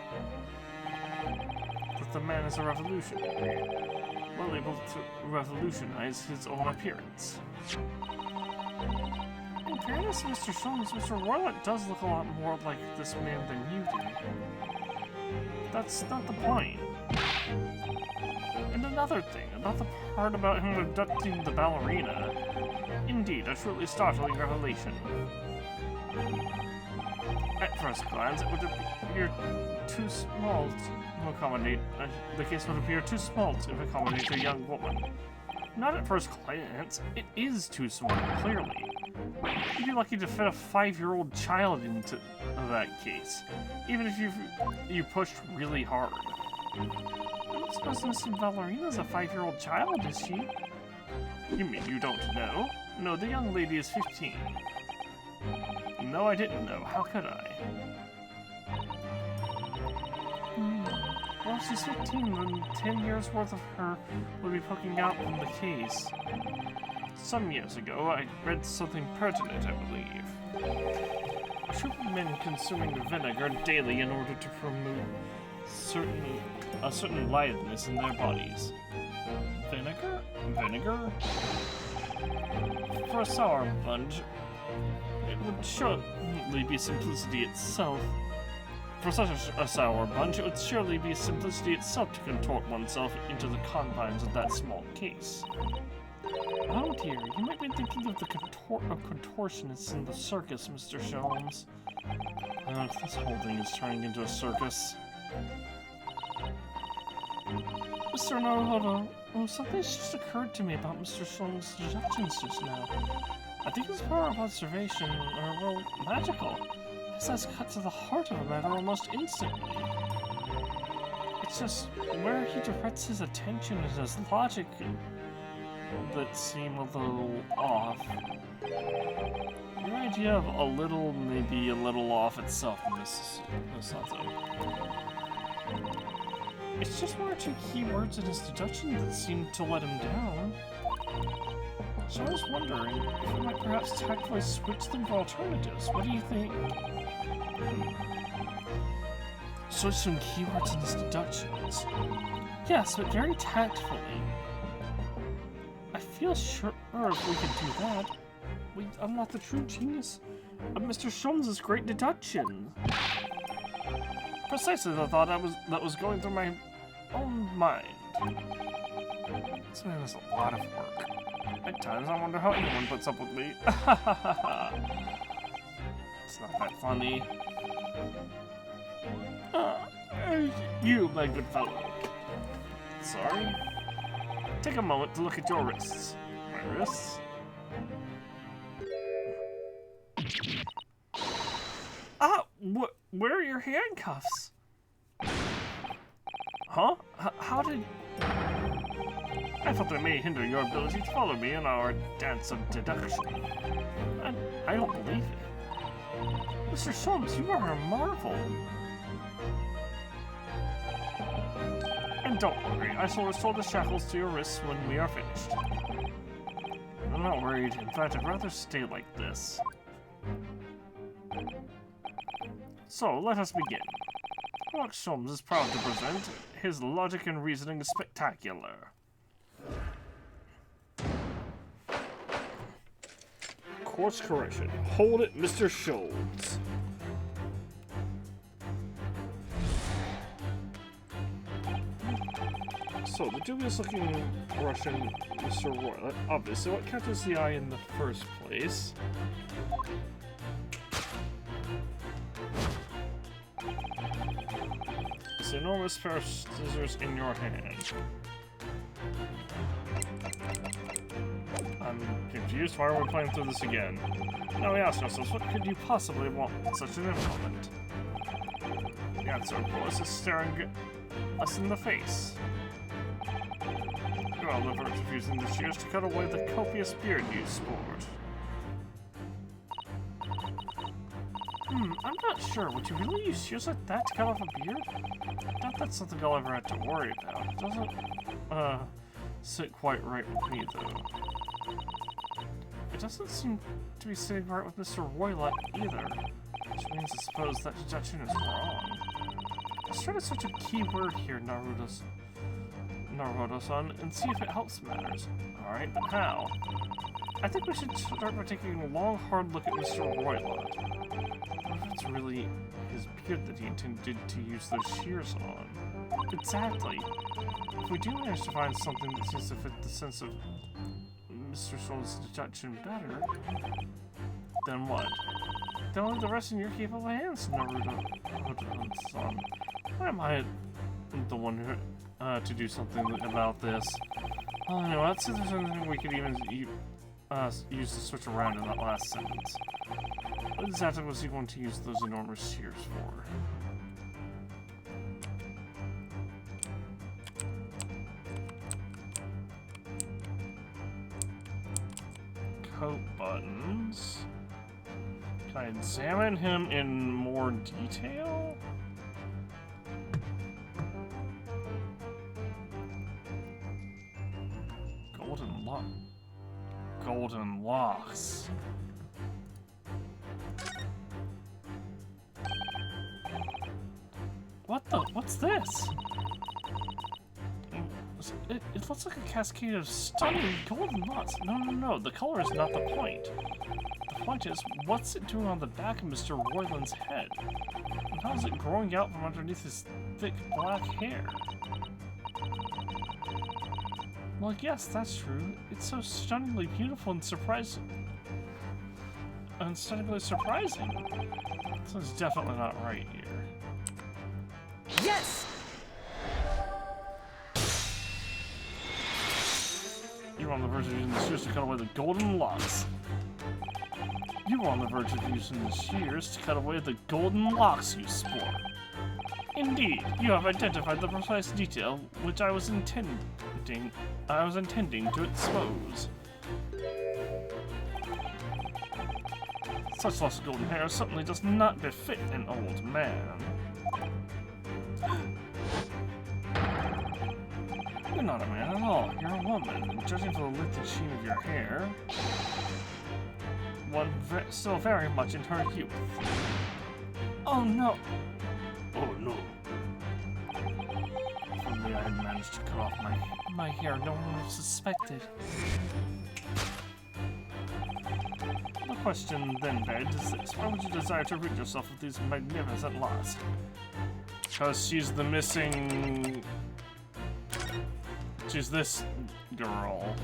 that the man is a revolutionary, well able to revolutionize his own appearance. In fairness, Mr. Sholmes, Mr. Warlock does look a lot more like this man than you do. That's not the point. And another thing, about the part about him abducting the ballerina. Indeed, a truly startling revelation. At first glance, it would appear too small to accommodate. The case would appear too small to accommodate a young woman. Not at first glance. It is too small, clearly. You'd be lucky to fit a 5-year-old child into that case, even if you pushed really hard. I don't suppose Miss Ballerina's a 5-year-old child, is she? You mean you don't know? No, the young lady is 15. No, I didn't know. How could I? Well, if she's 15, then 10 years worth of her would be poking out from the case. Some years ago, I read something pertinent, I believe. A troop of men consuming vinegar daily in order to promote a certain litheness in their bodies. Vinegar? Vinegar? For a sour bunch, it would surely be simplicity itself. For such a sour bunch, it would surely be simplicity itself to contort oneself into the confines of that small case. Oh dear, you might be thinking of the contortionists in the circus, Mr. Sholmes. This whole thing is turning into a circus. Mr. Naruhodo, something's just occurred to me about Mr. Sholmes' deductions just now. I think his power of observation are, well, magical. This has cut to the heart of a matter almost instantly. It's just where he directs his attention and his logic that seem a little off. Your idea of a little, maybe a little off itself in this something. It's just one or two key words in his deduction that seem to let him down. So I was wondering if we might perhaps tactfully switch them for alternatives. What do you think? Switch some keywords in his deductions. Yes, but very tactfully. I feel sure if we could do that. I'm not the true genius of Mr. Sholmes' great deduction. Precisely the thought that was going through my own mind. This man is a lot of work. At times I wonder how anyone puts up with me. It's not that funny. You, my good fellow. Sorry? Take a moment to look at your wrists. My wrists? Ah! Where are your handcuffs? Huh? How did... I thought they may hinder your ability to follow me in our dance of deduction. I don't believe it. Mr. Sholmes, you are a marvel. And don't worry, I shall restore the shackles to your wrists when we are finished. I'm not worried. In fact, I'd rather stay like this. So, let us begin. Sherlock Sholmes is proud to present his logic and reasoning is spectacular. Course correction. Hold it, Mr. Sholmes. So, the dubious-looking Russian Mr. Roy, obviously, what catches the eye in the first place enormous pair of scissors in your hand. I'm confused. Why are we playing through this again? Now we ask ourselves, what could you possibly want with such an implement? The answer, of course, is staring us in the face. You're on the verge of using the shears to cut away the copious beard you sport. I'm not sure. Would you really use shears like that to cut off a beard? I doubt that's something I'll ever have to worry about. It doesn't, sit quite right with me, though. It doesn't seem to be sitting right with Mr. Roylott either. Which means I suppose that deduction is wrong. Let's try to search a key word here, Naruto-san, and see if it helps matters. Alright, but how? I think we should start by taking a long, hard look at Mr. Roylott. What if it's really his beard that he intended to use those shears on? Exactly. If we do manage to find something that seems to fit the sense of Mr. Shoulder's deduction better, then what? Then only the rest in your capable hands, Naruto-san. Why am I the one who, to do something about this? Oh, anyway, let's see if there's anything we could even use to switch around in that last sentence. What exactly was he going to use those enormous shears for? Coat buttons. Can I examine him in more detail? Golden locks. What's this? It looks like a cascade of stunning golden locks. No, the color is not the point. The point is, what's it doing on the back of Mr. Royland's head? And how is it growing out from underneath his thick black hair? Well, yes, that's true. It's so stunningly beautiful and surprising. And stunningly surprising. So it's definitely not right here. Yes! You're on the verge of using the shears to cut away the golden locks. You were on the verge of using the shears to cut away the golden locks you sport. Indeed, you have identified the precise detail which I was intending to expose. Such loss of golden hair certainly does not befit an old man. You're not a man at all. You're a woman. And judging from the length and sheen of your hair, one still very much in her youth. Oh no! Oh no! If only I had managed to cut off my hair, no one would have suspected. The question then begged is this: why would you desire to rid yourself of these magnificent locks? Because she's the missing... She's this girl.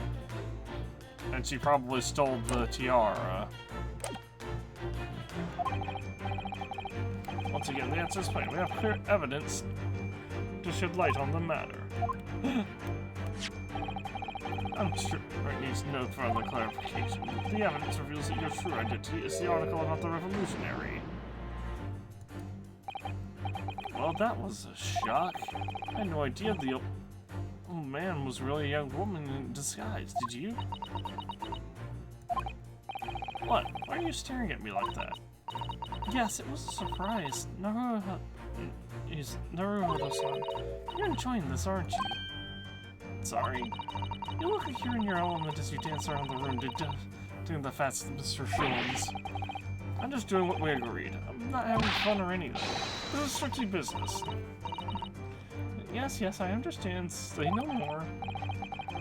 And she probably stole the tiara. Once again, the answer is plain. We have clear evidence to shed light on the matter. I'm sure it needs no further clarification. The evidence reveals that your true identity is the article about the revolutionary. Well, that was a shock. I had no idea the old man was really a young woman in disguise. Did you? What? Why are you staring at me like that? Yes, it was a surprise. Naruto-san. You're enjoying this, aren't you? Sorry. You look like you're in your element as you dance around the room doing the fats to Mr. Films. I'm just doing what we agreed. I'm not having fun or anything. This is strictly business. Yes, I understand. Say no more.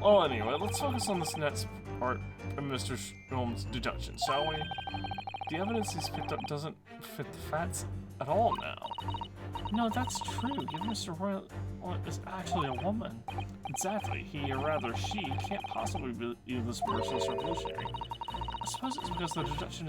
Well, anyway, let's focus on this next part of Mr. Films' deduction, shall we? The evidence he's picked up doesn't fit the facts at all now. No, that's true. Given Mr. Royal is actually a woman. Exactly. He, or rather she, can't possibly be this person's revolutionary. I suppose it's because the deduction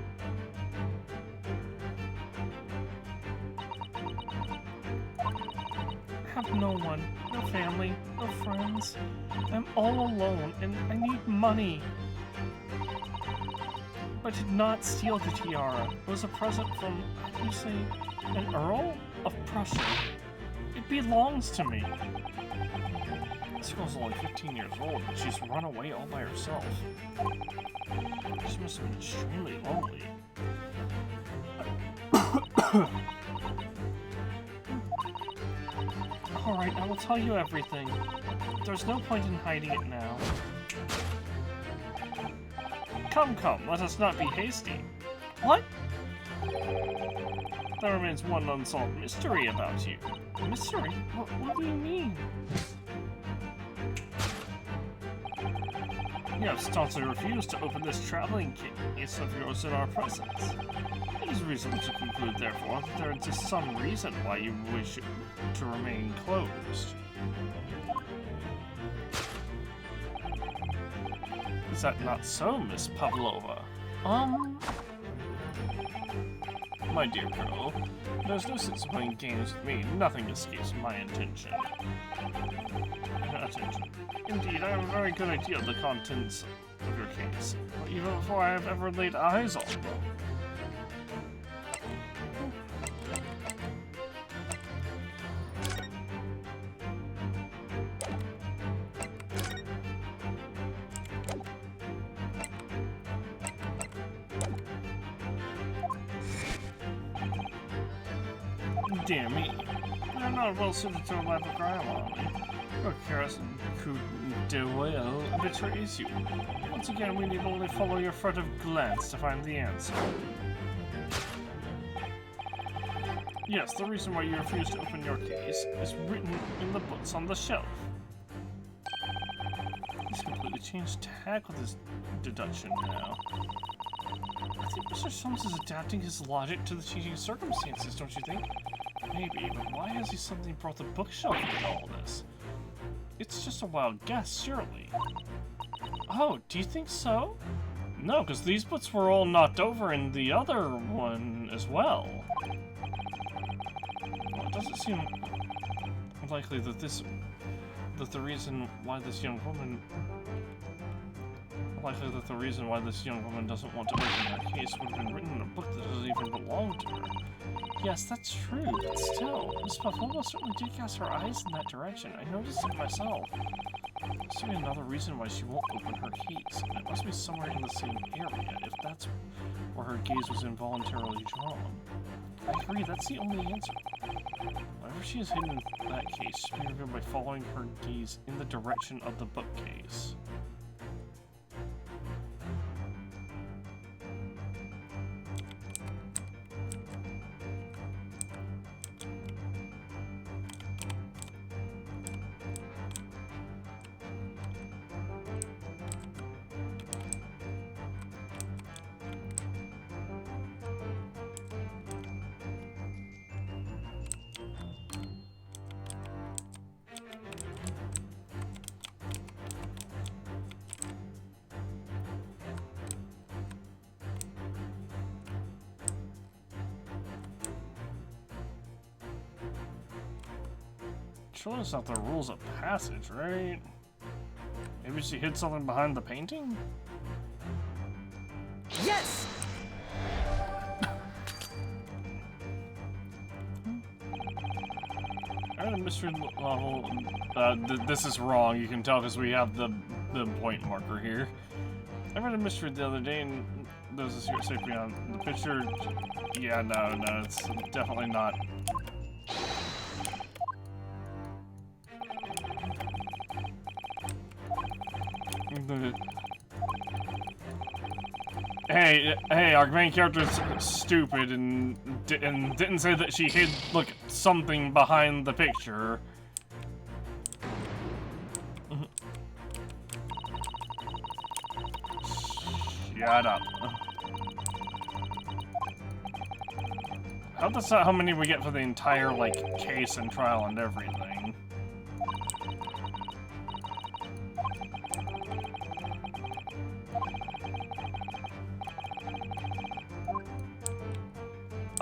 friends. I'm all alone, and I need money. I did not steal the tiara. It was a present from, how do you say, an Earl of Prussia. It belongs to me. This girl's only 15 years old, and she's run away all by herself. She must have been extremely lonely. Alright, I will tell you everything. There's no point in hiding it now. Come, let us not be hasty. What? There remains one unsolved mystery about you. Mystery? What do you mean? You have staunchly refused to open this traveling case of yours in our presence. It is reasonable to conclude, therefore, that there exists some reason why you wish it to remain closed. Is that not so, Miss Pavlova? My dear girl, there's no sense playing games with me. Nothing escapes my attention. Indeed, I have a very good idea of the contents of your case, even before I have ever laid eyes on them. Dear me, I'm not well suited to a life of crime on me. Your kerosene coup de well betrays you. Once again, we need only follow your furtive glance to find the answer. Yes, the reason why you refuse to open your case is written in the books on the shelf. He's completely changed tack with his deduction now. I think Mr. Soames is adapting his logic to the changing circumstances, don't you think? Maybe, but why has he suddenly brought the bookshelf into all this? It's just a wild guess, surely. Oh, do you think so? No, because these books were all knocked over in the other one as well. Well, it doesn't seem likely that the reason why this young woman doesn't want to open her case would have been written in a book that doesn't even belong to her. Yes, that's true, but still, Miss Pavlova certainly did cast her eyes in that direction. I noticed it myself. There must be another reason why she won't open her case. It must be somewhere in the same area, if that's where her gaze was involuntarily drawn. I agree, that's the only answer. Wherever she is hidden in that case, she should be revealed by following her gaze in the direction of the bookcase. Surely it's not the rules of passage, right? Maybe she hid something behind the painting? Yes! I read a mystery novel. This is wrong, you can tell because we have the point marker here. I read a mystery the other day and there's a secret safe beyond the picture. Yeah, no, it's definitely not. Hey, our main character is stupid and didn't say that she hid, look, something behind the picture. Shut up. I hope that's not how many we get for the entire, like, case and trial and everything.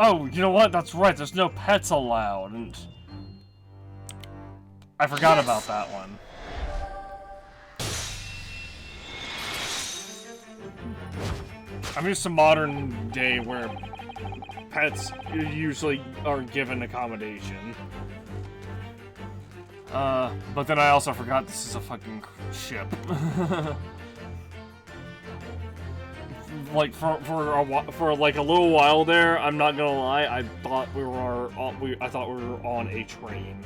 Oh, you know what? That's right, there's no pets allowed, and I forgot about that one. I'm used to modern day where pets usually are given accommodation. But then I also forgot this is a fucking ship. Like for like a little while there, I'm not gonna lie, I thought we were on a train.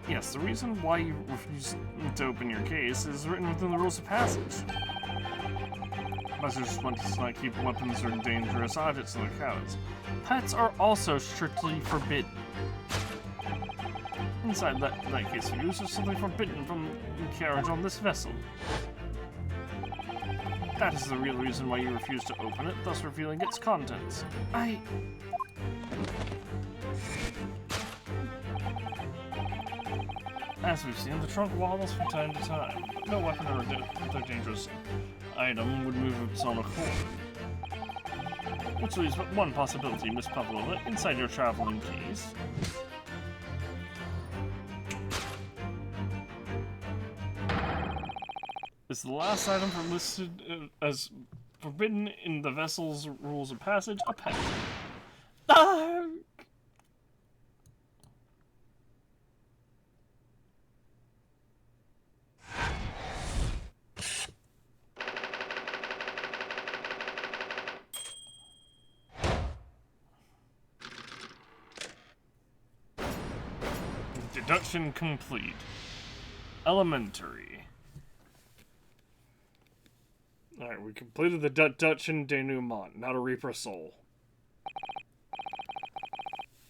Yes, the reason why you refuse to open your case is written within the rules of passage. Passengers must not keep weapons or dangerous objects in their cabins. Pets are also strictly forbidden. Inside that case of use is something forbidden from carriage on this vessel. That is the real reason why you refuse to open it, thus revealing its contents. As we've seen, the trunk wobbles from time to time. No weapon or other dangerous item would move of its own accord. Which leaves but one possibility, Miss Pavlova, inside your traveling case. Is the last item listed as forbidden in the vessel's rules of passage a pet? Deduction complete. Elementary. Alright, we completed the deduction denouement. Now to Reaper Soul.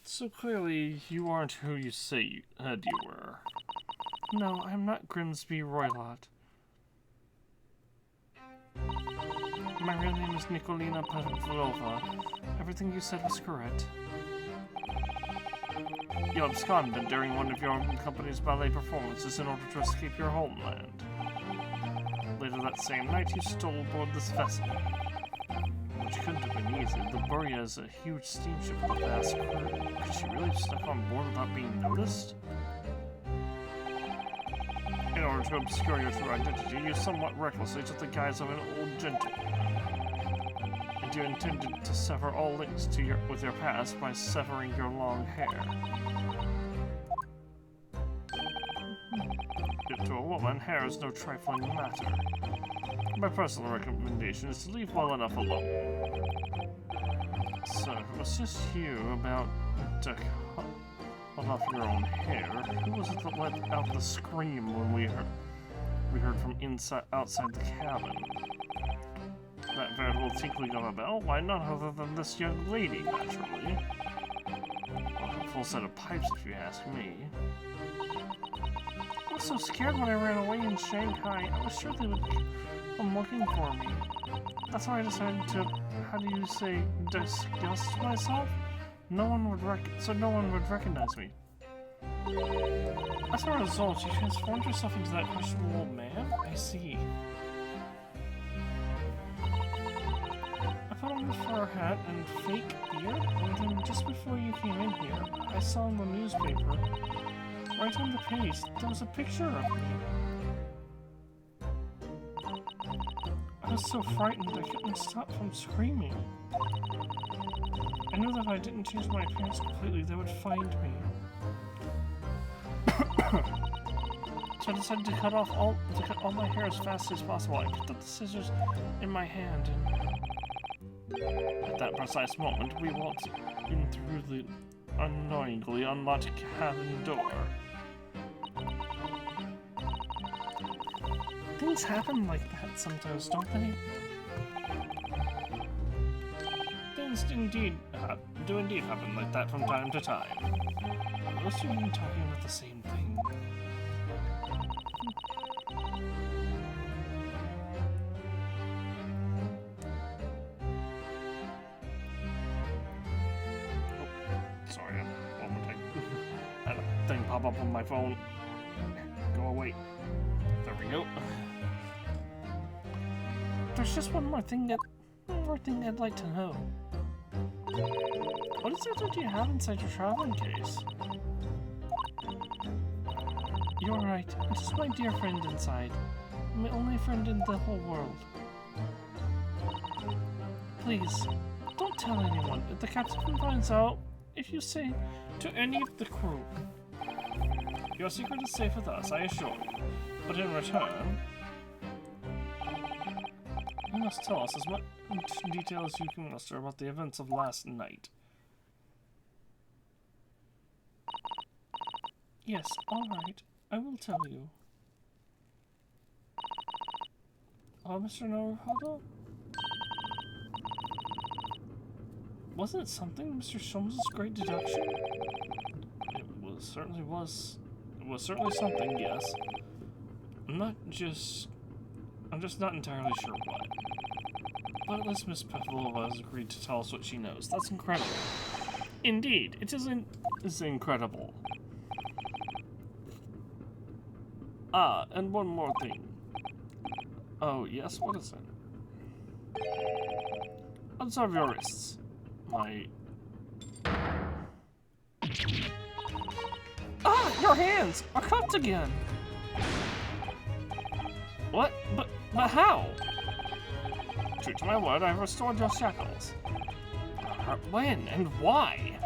So clearly, you aren't who you say you were. No, I'm not Grimsby Roylott. My real name is Nikolina Pavlova. Everything you said was correct. You absconded during one of your company's ballet performances in order to escape your homeland. Later that same night, you stole aboard this vessel. Which couldn't have been easy. The Burya is a huge steamship with a vast crew. Could she really have stuck on board without being noticed? In order to obscure your true identity, you somewhat recklessly took the guise of an old gentleman. And you intended to sever all links to with your past by severing your long hair. Yet to a woman, hair is no trifling matter. My personal recommendation is to leave well enough alone. So, if it was just you about to cut off your own hair, who was it that let out the scream when we heard from outside the cabin? That veritable tinkling of a bell? Why, none other than this young lady, naturally. Well, a full set of pipes, if you ask me. I was so scared when I ran away in Shanghai. I was sure they would come looking for me. That's why I decided to, how do you say, disgust myself? No one would recognize me. As a result, you transformed yourself into that questionable old man? I see. I put on the fur hat and fake beard, and then just before you came in here, I saw in the newspaper, right on the page, there was a picture of me. I was so frightened I couldn't stop from screaming. I knew that if I didn't change my appearance completely, they would find me. So I decided to cut all my hair as fast as possible. I picked up the scissors in my hand, and at that precise moment, we walked in through the annoyingly unlocked cabin door. Things happen like that sometimes, don't they? Things do indeed happen like that from time to time. Unless you've been talking about the same thing. Oh, sorry, one more thing. I had a thing pop up on my phone. Go away. There we go. There's just one more thing I'd like to know. What is it that you have inside your traveling case? You're right. It is my dear friend inside. My only friend in the whole world. Please, don't tell anyone. If the captain finds out, if you say to any of the crew, your secret is safe with us, I assure you. But in return, you must tell us as much detail as you can muster about the events of last night. Yes, alright. I will tell you. Mr. Naruhodo? Wasn't it something Mr. Sholmes' great deduction? It certainly was. It was certainly something, yes. I'm just not entirely sure what. But at least Miss Pavlova has agreed to tell us what she knows. That's incredible. Indeed, it is incredible. Ah, and one more thing. Oh, yes, what is it? Observe your wrists. Ah, your hands are cupped again. What? But how? True to my word, I've restored your shackles. When and why?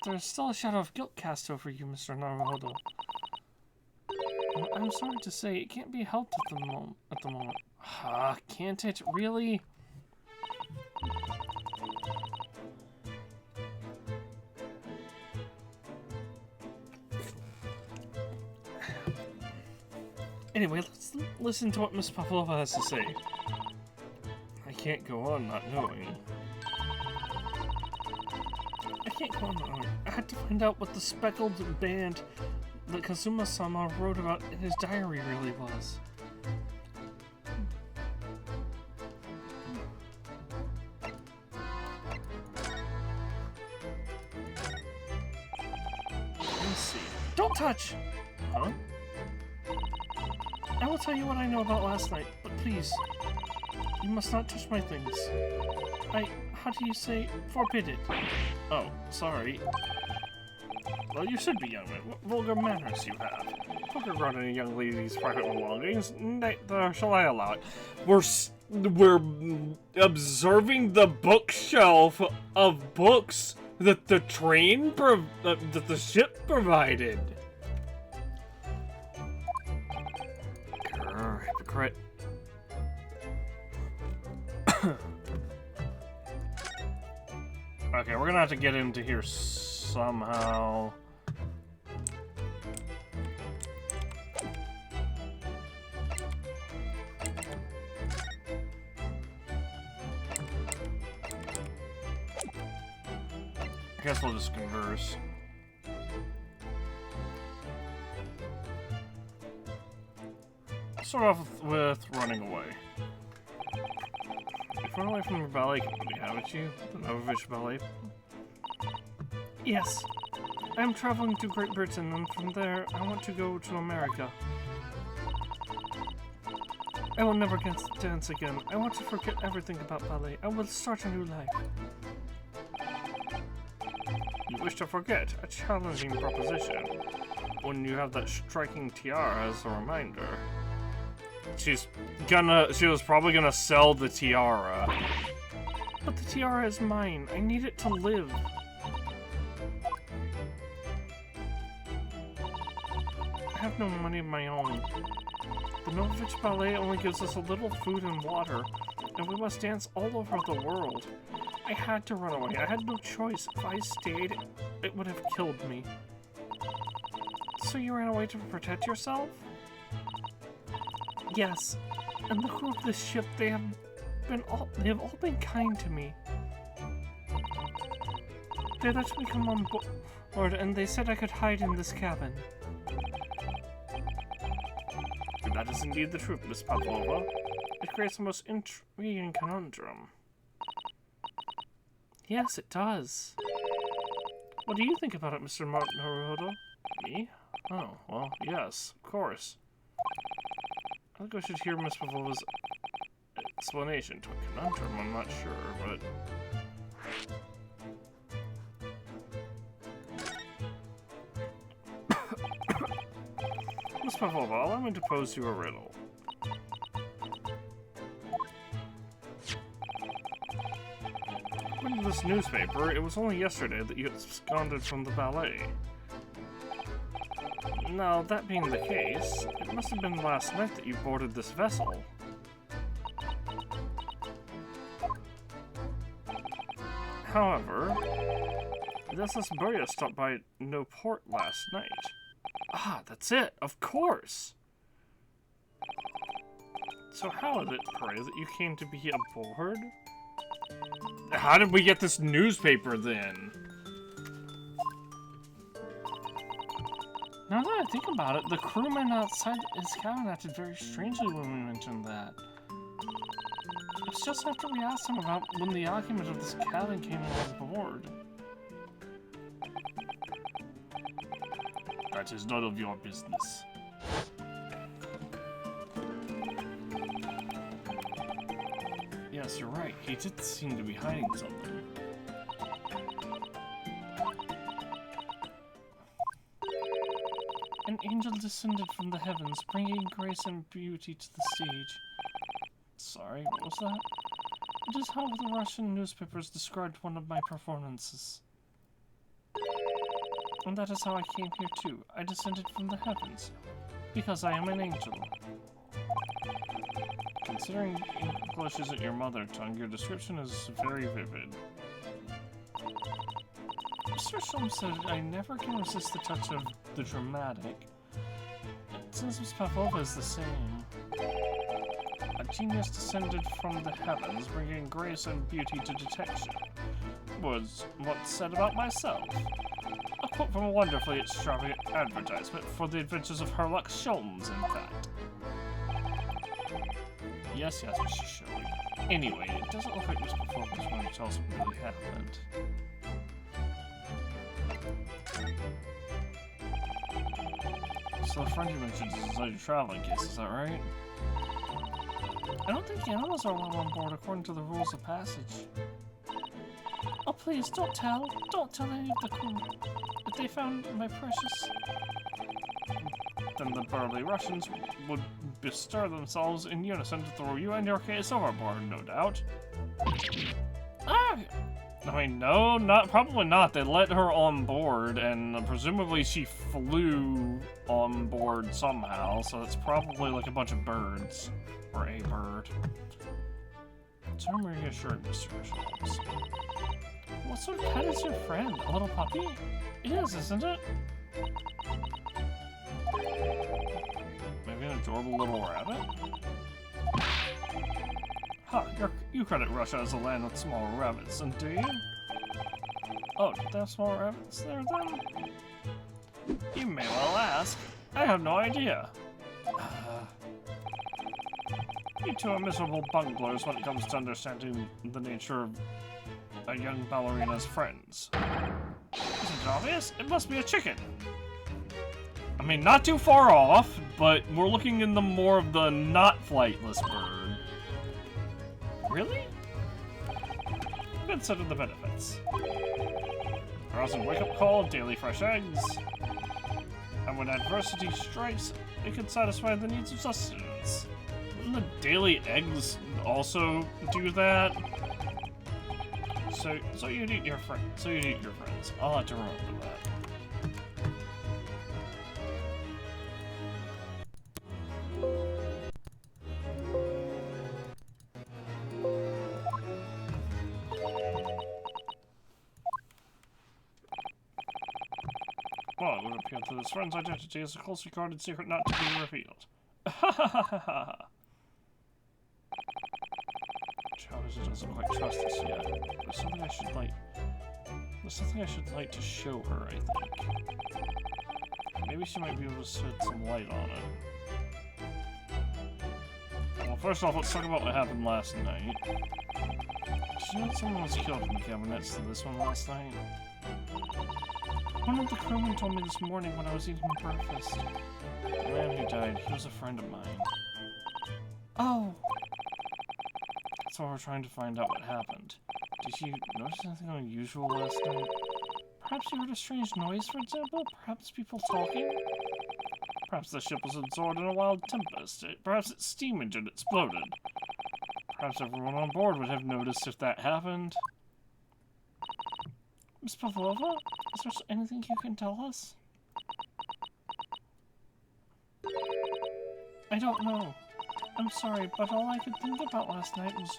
There's still a shadow of guilt cast over you, Mr. Naruhodo. I'm sorry to say, it can't be helped at the moment. Can't it? Really? Anyway, let's listen to what Miss Pavlova has to say. I can't go on not knowing. I had to find out what the speckled band that Kazuma-sama wrote about in his diary really was. Let's see. Don't touch! Huh? I will tell you what I know about last night, but please, you must not touch my things. How do you say, forbid it? Oh, sorry. Well, you should be, young man. What vulgar manners you have. Poke around any young lady's private belongings. Shall I allow it? We're observing the bookshelf of books that the that the ship provided. Grr, hypocrite. Okay, we're gonna have to get into here somehow. I guess we'll just converse. Start off with running away. You've run away from your ballet company, haven't you? The Novovich Ballet? Yes. I'm traveling to Great Britain, and from there, I want to go to America. I will never dance again. I want to forget everything about ballet. I will start a new life. You wish to forget? A challenging proposition. When you have that striking tiara as a reminder. She was probably gonna sell the tiara. But the tiara is mine. I need it to live. I have no money of my own. The Novovich Ballet only gives us a little food and water, and we must dance all over the world. I had to run away. I had no choice. If I stayed, it would have killed me. So you ran away to protect yourself? Yes. And the crew of this ship, they have all been kind to me. They let me come on board, and they said I could hide in this cabin. That is indeed the truth, Miss Pavlova. It creates the most intriguing conundrum. Yes, it does. What do you think about it, Mr. Naruhodo? Me? Oh, well, yes, of course. I think I should hear Miss Pavlova's explanation to a conundrum. I'm not sure, but... Miss Pavlova, allow me to pose you a riddle. to this newspaper, it was only yesterday that you absconded from the ballet. Now, that being the case, it must have been last night that you boarded this vessel. However, this Burya stopped by no port last night. Ah, that's it, of course! So how is it, pray, that you came to be aboard? How did we get this newspaper, then? Now that I think about it, the crewman outside his cabin acted very strangely when we mentioned that. It's just after we asked him about when the occupant of this cabin came on board. That is none of your business. Yes, you're right. He did seem to be hiding something. An angel descended from the heavens, bringing grace and beauty to the stage. Sorry, what was that? It is how the Russian newspapers described one of my performances. And that is how I came here too. I descended from the heavens, because I am an angel. Considering English isn't your mother tongue, your description is very vivid. Mr. Sholmes said I never can resist the touch of the dramatic. It seems Miss Pavlova is the same. A genius descended from the heavens, bringing grace and beauty to detection, was what's said about myself. A quote from a wonderfully extravagant advertisement for the adventures of Herlock Sholmes, in fact. Yes, Mr. Shelley. Anyway, it doesn't look like Miss Pavlova was going to tell us what really happened. So the friend you mentioned is inside your traveling case, is that right? I don't think animals are allowed on board according to the rules of passage. Oh please, don't tell any of the crew that they found my precious... Then the burly Russians would bestir themselves in unison to throw you and your case overboard, no doubt. Ah! I mean, no, probably not. They let her on board, and presumably she flew on board somehow, so it's probably like a bunch of birds. Or a bird. So I'm reassured, Mr. Sholmes. What sort of pet is your friend? A little puppy? It is, isn't it? Maybe an adorable little rabbit? Huh, you credit Russia as a land with small rabbits, and do you? Oh, did they have small rabbits there then? You may well ask. I have no idea. You two are miserable bunglers when it comes to understanding the nature of a young ballerina's friends. Isn't it obvious? It must be a chicken. I mean, not too far off, but we're looking in the more of the not flightless bird. Really? Consider the benefits. Rousing wake-up call, daily fresh eggs. And when adversity strikes, it can satisfy the needs of sustenance. Wouldn't the daily eggs also do that? So you'd eat your friends. I'll have to remember that. Well, it would appear that his friend's identity is a closely guarded secret not to be revealed. Chavez doesn't quite trust us yet. There's something I should like to show her, I think. Maybe she might be able to shed some light on it. Well, first off, let's talk about what happened last night. Did you know someone was killed in the cabin next to this one last night? One of the crewmen told me this morning when I was eating breakfast. The man who died, he was a friend of mine. Oh! That's why we're trying to find out what happened. Did you notice anything unusual last night? Perhaps you heard a strange noise, for example? Perhaps people talking? Perhaps the ship was absorbed in a wild tempest. Perhaps its steam engine exploded. Perhaps everyone on board would have noticed if that happened. Miss Pavlova, is there anything you can tell us? I don't know. I'm sorry, but all I could think about last night was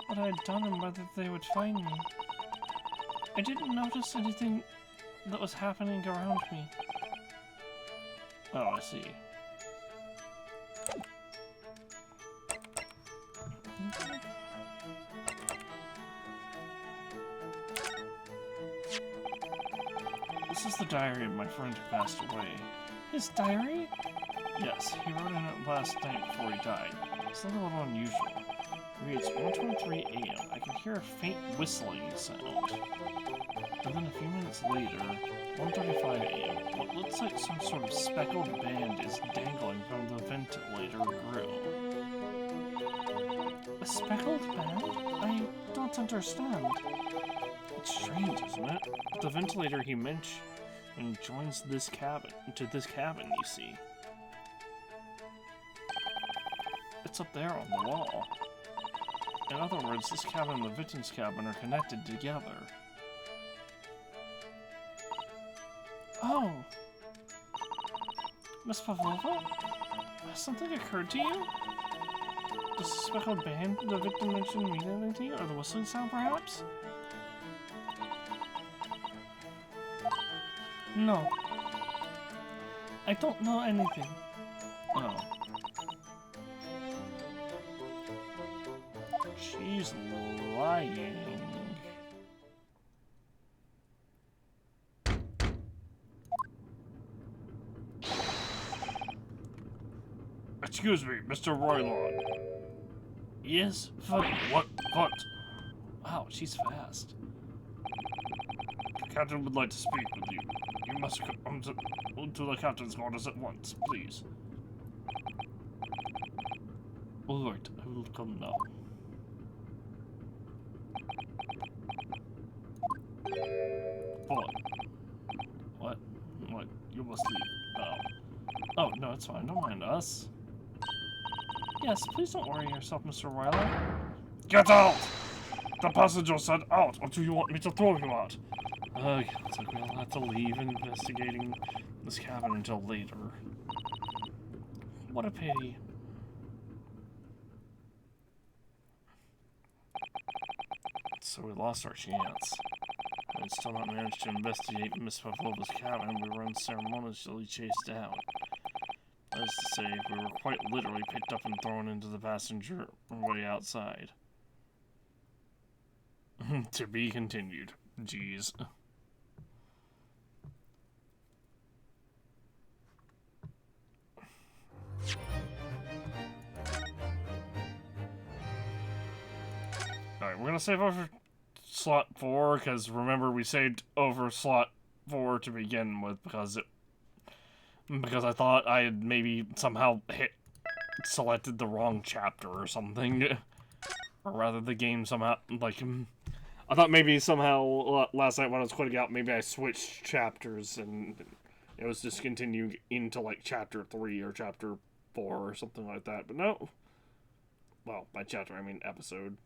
what I had done and whether they would find me. I didn't notice anything that was happening around me. Oh, I see. Okay. This is the diary of my friend who passed away. His diary? Yes, he wrote in it last night before he died. It's a little unusual. It reads 1:23 a.m. I can hear a faint whistling sound. And then a few minutes later, 1:35 a.m. What looks like some sort of speckled band is dangling from the ventilator grill. A speckled band? I don't understand. It's strange, isn't it? The ventilator he mentioned joins this cabin, you see. It's up there on the wall. In other words, this cabin and the victim's cabin are connected together. Oh! Miss Pavlova? Has something occurred to you? Does the speckled band the victim mentioned mean anything to you? Or the whistling sound, perhaps? No. I don't know anything. Oh. She's lying. Excuse me, Mr. Roylon. Yes? What? Wow, she's fast. The captain would like to speak with you. You must come to the captain's quarters at once, please. Alright, I will come now. Boy. What? You must leave. Oh, no, it's fine. Don't mind us. Yes, please don't worry yourself, Mr. Ryler. Get out! The passenger said out, or do you want me to throw you out? Looks like we'll have to leave investigating this cabin until later. What a pity. So we lost our chance. I'd still not managed to investigate Miss Pavlova's cabin. We were unceremoniously chased out. That is to say, we were quite literally picked up and thrown into the passenger way outside. To be continued. Jeez. Alright, we're gonna save over slot 4, because remember we saved over slot 4 to begin with, because I thought I had maybe somehow selected the wrong chapter or something. Or rather, the game somehow, like, I thought maybe somehow last night when I was quitting out, maybe I switched chapters and it was discontinued into, like, chapter 3 or chapter 4 or something like that, but no. Well, by chapter, I mean episode.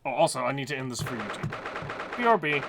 Oh, also, I need to end this for YouTube. BRB.